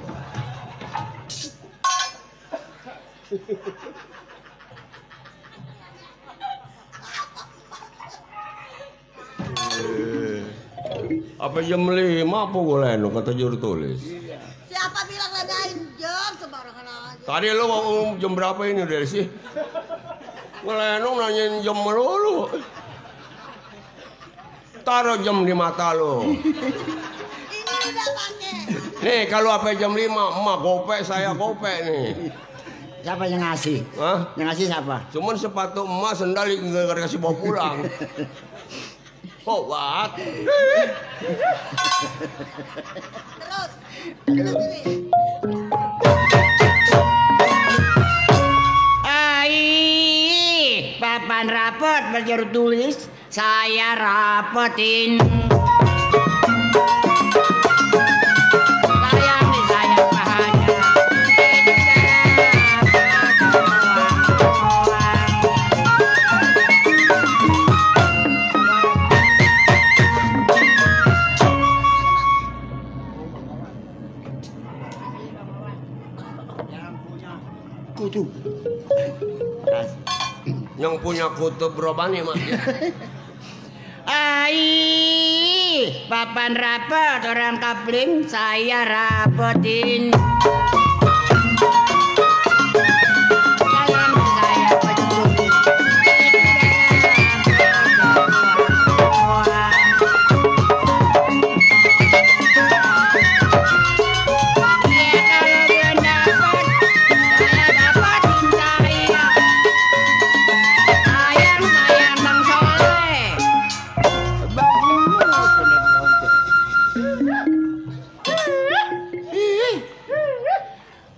O: Apa jam 5 apa gue leno kata juru tulis.
I: Siapa bilang nanyain jam sembarangan aja.
O: Tadi lu mau jam berapa ini udah sih? Ngelenong nanyain jam melulu. Taruh jam di mata lu.
I: Ini udah pakai.
O: Nih kalau apa jam 5 emak gope saya gope nih.
K: Siapa yang ngasih?
O: Hah?
K: Yang ngasih siapa?
O: Cuman sepatu emak sendal nggak kasih bawa pulang. Oh, what?
I: Terus ini.
K: Ai, papan rapot berjuru tulis, saya rapotin. Saya pahanya. Kutub.
O: Yang punya kutub robani mak.
K: Ai, papan rapot orang kapling, saya rapotin.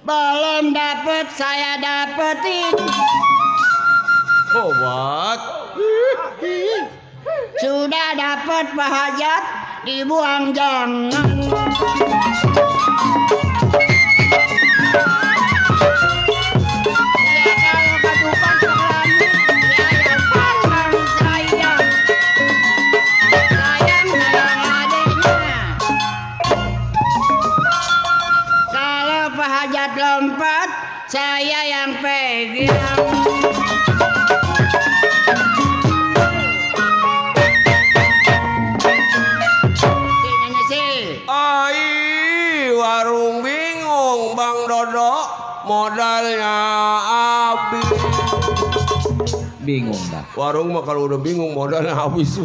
K: Belum dapet saya dapetin.
O: Obat.
K: Sudah dapet Pak Hajat, dibuang jangan. Lompat, saya yang pegang.
O: Ai, warung bingung Bang Dodo, modalnya habis.
J: Bingung dah.
O: Warung mah kalau udah bingung modalnya habis.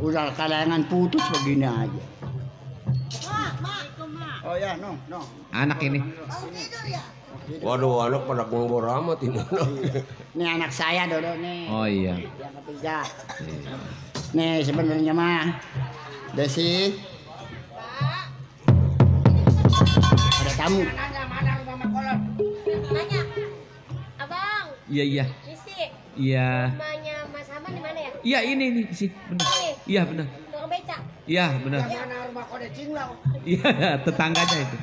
K: Udah kalangan putus begini aja. Oh ya, no.
J: Anak ini.
O: Waduh, anak pada ngobrol amat ini.
K: Ini anak saya Dodo nih.
J: Oh iya.
K: Yang ketiga. Nih sebenarnya mah Desi. Ada tamu.
P: Nanya. Abang.
J: Iya.
P: Isi.
J: Iya.
P: Rumahnya Mas Haman di mana ya?
J: Iya ini sih, benar. Iya benar.
P: Tukang beca.
J: Iya benar.
K: Mana rumah kode Cinglau?
J: Iya, tetangganya itu.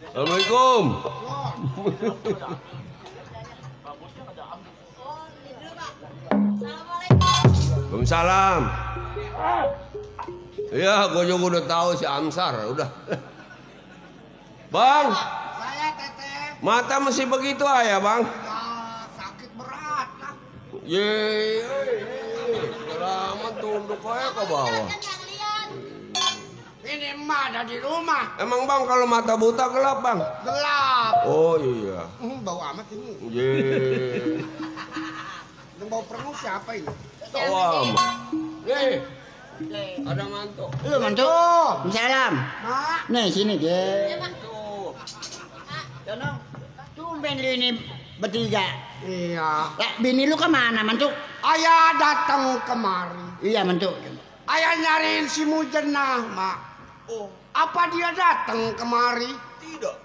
O: Assalamualaikum. Waalaikumsalam. Iya, gue juga udah tahu si Amsar, udah. Bang.
H: Saya Teteh.
O: Mata masih begitu aja, Bang.
H: Sakit berat lah.
O: Ye, lama tunduk aja ke bawah.
H: Ini emak ada di rumah.
O: Emang Bang kalau mata buta gelap, Bang?
H: Gelap.
O: Oh iya.
H: Bau amat ini.
O: Ye.
H: Yang bau perengus siapa ini?
O: Tahu amat. Nih. Ada mantu.
K: Lu mantu. Salam. Nih sini dia. Tumben lu ini bertiga.
H: Iya.
K: Bini lu kemana mantu?
H: Ayah datang kemari.
K: Iya mantu.
H: Ayah nyariin si Mujenah, Mak. Oh, apa dia datang kemari?
O: Tidak.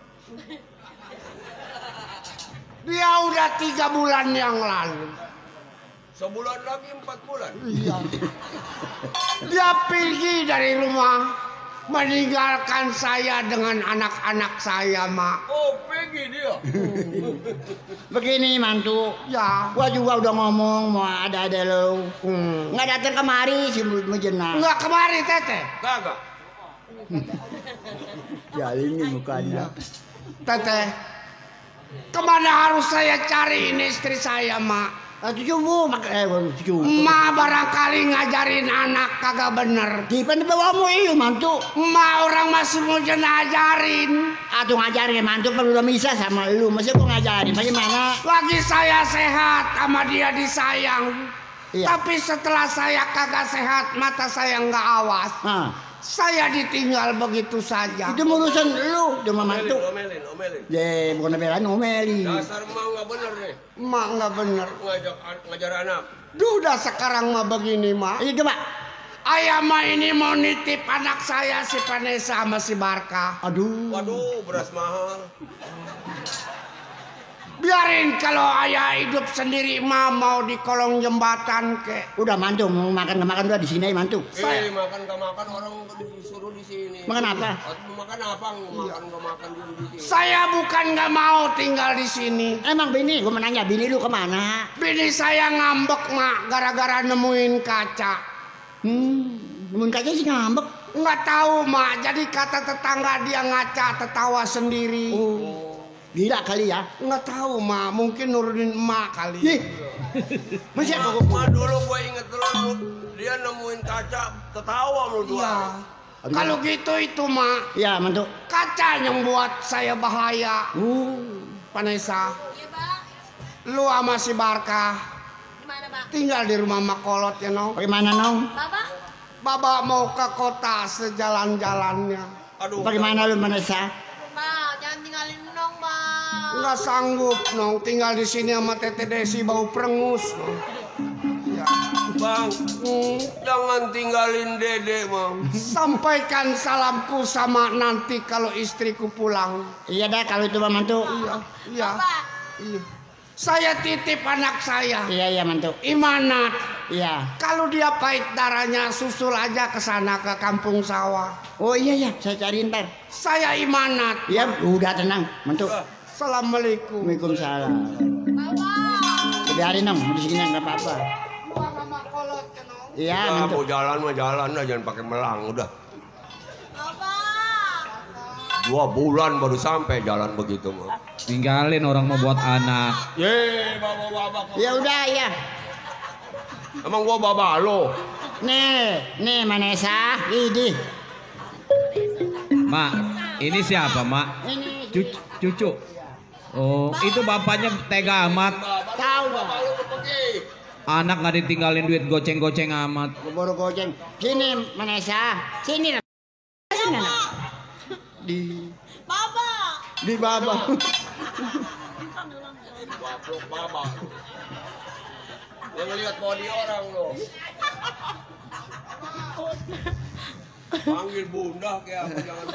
H: Dia udah 3 bulan yang lalu.
O: Sebulan lagi 4 bulan.
H: Iya. Dia pergi dari rumah, meninggalkan saya dengan anak-anak saya, Mak.
O: Oh, pergi dia.
K: Begini mantu.
H: Ya.
K: Gua juga udah ngomong mau ada lu. Nggak datang kemari si Mujenah.
H: Nggak kemari, Teteh.
O: Kagak.
K: Ya ini mukanya.
H: Teteh, kemana harus saya cari ini istri saya, Mak?
K: Cucu
H: Emak barangkali ngajarin anak kagak bener.
K: Di bawamu iya mantu.
H: Emak orang masih mau ngajarin.
K: Atuh ngajarin mantu perlu udah bisa sama lu. Masih gua ngajarin bagaimana?
H: Lagi saya sehat sama dia disayang.
K: Iya.
H: Tapi setelah saya kagak sehat, mata saya nggak awas. Saya ditinggal begitu saja.
K: Itu urusan lu, cuma mantu.
O: Omelin.
K: Ya, bukan belain ngomeli.
O: Dasar emak nggak bener deh.
H: Emak nggak bener.
O: Ngajar anak.
H: Duh, udah sekarang mah begini, Mak.
K: Iya, coba.
H: Ayah mah ini mau nitip anak saya si Vanessa sama si Barka.
O: Waduh, beras mahal.
H: Biarin kalau ayah hidup sendiri mah mau di kolong jembatan ke.
K: Udah mantu mau makan udah di sini mantu.
O: Makan gak makan orang disuruh di sini.
K: Makan apa?
O: Makan apa? Makan gak makan di sini.
H: Saya bukan gak mau tinggal di sini.
K: Emang bini, gue menanya bini lu kemana?
H: Bini saya ngambek, Mak, gara-gara nemuin kaca.
K: Nemuin kaca sih ngambek.
H: Nggak tahu, Mak. Jadi kata tetangga dia ngaca tertawa sendiri.
K: Gila kali ya?
H: Nggak tahu, Mak. Mungkin nurunin emak kali.
K: Masih
O: Ma dulu gue inget dulu dia nemuin kaca ketawa lu dua.
H: Iya. Kalau gitu itu, Mak.
K: Iya, mantu.
H: Kaca yang buat saya bahaya. Vanessa.
P: Iya, Bang.
H: Lu sama si Barka.
P: Gimana, Bang?
H: Tinggal di rumah Makolot ya, Nong.
K: Bagaimana, Nong?
P: Bapak?
H: Bapak mau ke kota sejalan-jalannya.
O: Aduh.
K: Bagaimana lu, Vanessa?
P: Bang, jangan tinggalin Nong, Bang.
H: Nggak sanggup, Nong. Tinggal di sini sama Tete Desi bau perengus, Nong.
O: Bang, jangan tinggalin Dede, Bang.
H: Sampaikan salamku sama nanti kalau istriku pulang.
K: Iya dah kalau itu Bang Mantu.
H: Iya. Saya titip anak saya.
K: Iya Mantu.
H: Imanat.
K: Iya.
H: Kalau dia pahit darahnya susul aja ke sana ke kampung sawah.
K: Oh iya saya cariin ntar.
H: Saya Imanat.
K: Iya udah tenang Mantu.
H: Assalamualaikum.
K: Waalaikumsalam. Biarin dong di sini nggak apa-apa. Iya,
O: mau jalan mah jalan lah, jangan pakai melang udah. 2 bulan baru sampai jalan begitu mah.
J: Tinggalin orang mau buat anak.
O: Bapak.
K: Ya udah ya.
O: Emang gua baba lo.
K: Nih Manesa, ini.
J: Mak, ini siapa, Mak?
K: Ini
J: Cucu. Oh, itu bapaknya tega amat.
K: Tahu dong.
J: Anak nggak ditinggalin duit goceng-goceng amat.
K: Baru goceng. Sini Manesa, sini. Sini anak. Di baba.
O: Baba. Dia ngeliat body orang lo. Panggil bunda kayak apa jangan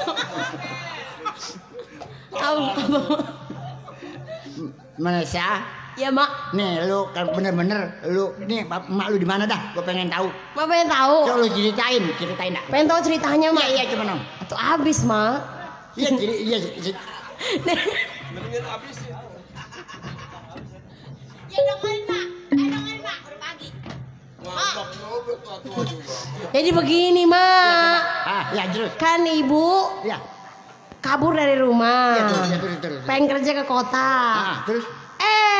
K: Manesa.
G: Ya mak.
K: Nih lu kan bener-bener lu nih mak lu di mana dah? Gue pengen tahu.
G: Mak pengen tahu.
K: Coba lu ceritain dah.
G: Pengen tahu ceritanya mak.
K: Iya coba dong.
G: Atau abis mak.
K: Iya.
O: mendingan habis ya.
P: Ya dengerin mak. Dengerin mak. Udah pagi.
O: Ngambek tua juga.
G: Jadi begini mak.
K: Ya terus.
G: Kan ibu.
K: Ya.
G: Kabur dari rumah.
K: Ya terus.
G: Pengen kerja ke kota.
K: Terus.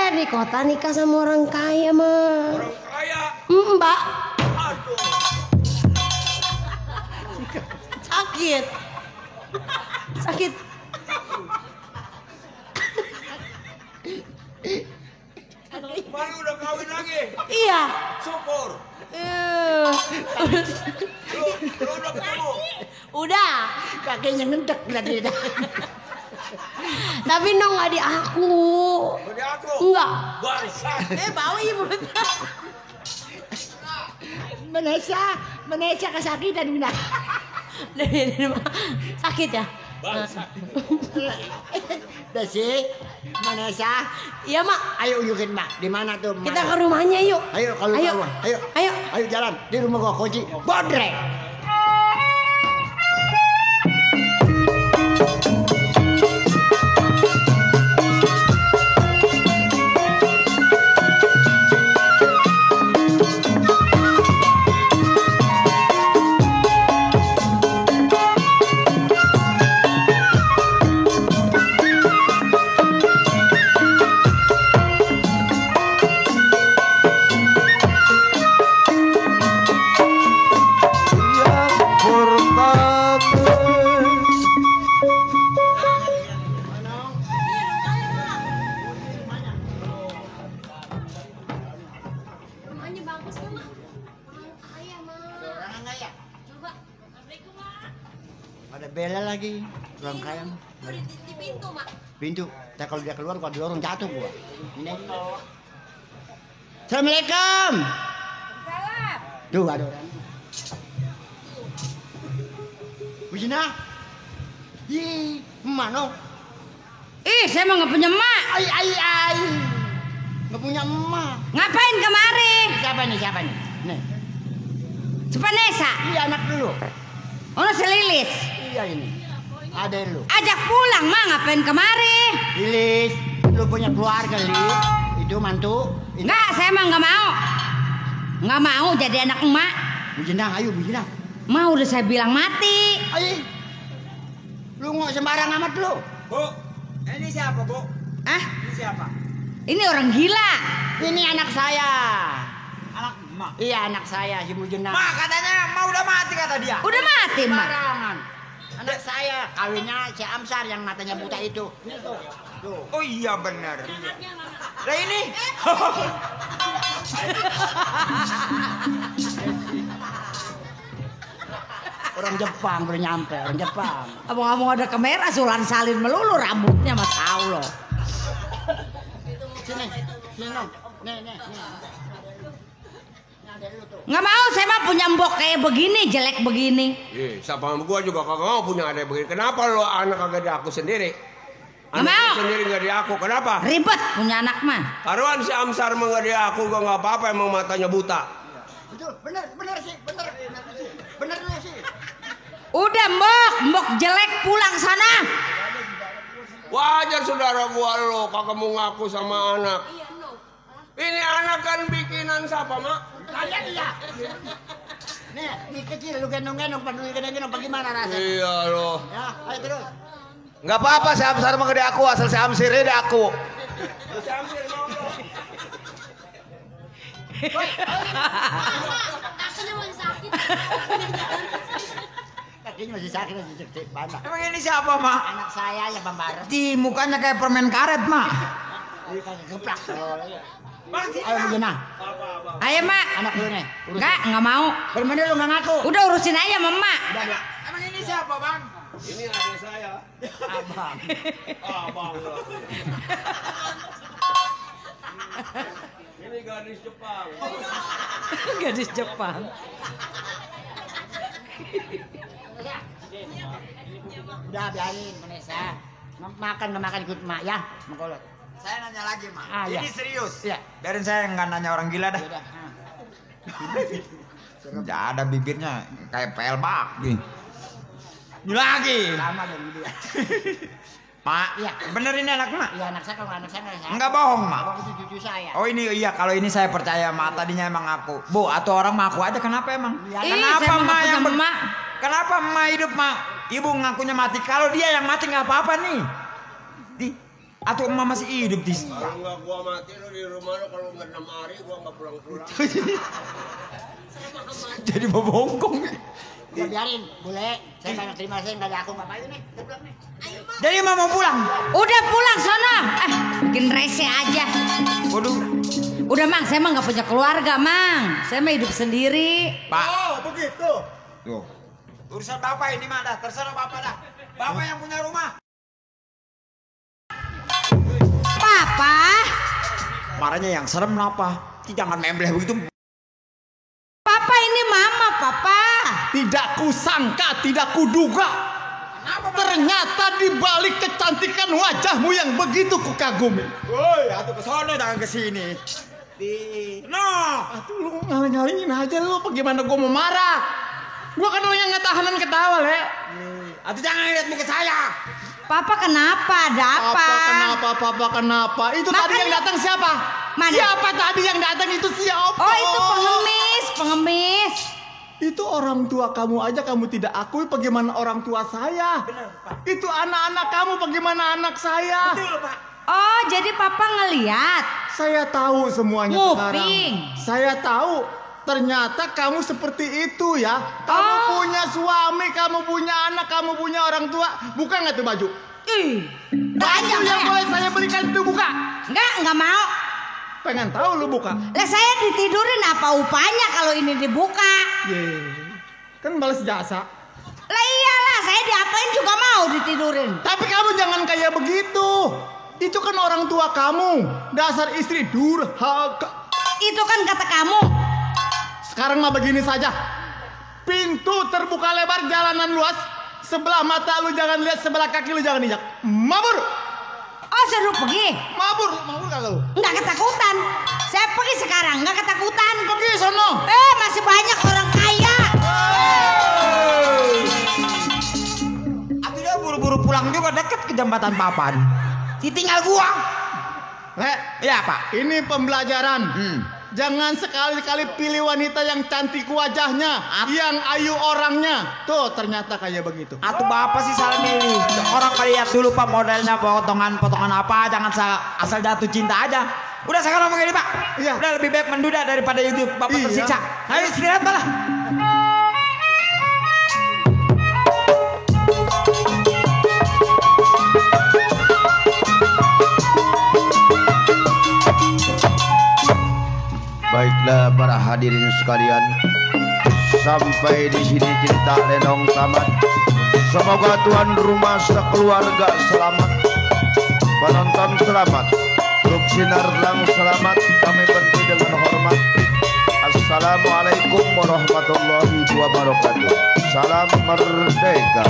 G: Di kota nikah sama orang kaya mah.
O: Orang kaya.
G: Mbak.
O: Aduh.
G: Sakit.
O: Baru udah kawin lagi.
G: Iya.
O: Syukur. Lu udah ketemu.
G: Udah.
K: Kakinya ngendek berarti.
G: Tapi nong nggak di aku.
O: Di aku.
G: Enggak.
O: Bangsat.
G: Bau ibu.
K: Manesa kesakitan bunda.
G: Sakit ya?
O: Bangsat.
K: Udah sih, Manesa.
G: Iya mak.
K: Ayo unjukin mak, di mana tuh?
G: Kita ke rumahnya yuk.
K: Ayo kalau tahu. Ayo jalan. Di rumah gua kunci. Bodrek.
P: Rumahnya bagus kan mak? Orang kaya mak.
K: Orang kaya.
P: Coba. Assalamualaikum mak.
K: Ada Bella lagi, orang kaya.
P: Di pintu mak.
K: Pintu. Kalau dia keluar, kalau dorong jatuh gua. Ini. Assalamualaikum.
P: Salam.
K: Tuh ada orang. Bujina. Ih, mana?
F: Saya mah nggak punya emak.
K: Ai. Nggak punya emak.
F: Ngapain kemari?
K: Siapa nih? Nih.
F: Sepanesa.
K: Iya anak dulu.
F: Ono selilis.
K: Iya ini. Ada lu.
F: Ajak pulang mah ngapain kemari?
K: Lilis, lu punya keluarga Lilis. Itu mantu.
F: Enggak, saya mah nggak mau. Nggak mau jadi anak emak.
K: Bujina, ayo Bujina.
F: Mau udah saya bilang mati.
K: Ayo. Lu nggak sembarang amat lu.
L: Bu, ini siapa bu?
F: Ah?
L: Ini siapa?
F: Ini orang gila.
K: Ini anak saya.
L: Anak emak.
K: Iya anak saya si Bujina.
L: Mak katanya emak udah mati kata dia.
F: Udah mati mak.
K: Sembarangan. Anak saya kawinnya si Amsar yang matanya buta itu. Tuh.
L: Oh iya benar. Lah ini.
K: Orang Jepang baru nyampe, orang Jepang.
F: Abang-abang ada kamera sulan salin melulu rambutnya Mas Allah.
K: Sini, Nom. Nih.
F: Nggak mau, saya mah punya mbok kayak begini, jelek begini.
O: Siapa gua juga kagak mau punya adik begini. Kenapa lo anak kagak di aku sendiri?
F: Nggak mau.
O: Sendiri nggak di aku. Kenapa?
F: Ribet punya anak mah.
O: Karuan si Amsar mah nggak di aku, gua nggak apa-apa, emang matanya buta.
I: Betul, bener sih, bener lu sih.
F: Udah mbok jelek pulang sana.
O: Wajar saudara gua lo kagak mau ngaku sama anak. Ini anak kan bikinan siapa, Mak?
I: Kalian iya. Nih kecil lu gendong-gendong, peduli gendong-gendong bagaimana rasanya?
O: Iya lo.
I: Ya, ayo terus.
A: Nggak apa-apa si Amsar mah gede aku, asal si Amsir ini aku.
O: Si Amsir mau lo.
P: Kakinya masih sakit.
I: Kakinya masih sakit, masih sakit banget.
K: Emang ini siapa, Mak?
I: Anak saya yang Bambara.
K: Di mukanya kayak permen karet, Mak.
I: Ini kayak geplak. Ayo begini.
F: Ayo mak.
I: Anak lu nih.
F: Nggak mau.
I: Bermana lu nggak ngaku?
F: Udah urusin aja mama.
K: Emang ini siapa, Bang?
O: Ini adik saya.
I: Abang.
O: Abang. Ini gadis Jepang.
F: Gadis Jepang.
I: Udah biarin Vanessa. Makan nggak makan ikut mak ya, mengkolot.
K: Saya nanya lagi, Mak.
I: Iya.
K: Ini serius.
I: Iya.
K: Biarin saya nggak nanya orang gila dah. Nggak ada bibirnya kayak pel bak. Ini lagi.
I: Lama dong dia.
K: Mak,
I: Iya.
K: bener ini anak Mak?
I: Iya anak saya kalau anak saya nggak.
K: Enggak bohong, Mak.
I: Bohong itu cucu saya.
K: Oh ini iya, kalau ini saya percaya, Mak. Tadinya emang aku. Bu, atau orang Mak aku aja, kenapa emang? Kenapa Mak yang Kenapa Mak hidup, Mak? Ibu ngakunya mati. Kalau dia yang mati nggak apa-apa nih. Atau emak masih hidup di sini?
O: Kalau nggak gua mati lo di rumah lo, kalau nggak 6 hari gua nggak pulang-pulang.
K: Jadi bobongkong.
I: Ya biarin, boleh. Saya nggak terima, saya nggak ada aku ngapain nih? Pulang nih.
K: Jadi emak mau pulang?
F: Udah pulang sana. Bikin rese aja.
K: Waduh.
F: Udah mang, saya mah nggak punya keluarga mang. Saya mah hidup sendiri.
K: Pak.
I: Oh begitu.
K: Tuh. Urusan bapak ini mah dah, terserah bapak dah. Bapak yang punya rumah.
F: Papa.
K: Marahnya yang serem kenapa? Jangan membleh begitu.
F: Papa ini mama, Papa.
D: Tidak kusangka, tidak kuduga. Ternyata di balik kecantikan wajahmu yang begitu kukagumi.
K: Woi, atuh ke sono jangan ke sini.
D: Atuh lu ngaling-ngalingin aja lu, bagaimana gua mau marah? Gua kan orang yang nggak tahanan ketawa, Le.
K: Atuh jangan lihat muka saya.
F: Papa kenapa? Ada apa?
D: Papa kenapa? Itu tadi yang datang siapa?
F: Mana?
D: Siapa tadi yang datang itu siapa?
F: Oh itu pengemis.
D: Itu orang tua kamu aja kamu tidak akui, bagaimana orang tua saya?
K: Benar, Pak.
D: Itu anak-anak kamu, bagaimana anak saya?
K: Betul, Pak.
F: Oh jadi Papa ngeliat?
D: Saya tahu semuanya
F: Nguping.
D: sekarang. Saya tahu. Ternyata kamu seperti itu ya. Kamu punya suami, kamu punya anak, kamu punya orang tua. Buka nggak tuh baju? Baju yang boleh saya belikan itu buka.
F: Nggak mau.
D: Pengen tahu lu buka?
F: Lah saya ditidurin apa upahnya kalau ini dibuka?
D: Kan balas jasa.
F: Lah iyalah, saya diapain juga mau ditidurin.
D: Tapi kamu jangan kayak begitu. Itu kan orang tua kamu. Dasar istri durhaka.
F: Itu kan kata kamu.
D: Sekarang mah begini saja. Pintu terbuka lebar, jalanan luas. Sebelah mata lu jangan lihat, sebelah kaki lu jangan injak. Mabur.
F: Oh seru pergi.
D: Mabur kagak lu?
F: Nggak ketakutan. Saya pergi sekarang, nggak ketakutan.
D: Pergi sono.
F: Masih banyak orang kaya.
K: Aku dia buru-buru pulang juga, deket ke jembatan papan. Ditinggal gua. Iya Pak.
D: Ini pembelajaran. Jangan sekali-kali pilih wanita yang cantik wajahnya, yang ayu orangnya. Tuh ternyata kayak begitu.
K: Atuh bapak sih salah milih. Orang lihat dulu Pak modelnya, potongan apa, jangan asal jatuh cinta aja. Udah sekarang begini Pak.
D: Iya.
K: Udah lebih baik menduda daripada hidup bapak tersiksa. Ayo istirahat lah.
A: Baiklah para hadirin sekalian, sampai di sini cerita Lenong tamat. Semoga tuan rumah sekeluarga selamat, penonton selamat, grup Sinar Lang selamat. Kami berhenti dengan hormat. Assalamualaikum. Wassalamualaikum warahmatullahi wabarakatuh. Salam merdeka.